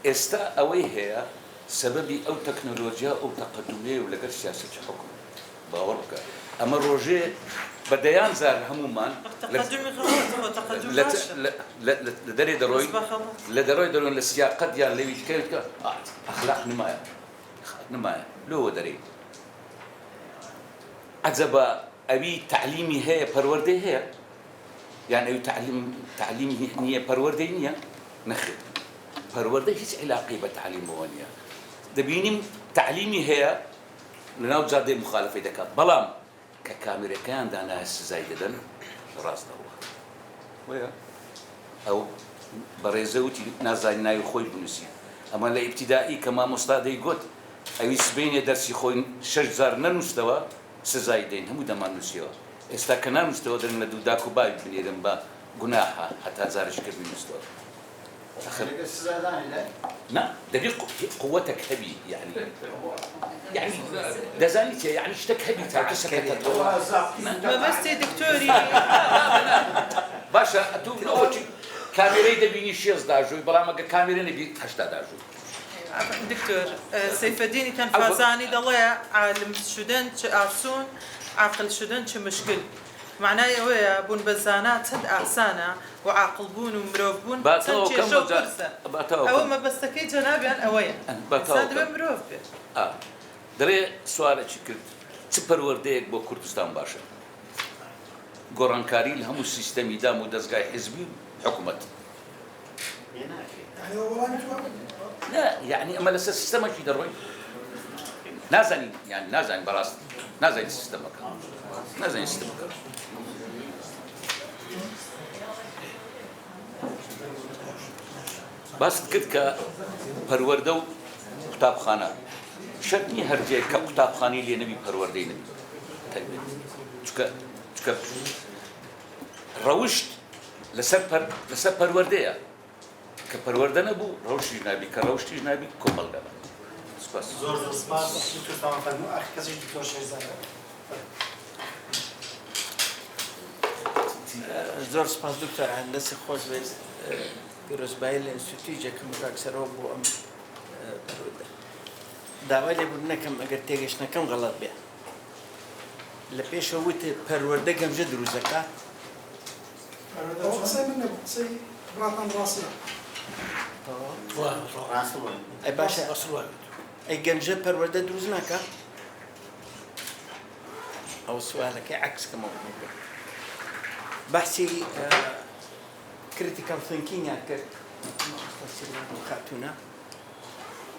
ئێستا ئەوەی هەیە سەبەبی ئەو تەکنۆلۆژیا ئەو تەقەدومەیە و لەگەر سیاسەتی حکوم باوەڕ بکە ئەمە ڕۆژێ بە دەیان زار هەمومان لە دەرێ دەڕۆین لە سیاقەت یان لەوی تکەوێت کە ئەخلاق نمایە لۆوە دەرێ عەجەبە ئەوی تعلیمی هەیە پەروەردەی هەیە یان ئەوی تعلیمی نییە پەروەردەی نییە نەخێت پەروەردە هیچ علاقی بە تعلیمەوە نییە دەبینیم تعلیمی هەیە لەناو جادەی مخالفەی دەکات بەڵام کە کامێرەکەیان دانایە سزای دەدەن ڕاستەوە ئەو بەڕێزە وتی نازانی ناوی خۆی بنووسی ئەمە لە ئیبتیدایی کە مامۆستا دەیگوت ئەوی سبەینێ دەرسی خۆی 6,000 نەنووسەوە سزای دەین هەموو دەمان نووسیەوە ئێستا کە نانووسەوە دەن لە دوو داک و باوی بنێرن بە گوناحە هەتا زارش کرد بنووسەوە نا دەبێت قوتك هەبی يعني دەزانیت يعني شتێک هەبی تا کەسەکەتەوە مەبەستی دکتۆری باشە تو ئەوەی کامێرەی دەبینی 6 داژووی بەڵام ئەگە کامێرە نەبی 8 داژوو دکتۆر سەیفەدینی تەنفازانی دەڵێ عالم شدن چه ئاسون عاقل شدن چه مشکل معنای ئەوەیە بوون بە زانا چەند ئاسانە و عاقل بوون و مرۆڤ بوون چەند کێشە و قورسە ئەوە مەبەستەکەی جەنابیان ئەوەیە ئینسان دەبێت مرۆڤ بێت دەڵێ سوالێکی کرد چ پەروەردەیەک بۆ کوردستان باشە گۆڕانکاری لە هەموو سیستەمی دام و دەستگای حیزبی و حکوومەت يعني اما لسه سيستمك يدروي نازني يعني نازني براس نازني سيستمك نازني سيستمك بس كدك پروردو كتابخانه شتني هرجه كتابخانه لي نبي پروردي نبي طيب چك روشت لسه پرورديه كپرورده نبو روشی نبی که روشی نبی کامل دارم. سپاس. زور سپاس. دکتر تمام فرمو. آخر کسی دکتر شهزاده. زور سپاس دکتر هندسه خوش بید پیروزبایی لانستیتویی که مکسر و بو ام پرورده. داوری بود نکم اگر تیگش نکم غلط بیا. لپیش وقت پرورده کم جد روزکات. پرورده چه من نبودی؟ براتان راسته. أي باشا أي جنجة برودة دروزنا كا أو سؤالك عكس كمان بحثي critical thinking يعني خاتونا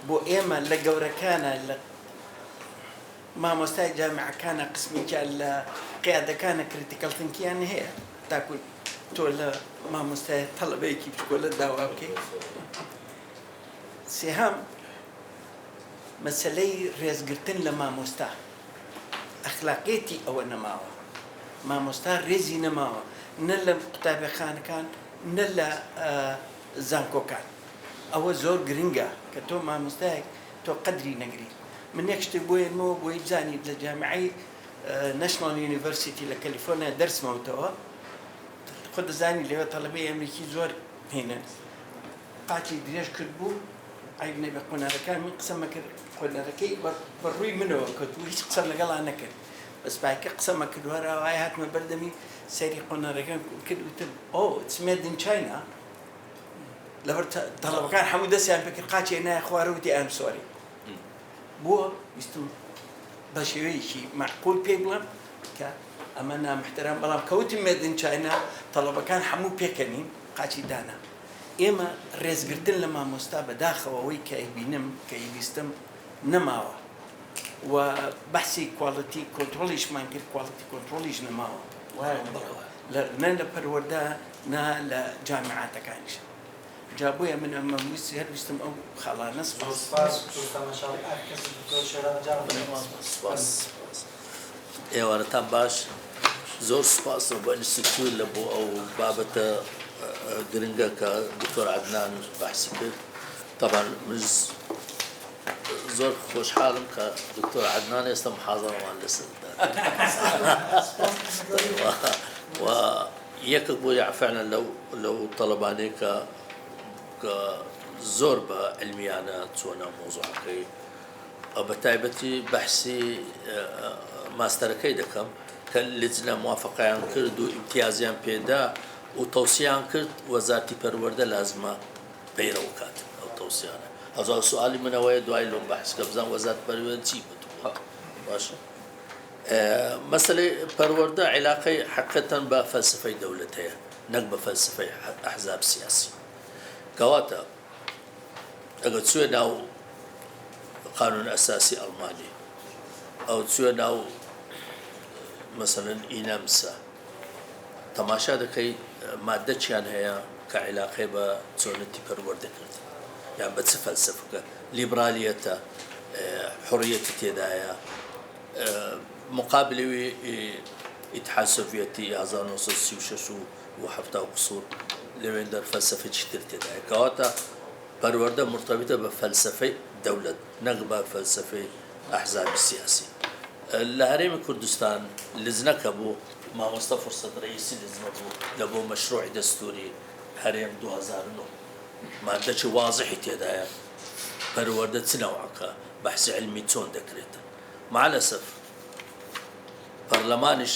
بو إيما لجورة كان ما مستعد جامعة كان قسمي كان قيادة كان critical thinking يعني هي تاكل تقول ما مستعد طلبي كيف تقول الدواء كيف سهام مسألة رزقتن لما مستا أخلاقيتي أو نماوة ما مستا رزي نماوة نلا كتاب خان كان نلا زانكو كان أو زور جرينجا كتو ما مستاك تو قدري نجري من يكتب بوين مو بويجاني للجامعي ناشونال يونيفرسيتي لكاليفورنيا درس موتوا خد زاني اللي هو طلبي أمريكي زور هنا قاتي دريش كتبو عيبنا بقونا ركان من قسم كر قلنا ركي بروي منه كنت ويش قسم لقلا أنا كر بس بعد قسم كر ورا وعيات من بردمي سيري قلنا ركان كر وتب it's made in China لبرت طلب كان حمود سيان فكر قاتي أنا أخواروتي أم سوري بو يستم بشوي شيء معقول بيبلم كأمانة محترم بلام كوتي made in China طلب كان حمود بيكنين قاتي دانا إما رزقتن لما مستابة داخل ووي كيبينم كيبيستم نماوة وبحثي كواليتي كنتروليش ما نقول كواليتي كنتروليش نماوة لأن بروردا نا لجامعات كانش جابويا من أمام ويسي هل ويستم أو خلاص سپاس ما شاء الله أركز دكتور شهزاده جاب سپاس ئێوارەتان باش زۆر سپاس بۆ ئینستیتیوت لە بۆ ئەو بابەتە گرنگە کە دکتۆر عەدنان بەحسی کرد طبعا من زۆر خۆشحاڵم کە دکتۆر عەدنان ئێستا محاضەڕەمان لەسەر و یەکێک بۆ فعلا لەو تەڵەبانەی کە زۆر بە علمیانە چۆنە مۆزوعەکەی بە تایبەتی بەحسی ماستەرەکەی دەکەم کە لجنە موافقەیان کرد و ئیمتیازیان پێدا و تەوسیان کرد وەزارەتی پەروەردە لازمە پەیڕەوە کات ئەو تەوسیانە ئەوە سوالی منەوەیە دوای لەم بەحس کە بزان وەزارەتی پەروەردە چی بتووە باشە مەسەلەی پەروەردە عیلاقەی حەقیقەتەن بە فەلسفەی دەوڵەت هەیە نەک بە فەلسفەی ئەحزاب سیاسی کەواتە ئەگەر چوێ ناو قانون ئەساسی ئەڵمانی ئەو چوێ ناو مثلا ئینەمسا تەماشا دەکەی مادە چیان هەیە کە عیلاقەی بە چۆنەتی پەروەردە کرد یان بە چ فەلسفەکە لیبرالیەتە حريەتی تێدایە مقابلەوەی ئیتحاد سۆڤیەتی 1936 و 70 قسوور لەوێن دەرفەلسەفە چیتر تێدایە کەواتە پەروەردە مرتبطە بە فەلسەفەی دەولەت نەک بە فەلسەفەی ئەحزابی سیاسی لە هەرێمی کوردستان لزنەکە بوو مامۆستا فرسەت ڕئیسی لزنە بوو لە بۆ مەشروعی دەستوری هەرێم 2009 مادەی واضحی تێدایە پەروەردە چ نەوعەکە بەحسی علمی چۆن دەکرێتە مع الأسف پەرلەمانیش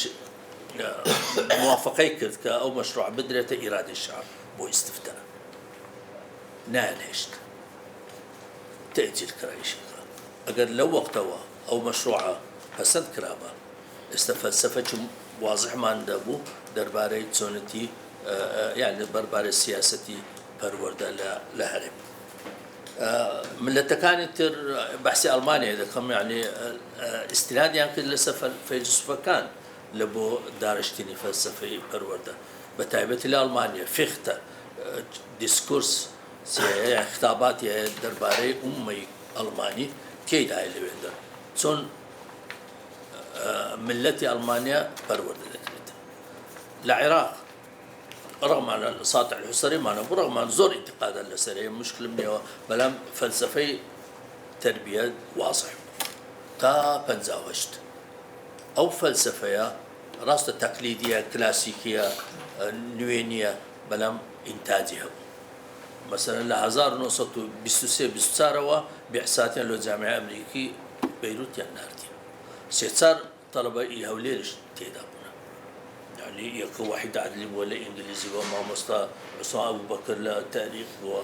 موافقەی کرد کە ئەو مەشروع بدرێتە ئیرادەی شعب بۆ ئیستفتا نانهێشت تأجیل کرایشەکە ئەگەر لەو وەختەوە ئەو مەشروعە پەسەند کرابە ئێستا فەلسەفەی واضحمان دەبوو دەربارەی چۆنەتی یان بەربارەی سیاسەتی پەروەردە لە هەرێم ملەتەکانی تر بەحسی ئەڵمانیا دەکەم یعنی ئیستنادیان کرد لەسەر فەیلسوفەکان لە بۆ دارشتنی فەلسەفەی پەروەردە بە تایبەتی لە ئەڵمانیا فیختە دیسکورس خطاباتی دەربارەی ئومەی ئەڵمانی تێدایە لەوێندا چۆن ملەتی ئەڵمانیا پەروەردە دەکرێت لە عێراق رغم ساتع الحسري معنا برغم زور انتقادا لسرية مشكلة منه بلام فلسفي تربية واضح تا بنزاوجت أو فلسفية راست تقليدية كلاسيكية نوينية بلام إنتاجها مثلا ل 1923 بإحصائيات لو جامعة أمريكي بيروت ينارتي سيصار طلبة يهوليش تيدابونا يعني يكون واحد عدلي ولا إنجليزي وما مصطفى عصام أبو بكر لا تاريخ و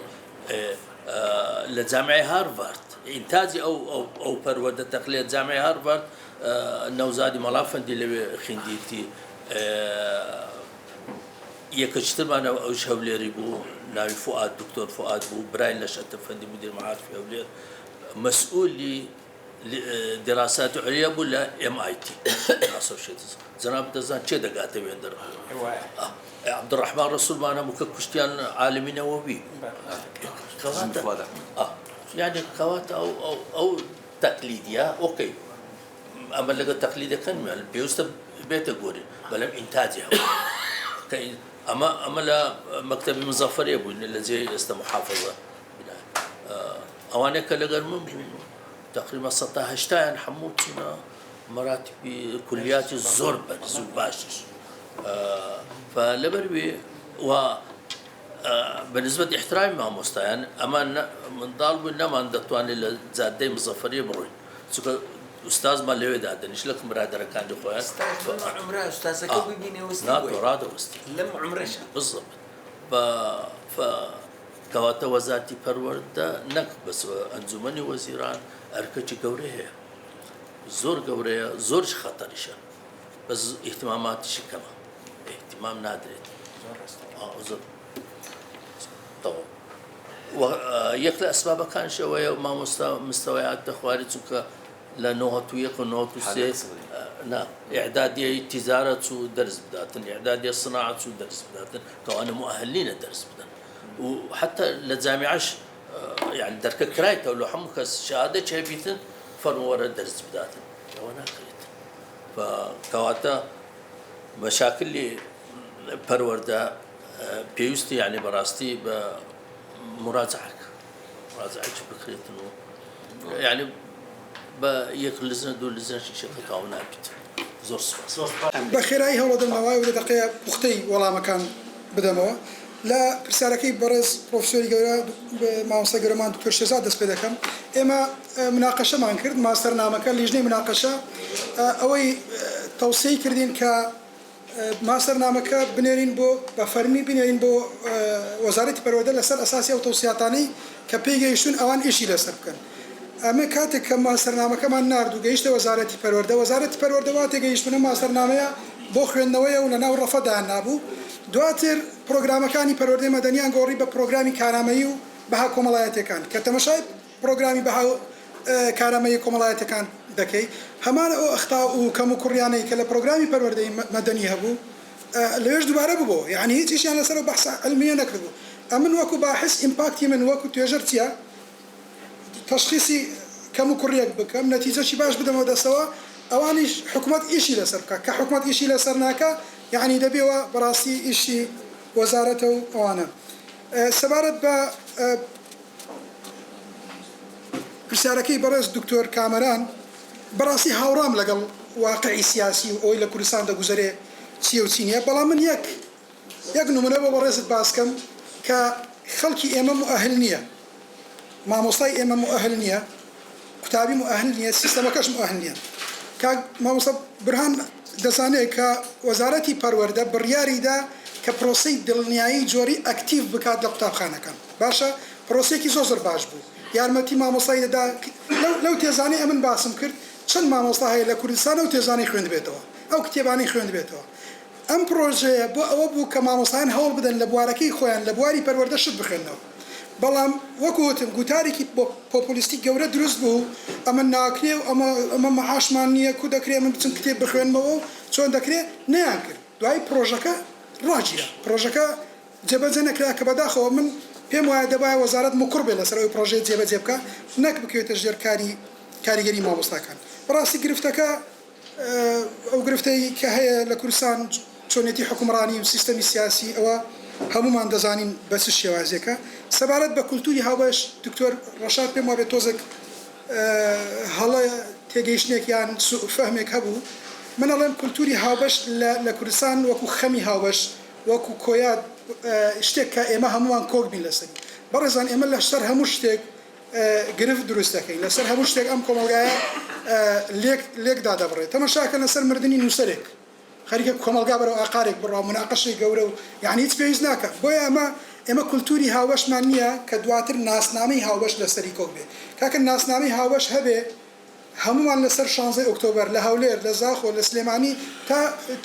لجامعة هارفارد إنتاجي أو برودة تقليد جامعة هارفارد نوزادي ملافندي اللي خنديتي يكشتر معنا أوش هوليري بو ناوي فؤاد دكتور فؤاد بو براين لشت فندي مدير معارف هولير مسؤول دراسات عليا ولا MIT جناب دزان شيء دقاته بيندر عبد الرحمن رسول معنا مككشتيان عالمي نووي كوات يعني كوات أو تقليدية أوكي أما لقى تقليدية كان بيوست بيت جوري بلام إنتاجها أما لا مكتب مظفر يبون الذي استمحافظة أوانك لقى تقريبا 16 حموتنا مراتب كليات الزربة زباشش فلبربي و بالنسبة لاحترامي مع مستعان أما من ضالب إنما عند الطواني اللي زادي مظفرية بروي أستاذ ما ليه ده نش لك مرادر كان دخوان أستاذ عمره أستاذ كوي بيني وستي ناتو راد وستي لم عمره بالضبط ف كواتا وزارتي پروردة نك بس أنجمني وزيران أركتش قوريه زور قوريه زورش خطرشة بس اهتماماتش كما اهتمام نادر زور طبعا ويكل أسباب كان شوية وما مستويات تخواري تك لأنه تويق ونوه تسي لا إعدادية تجارة ودرس بداتن إعدادية صناعة ودرس بداتن كأنا مؤهلين الدرس بدن وحتى للجامعش يعني درك كرايته ولو حمك شهادة شايفين فرمورة درس بداتن وانا كريت فكواتا مشاكل اللي بروردا بيوستي يعني براستي بمراجعة بكريت انه يعني بيك لزنا دول لزنا شيء كتاونا بيت زور سباس بخير أي هولد النواي وده دقيقة بختي ولا مكان بدموا لا برسالكي برز بروفيسور جورا مع مستر جرمان دكتور شهزاد دست بدكم إما مناقشة ما نكرد ماستر نامك ليجني مناقشة أوي توصي كردين ك ماستر نامك بنيرين بو بفرمي بنيرين بو وزارة برودة لسر أساسي أو توصياتاني كبيجي يشون أوان إشي لسر كان أما كاتك كم سرنامة كمان ناردو جيشت وزارة پەروەردە واتێ گەیشتنە ماسەرنامەیە بۆ خوێندنەوەیە و لەناو ڕەفەدا نابوو دواتر پرۆگرامەکانی پەروەردەی مەدەنیان گۆڕی بە پرۆگرامی کارامەیی و بەها کۆمەڵایەتەکان کە تەمەشای پرۆگرامی بەها کارامەیی کۆمەڵایەتەکان دەکەی هەمان ئەو ئەختا و کەم و کوڕیانەی کە لە پرۆگرامی پەروەردەی مەدەنی هەبوو لەوێش دووبارە ببوو یعنی هیچ ئیشیان لەسەر بەحس علمیە نەکردبوو ئەمن وەکو باحث ئیمپاکتی من وەکو توێژەر چییە تشخيصي کەم و کوڕێک بکەم نەتیجەشی باش بدەمەوە دەستەوە ئەوانیش حکوومەت ئیشی لەسەر بکە کە حکوومەت ئیشی لەسەر ناکە یعنی دەبێەوە بەڕاستی ئیشی وەزارەتە و ئەوانە سەبارەت بە پرسیارەکەی بەڕێز دکتۆر کامەران بەڕاستی هاوڕام لەگەڵ واقعی سیاسی و ئەوەی لە کوردستان دەگوزارێ چیە و چی نییە بەڵام من یەک نمونە بۆ بەڕێزت باسکەم کە خەڵکی ئێمە مؤهل نییە مامۆستای ئێمە مؤهل نییە قوتابی مؤهل نییە سیستەمەکەش مؤهل نییە کاک مامۆستا برهان دەزانێت کە وەزارەتی پەروەردە بڕیاریدا کە پرۆسەی دڵنیایی جۆری ئەکتیڤ بکات لە قوتابخانەکان باشە پرۆسێکی زۆر باش بوو یارمەتی مامۆستای دەدا لەو تێزانەی ئەمن باسم کرد چەند مامۆستا هەیە لە کوردستانە و تێزانەی خوێندبێتەوە ئەو کتێبانەی خوێندبێتەوە ئەم پرۆژەیە بۆ ئەوە بوو کە مامۆستایان هەوڵ بدەن لە بوارەکەی خۆیان لە بواری پەروەردە شت بخوێنەوە بەڵام وەکوتم گوتارێکی پۆپولیستی گەورە دروست بوو ئەمە ناکرێ و ئەمە مەعاشمان نییە کو دەکرێ من بچم کتێب بخوێنمەوە چۆن دەکرێت نەیان کرد دوای پرۆژەکە ڕاجیە پرۆژەکە جێبەجێ نەکرا کە بەداخەوە من پێم وایە دەبایە وەزارەت مقڕ بێ لەسەر ئەوی پرۆژەیە جێبەجێ بکە نەک بکەوێتە ژێر کاریگەری مامۆستاکان بەڕاستی گرفتەکە ئەو گرفتەی کە هەیە لە کوردستان چۆنێتی حکومڕانی و سیستەمی سیاسی ئەوە هەمومان دەزانین بە چ شێوازێکە سەبارەت بە کولتوری هاوبەش دکتۆر ڕەشاد پێم وابێت تۆزێک هەڵە تێگەیشتێک یان فەهمێک هەبوو من ئەڵێم کولتوری هاوبەش لە کوردستان وەکو خەمی هاوبەش وەکو کۆیات شتێک کە ئێمە هەمووان کۆک بین لەسەری بەڕێزان ئێمە لەسەر هەموو شتێک گرفت دروست دەکەین لەسەر هەموو شتێک ئەم کۆمەلگایە لێکدا دەبڕێت تەماشاکە لەسەر مردنی نووسەرێک خەریکە کۆمەلگا بەرەو ئاقارێک بڕاو مناقەشەی گەورە و یعنی هیچ پێویست ناکە بۆیە ئێمە کولتوری هاوبەشمان نییە کە دواتر ناسنامەی هاوبەش لەسەری کۆک بێ کاکە ناسنامەی هاوبەش هەبێ هەمومان لەسەر 16 ئۆکتۆبەر لە هەولێر لە زاخۆ لە سلێمانی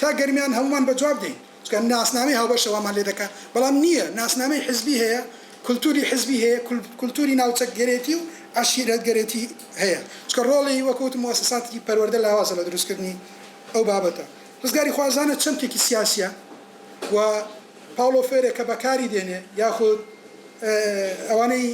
تا گەرمیان هەمومان بەجواب دەین چکە ناسنامەی هاوبەشەوەمان لێ دەکات بەڵام نییە ناسنامەی حزبی هەیە کولتوری حزبی هەیە کولتوری ناوچەکگەرێتی و عشیرەتگەرێتی هەیە چکە ڕۆڵی وەکوت موسساتی پەروەردە لاوازە لە دروستکردنی ئەو بابەتە ڕزگاری خوازانە چەندێکی سیاسیە و پاولۆ فێرێ کە بەکاری دێنێ یاخود ئەوانەی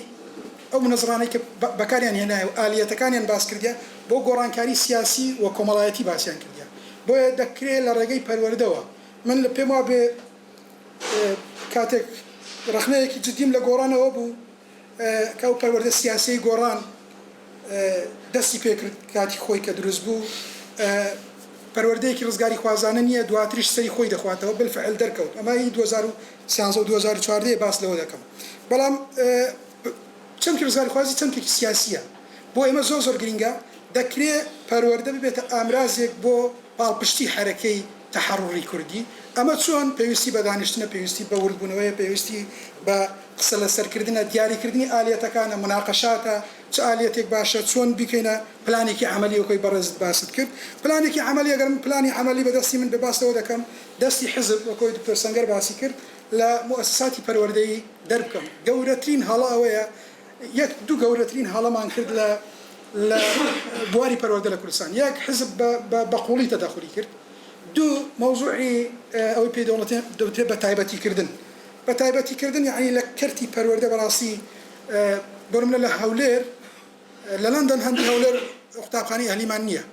ئەو منەزڕانەی کە بەکاریان هێنایە و ئالیەتەکانیان باس کردیا بۆ گۆڕانکاری سیاسی و کۆمەڵایەتی باسییان کردیا بۆیە دەکرێت لە ڕێگەی پەروەردەوە من لە پێم وا بێ کاتێک ڕخنەیەکی جدیم لە گۆڕانەوە بوو کە ئەو پەروەردە سیاسی گۆڕان دەستی پێکرد کاتی خۆی کە دروست بوو پەروەردەیەکی ڕزگاری خوازانە نییە دواتریش سەری خۆی دەخواتەوە بالفعل دەرکەوت ئەمە 2013 و 2014 باس لەوە دەکەم بەڵام چەمکی ڕزگاری خوازی چەمکێکی سیاسیە بۆ ئێمە زۆر گرنگە دەکرێت پەروەردە ببێتە ئامرازێک بۆ پاڵپشتی حرەکەی تەحەڕوڕی کوردی ئەمە چۆن پێویستی بە دانیشتنە پێویستی بە وردبوونەوەی پێویستی بە قسە لەسەرکردنە دیاریکردنی ئالیەتەکانە مناقەشاتە چ ئالیەتێک باشە چۆن بیکەینە پلانێکی عملی وەکۆی بەڕێزت باست کرد پلانێکی عملی ئەگەر پلانی عملی بەدەستی من بباستەوە دەکەم دەستی حزب وەکۆی دکتۆر سەنگەر باسی کرد لە مؤسساتی پەروەردەیی دەربکەم گەورەترین هەڵە ئەوەیە یەک دوو گەورەترین هەڵەمان کرد لە بواری پەروەردە لە کوردستان یەک حزب بەقوڵی تەداخلی کرد دوو مەوزوعی ئەوەی پێ دەوترێت بە تایبەتیکردن بە تایبەتیکردن یعنی لە کەرتی پەروەردە بەڕاستی بۆرمە لە هەولێر لە لەندەن هەندی هەولێر قوتابخانەی ئەهلیمان نییە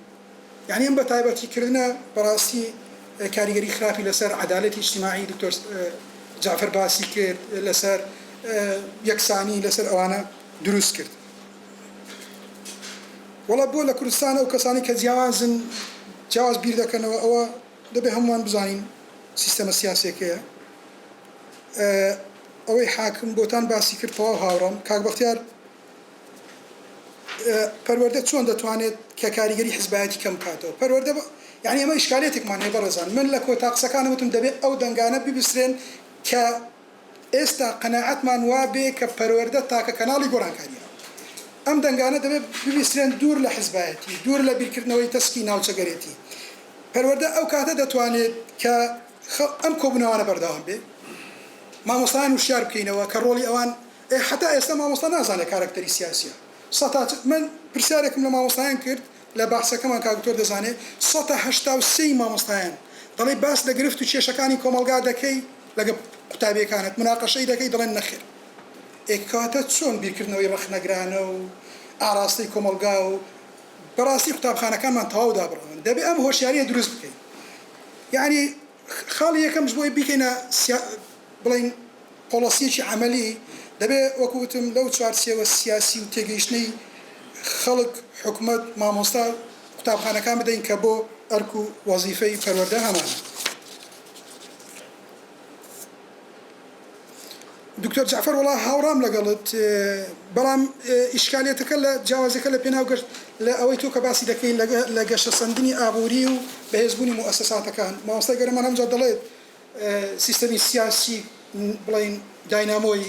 یعنی ئەم بە تایبەتیکردنە بەڕاستی کاریگەری خراپی لەسەر عەدالەتی اجتیماعی دکتۆر جعفەر باسی کرد لەسەر یەکسانی لەسەر ئەوانە دروست کرد وەڵا بۆ لە کوردستان ئەو کەسانی کە جیاواز بیر دەکەنەوە ئەوە دەبێ هەمووان بزانین سیستەمە سیاسێکەیە ئەوەی حاکم بۆتان باسی کرد تەواو هاوڕەم کاک بەختیار پەروەردە چۆن دەتوانێت کە کاریگەری حزبایەتی کەم بکاتەوە پەروەردە یعنی ئەمە ئیشکالێتێکمان هەیە بەڕێزان من لە کۆتا قسەکانم وتم دەبێت ئەو دەنگانە ببیسترێن کە ئێستا قەناعەتمان وا بێ کە پەروەردە تاکە کەناڵی گۆڕانکاریە ئەم دەنگانە دەبێت ببیسترێن دوور لە حزبایەتی دوور لە بیرکردنەوەی تەسکی ناوچەگەرێتی پەروەردە ئەو کاتە دەتوانێت کە ئەم کۆبوونەوانە بەردەوام بێ مامۆستایان وشیار بکەینەوە کە ڕۆڵی ئەوان حتا ئێستا مامۆستا نازانێت کارکتەری سیاسیە من پرسیارێکم لە مامۆستایان کرد لە باسەکەمان کاکتۆر دەزانێت 183 مامۆستایان دەڵێ باس لە گرفت و کێشەکانی کۆمەلگا دەکەی لەگە قوتابیەکانت مناقەشەی دەکەی دەڵێن نەخێر ئێکاتە چۆن بیرکردنەوەی ڕەخنەگرانە و ئاراستەی کۆمەلگا و بەڕاستی قوتابخانەکانمان تەواو دابڕەوەن دەبێت ئەم هۆشیاریە دروست بکەین یعنی خاڵی یەکەمش بۆی بکەینە بڵین پۆلیسیەکی عملی دەبێت وەکوتم لەو چوارچێوە سیاسی و تێگەیشتنەی خەڵک حکوومەت مامۆستا قوتابخانەکان بدەین کە بۆ ئەرک و وەزیفەی پەروەردە هەمانە. دکتۆر جعفەر وڵا هاوڕام لەگەڵت بەڵام ئیشکالیەتەکە لە جیاوازەکە لە پێناوگەشت لە ئەوەی تۆ کە باسی دەکەین لە گەشتە سەندنی ئابووری و بەهێزبوونی مؤسساتەکان مامۆستای گەرەمان هەمجا دەڵێت سیستەمی سیاسی بڵین داینامۆی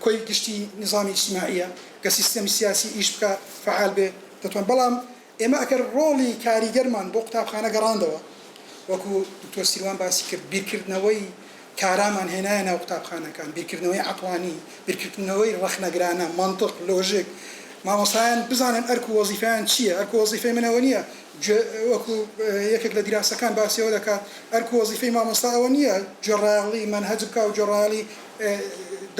کۆی گشتی نظامی اجتماعیە کە سیستەمی سیاسی ئیش بکە فعال بێ دەتوان بەڵام ئێمە ئەگەر ڕۆڵی کاریگەرمان بۆ قوتابخانە گەڕاندەوە وەکو دکتۆر سیروان باسی کرد بیرکردنەوەی کارامان هێنایە ناو قوتابخانەکان بیرکردنەوەی عەقلانی بیرکردنەوەی ڕەخنەگرانە مانتق لۆژیک مامۆستایان بزانن ئەرک و وەزیفەیان چییە ئەرک و وەزیفەی منەوە نییە وەکو یەکێک لە دیراسەکان باسیەوە دەکات ئەرک و وەزیفەی مامۆستا ئەوە نییە جێڕایەڵی مەنهەج بکە و جێڕایەڵی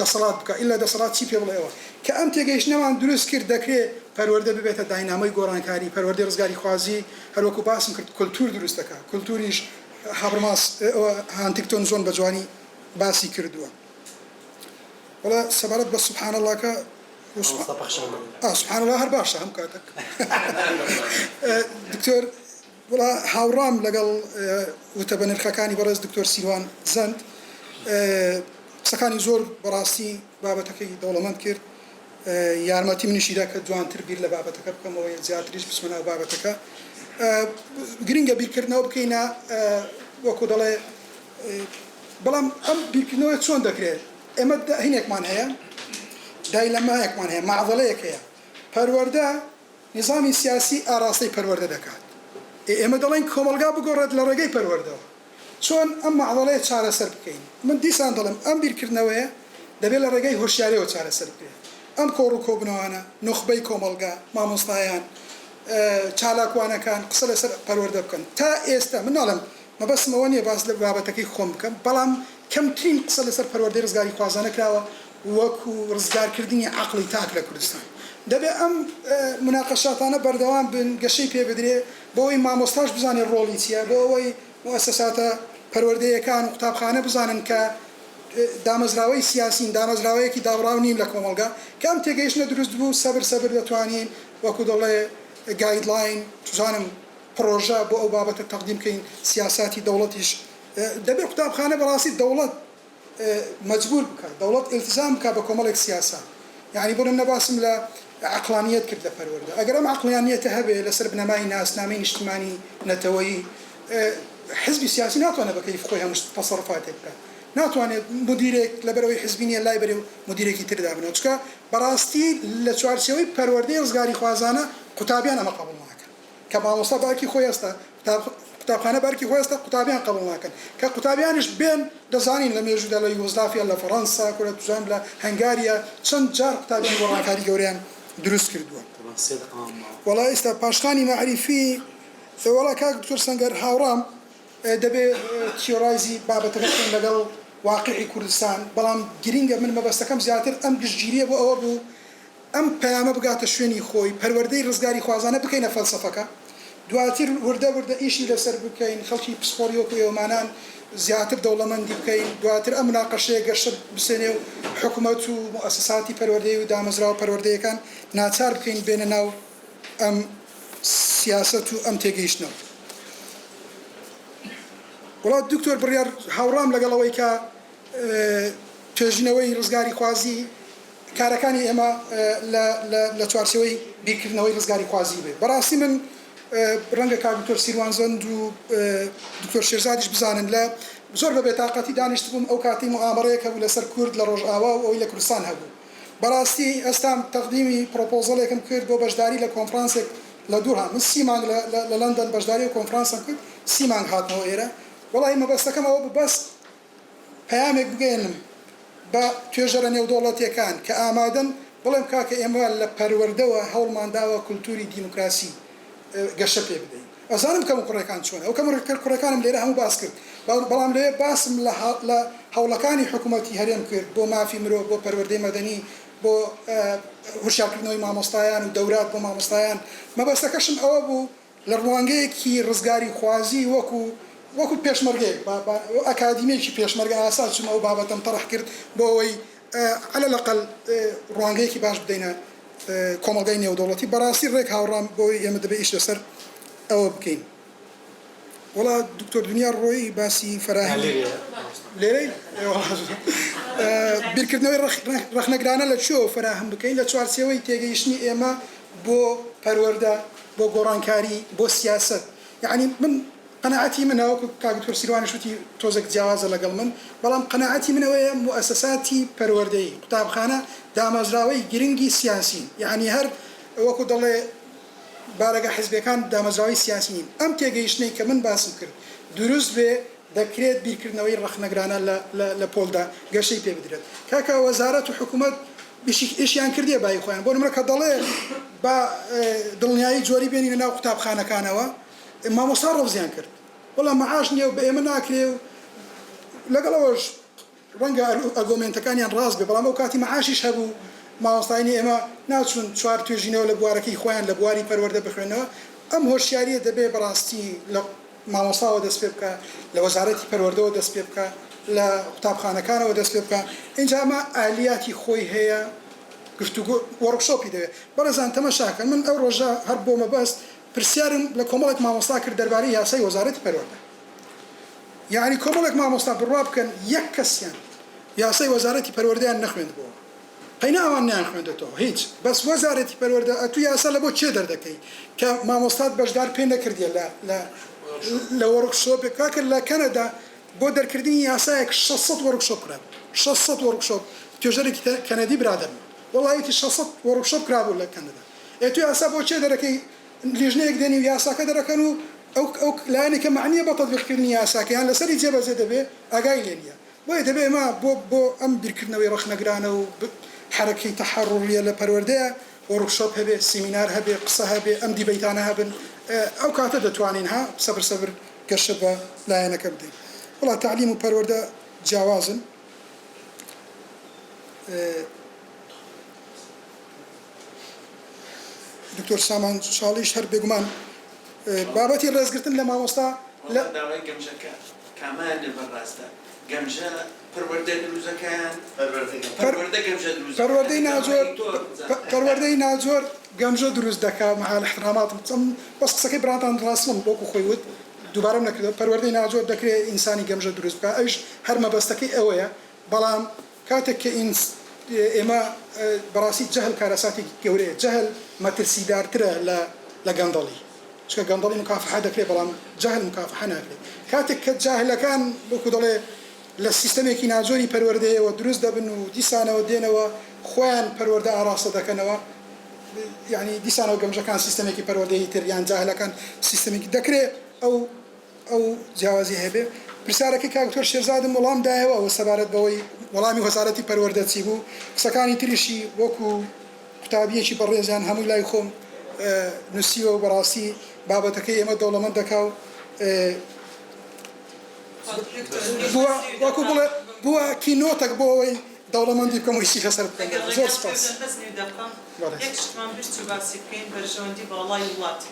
دەسەڵات بکە ئیلا دەسەڵات چی پێ بڵێەوە کە ئەم تێگەیشتنەمان دروست کرد دەکرێت پەروەردە ببێتە داینامەی گۆڕانکاری پەروەردەی ڕزگاری خوازی هەروەکو باسم کرد کولتور دروست دەکات کولتوریش هابرماس هانتیکتۆن زۆن بە جوانی باسی کردووە وڵا سەبارەت بە سوبحان الله کە سبحان الله هەر باشە هەم کاتێک دکتۆر وڵا هاوڕام لەگەڵ وتە بە نرخەکانی بەڕێز دکتۆر سیروان زەند قسەکانی زۆر بەڕاستی بابەتەکەی دەوڵەمەند کرد یارمەتی منیشیدا کە جوانتر بیر لە بابەتەکە بکەمەوە زیاتریش بسمەناو بابەتەکە گرنگە بیرکردنەوە بکەینە وەکو دەڵێ بەڵام ئەم بیرکردنەوە چۆن دەکرێت ئێمە هینێکمان هەیە دایلەمایەکمان هەیە معضلەیەک هەیە پەروەردە نظامی سیاسی ئاراستەی پەروەردە دەکات ئێمە دەڵێن کۆمەلگا بگۆڕێت لە ڕێگەی پەروەردەوە چۆن ئەم معضلەیە چارەسەر بکەین من دیسان دەڵم ئەم بیرکردنەوەیە دەبێت لە ڕێگەی هۆشیاریەوە چارەسەر بکرێت ئەم کۆڕ و کۆبنەوەانە نوخبەی کۆمەلگا مامۆستایان چالاکوانەکان قسە لەسەر پەروەردە بکەن تا ئێستا من ناڵم مەبەستمەوە نییە باس لە بابەتەکەی خۆم بکەم بەڵام کەمترین قسە لەسەر پەروەردەی ڕزگاری خوازانە کراوە وەکو ڕزگارکردنی عەقڵی تاک لە کوردستان دەبێت ئەم مناقەشاتانە بەردەوام بن گەشەی پێ بدرێ بۆ ئەوەی مامۆستاش بزانێت ڕۆڵی چییە بۆ ئەوەی مؤسساتە پەروەردەیەکان و قوتابخانە بزانن کە دامەزراوەی سیاسین دامەزراوەیەکی دابڕاو نیم لە کۆمەلگا کە ئەم تێگەیشتنە دروست بوو سەبر دەتوانین وەکو دەڵێ گایدلاین توزانم پرۆژە بۆ ئەو بابەتە تەقدیم بکەین سیاساتی دەوڵەتیش دەبێت قوتابخانە بەڕاستی دەوڵەت مەجبور بکات دەوڵەت ئیلتزام بکات بە کۆمەڵێک سیاسا یعنی بۆ نەباسم لە عەقلانیەت کرد لە پەروەردە ئەگەر ئەم عەقلانیەتە هەبێ لەسەر بنەمای ناسنامەی نیشتیمانی نەتەوەیی حزبی سیاسی ناتوانێت بە کەیف خۆی هەموو تەسەڕوفاتێک بکات ناتوانێت مدیرێک لەبەرەوەی حزبی نیە لای بەرێ و مدیرێکی تردا بنەوە چکە بەڕاستی لە چوارچێوەی پەروەردەی ڕزگاری خوازانە قوتابیان ئەمە قبوڵ ناکەن کە مامۆستا باکی خۆی هەستە قوتابخانە بارکی خۆی هەستە قوتابیان قبوڵ ناکەن کە قوتابیانش بێن دەزانین لە مێژوودا لە یوگۆسلاڤیا لە فەڕەنسا کورە توزان لە هەنگاریا چەند جار قوتابیان گۆڕانکاری گەوریان دروست کردووە وەڵا ئێستا پاشخانی مەعریفی وەڵا کاک دکتۆر سەنگەر هاوڕام دەبێت تیۆرایزی بابەتەکە بکەین لەگەڵ واقعی کوردستان بەڵام گرینگە من مەبەستەکەم زیاتر ئەم گشتگیریە بۆ ئەوە بوو ئەم پەیامە بگاتە شوێنی خۆی پەروەردەی ڕزگاری خوازانە بکەینە فەلسەفەکە دواتر وردە ئیشی لەسەر بکەین خەڵکی پسپۆری و پەیوەمانان زیاتر دەوڵەمەندی بکەین دواتر ئەم مناقەشەیە گەشت بسێنێ و حکوومەت و مؤسساتی پەروەردەی و دامەزراوە پەروەردەیەکان ناچار بکەین بێنە ناو ئەم سیاست و ئەم تێگەیشتنەوە وڵات دکتۆر بڕیار هاوڕام لەگەڵەوەی کە توێژینەوەی ڕزگاری خوازی کارەکانی ئێمە لە چوارچێوەی بیرکردنەوەی ڕزگاری خوازی بێ بەڕاستی من ڕەنگە کاک دکتۆر سیروان زەند و دکتۆر شێرزادیش بزانن لە زۆر بە بێتاقەتی دانیشت بووم ئەو کاتی مؤامەرەیەکە بوو لەسەر کورد لە ڕۆژئاوا و ئەوی لە کوردستان هەبوو بەڕاستی ئێستام تەقدیمی پرۆپۆزەڵێکم کرد بۆ بەشداری لە کۆنفرانسێک لە دوورها من 30 مانگ لە لەندەن بەشداری و کۆنفرانسم کرد 30 مانگ هاتنەوە ئێرە وەڵی مەبەستەکەم ئەوە بەست پەیامێک بگەێنم بە توێژەرە نێودوڵەتیەکان کە ئامادەن بڵێم کاکە ئێمە لە پەروەردەوە هەوڵمانداوە کولتوری دیموکراسی گەشە پێ بدەین ئەزانم کەم کوڕەکان چۆنە ئەو کەم کوڕەکانم لێرە هەموو باس کرد بەڵام لێ باسم لە هەوڵەکانی حکوومەتی هەرێم کرد بۆ مافی مرۆڤ بۆ پەروەردەی مەدەنی بۆ هوشیارکردنەوەی مامۆستایان و دەورات بۆ مامۆستایان مەبەستەکەشم ئەوە بوو لە ڕوانگەیەکی ڕزگاری خوازی وەکو پێشمەرگەیەک ئەکادیمێکی پێشمەرگە ئاسا چوم ئەو بابەتەم تەڕح کرد بۆ ئەوەی على الأقل ڕوانگەیەکی باش بدەینە کۆمەڵگەی نێودەوڵەتی بەڕاستی ڕێک هاوڕام بۆی ئێمە دەبێت ئیش لەسەر ئەوە بکەین. وڵا دکتۆر دنیا ڕۆیی باسی فەراهەمی لێرەی بیرکردنەوەی ڕەخنەگرانە لە چۆ فەراهم بکەین لە چوارچێوەی تێگەیشتنی ئێمە بۆ پەروەردە بۆ گۆڕانکاری بۆ سیاست. یعنی من قەناعەتی من ئەوە کاگتۆر سیروانیش وتی تۆزێک جیاوازە لەگەڵ من بەڵام قەناعەتی منەوەیە موسساتی پەروەردەیی قوتابخانە دامەزراوەی گرنگی سیاسی یعنی هەر وەکو دەڵێ بارەگە حزبەکان دامەزراوەی سیاسی نین ئەم تێگەیشتنەی کە من باسم کرد دروست بێ دەکرێت بیرکردنەوەی ڕەخنەگرانە لە پۆلدا گەشەی پێ بدرێت کاکە وەزارەت و حکوومەت ئیشیان کردیە بای خۆیان بۆ نمرە کە دەڵێ با دڵنیایی جۆری بێنینە ناو قوتابخانەکانەوە مامۆستا ڕەوزیان کرد وەڵام مەعاش نییە و بە ئێمە ناکرێ و لەگەڵەوەش ڕەنگە ئەرگۆمنتەکانیان ڕاست بێ بەڵام ئەو کاتی مەعاشیش هەبوو مامۆستایانی ئێمە ناچون چوار توێژینەوە لە بوارەکەی خۆیان لە بواری پەروەردە بخوێنەوە ئەم هۆشیاریە دەبێ بەڕاستی لە مامۆستاوە دەست پێ بکە لە وەزارەتی پەروەردەوە دەست پێ بکە لە قوتابخانەکانەوە دەست پێ بکە اینجا ئەمە ئالیاتی خۆی هەیە گفتوگۆ وەرکشۆپی دەوێت بەڕێزان تەماشاکە من ئەو ڕۆژە هەر بۆ مەبەست پرسیارم لە کۆمەڵێک مامۆستا کرد دەربارەی یاسای وەزارەتی پەروەردە یعنی کۆمەڵێک مامۆستا بڕوا بکەن یەک کەسیان یاسای وەزارەتی پەروەردەیان نەخوێندبووە قەینا ئەوان نیان خوێندێتەوە هیچ بەس وەزارەتی پەروەردە ئەتو یاسا لە بۆ چێ دەردەکەی کە مامۆستات بەشدار پێ نەکردیە لە وەرکشۆپێک کاکە لە کەنەدا بۆ دەرکردنی یاسایەک 600 وەرکشۆپ کرا 600 وەرکشۆپ توێژەرێکی کەنەدی برادەرم وەڵایەتی 600 وەرکشۆپ کرابوو لە کەنەدا ئێتو یاسا بۆ چێ دەرەکەی لیژنەیەک دێنی و یاساکە دەرەکەن و ئەو لایەنێکە معنیە بە تەطبیقکردنی یاساکەیان لەسەری جێبەجێ دەبێ ئاگای لێ نییە بۆیە دەبێ ئێمە بۆ ئەم بیرکردنەوەی ڕەخنەگرانە و حرەکەی تەحەڕوریە لە پەروەردەیە وەرکشۆپ هەبێ سیمینار هەبێ قسە هەبێ ئەم دیبەیتانە هەبن ئەو کاتە دەتوانین ها سەبر گەشە بە لایەنەکە بدەین وڵا تعلیم و پەروەردە جیاوازن دکتۆر سامان شاڵیش هەر بێگومان بابەتی ڕێزگرتن لە مامۆستا لە داوای گەمژەکە کامان بەڕاستە گەمژە پەروەردە دروزەکان پەروەردەی ناجۆر گەمژە دروست دەکات مەحال احتراماتم بەس قسەکەی براتان ڕاستم بۆکو خۆی وت دووبارەم نەکردەوە پەروەردەی ناجۆر دەکرێت ئینسانی گەمژە دروست بکات ئەوش هەر مەبەستەکەی ئەوەیە بەڵام کاتێک کە ئێمە بەڕاستی جەهل کارەساتی گەورەیە جەهل مەترسیدارترە لە گەندەڵی چکە گەندەڵی مکافحە دەکرێت بەڵام جەهل مکافحە ناکرێت کاتێک کە جاهلەکان وەکو دەڵێ لە سیستەمێکی ناجۆری پەروەردەیەوە دروست دەبن و دیسانەوە دێنەوە خۆیان پەروەردە ئاراستە دەکەنەوە یعنی دیسانەوە گەمژەکان سیستەمێکی پەروەردەیی تر یان جاهلەکان سیستەمێکی دەکرێت ئەو جیاوازی هەبێ پرسیارەکەی کاکتۆر شێرزادم وەڵام دایەوە ئەوە سەبارەت بەوەی وەڵامی وەزارەتی پەروەردە چی بوو قسەکانی تریشی وەکو قوتابیەکی بەڕێزیان هەمووی لای خۆم نووسیوە و بەڕاستی بابەتەکەی ئێمە دەوڵەمەند دەکا و وەکو بڵێ بووە کینۆتێک بۆ ئەوەی دەوڵەمەندی بکەمەوەیشی لەسەر بکەن زۆر سپاس یەک شتمان بشت و باسی بکەین بەرژەوەندی باڵای وڵات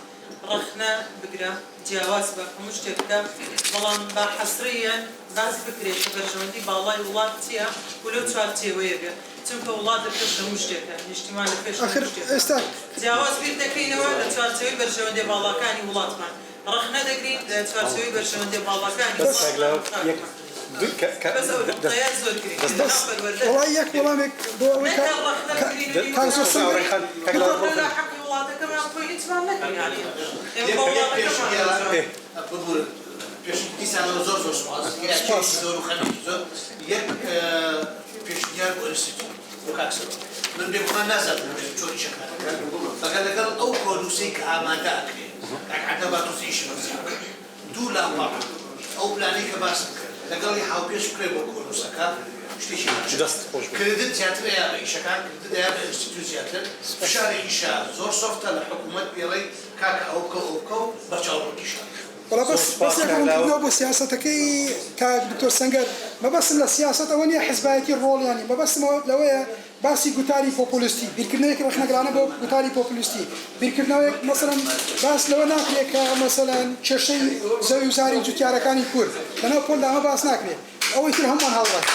ڕەخنە بگرە جیاواز بە هەموو شتێکدا بەڵام بە حەسرەیەن باز بکرێت کە بەرژەوەندی باڵای وڵات چییە و لەو چوارچێوەیە بێت چونکە وڵات لە پێش هەموو شتێکە نیشتیمان لە پێش جیاواز بیر دەکەینەوە لە چوارچێوەی بەرژەوەندی باڵاکانی وڵاتمان ڕەخنە دەگرین لە چوارچێوەی بەرژەوەندی باڵاکانی وڵای یەک وەڵامێک بۆ ئەوەی دیسانەوە زۆر سپاس زۆر و خەنەی زۆر یەک پێشنیار بۆ ئینستیتوت بۆ کاکسەوە من بێگومان نازانم چۆن شەکات بەگەر لەگەڵ ئەو پرۆدوسەی کە ئامادە ئەکرێت کاکعەتە باتوسیشی مەزیان دوو لاپاڕ ئەو پلانەی کە باسم کرد لەگەڵی هاوپێش بکرێ بۆ پرۆدوسەکە شتێکی کردت زیاتر یا بە ئیشەکان کردت یا بە ئینستیتوت زیاتر فشارێکی شار زۆر سۆفتە لە حکوومەت پێڵەی کاکە ئەو بکە ئەو بکە و بەرچاوڕۆکی شار ولا بس يكون بو سياسة كي كدكتور سنجر ما بس من السياسة أولية حزبية الرول يعني ما بس لو باسی گوتاری پۆپولیستی بیرکردنەوەیەک ڕخنەگرانە بۆ گوتاری پۆپولیستی بیرکردنەوەیەک مەسەڵەن باس لەوە ناکرێت کە مەسەڵەن کێشەی زەوی وزاری جوتیارەکانی کورد لەناو پۆلدا ئەمە باس ناکرێت ئەوەی تر هەمومان هەڵڕێت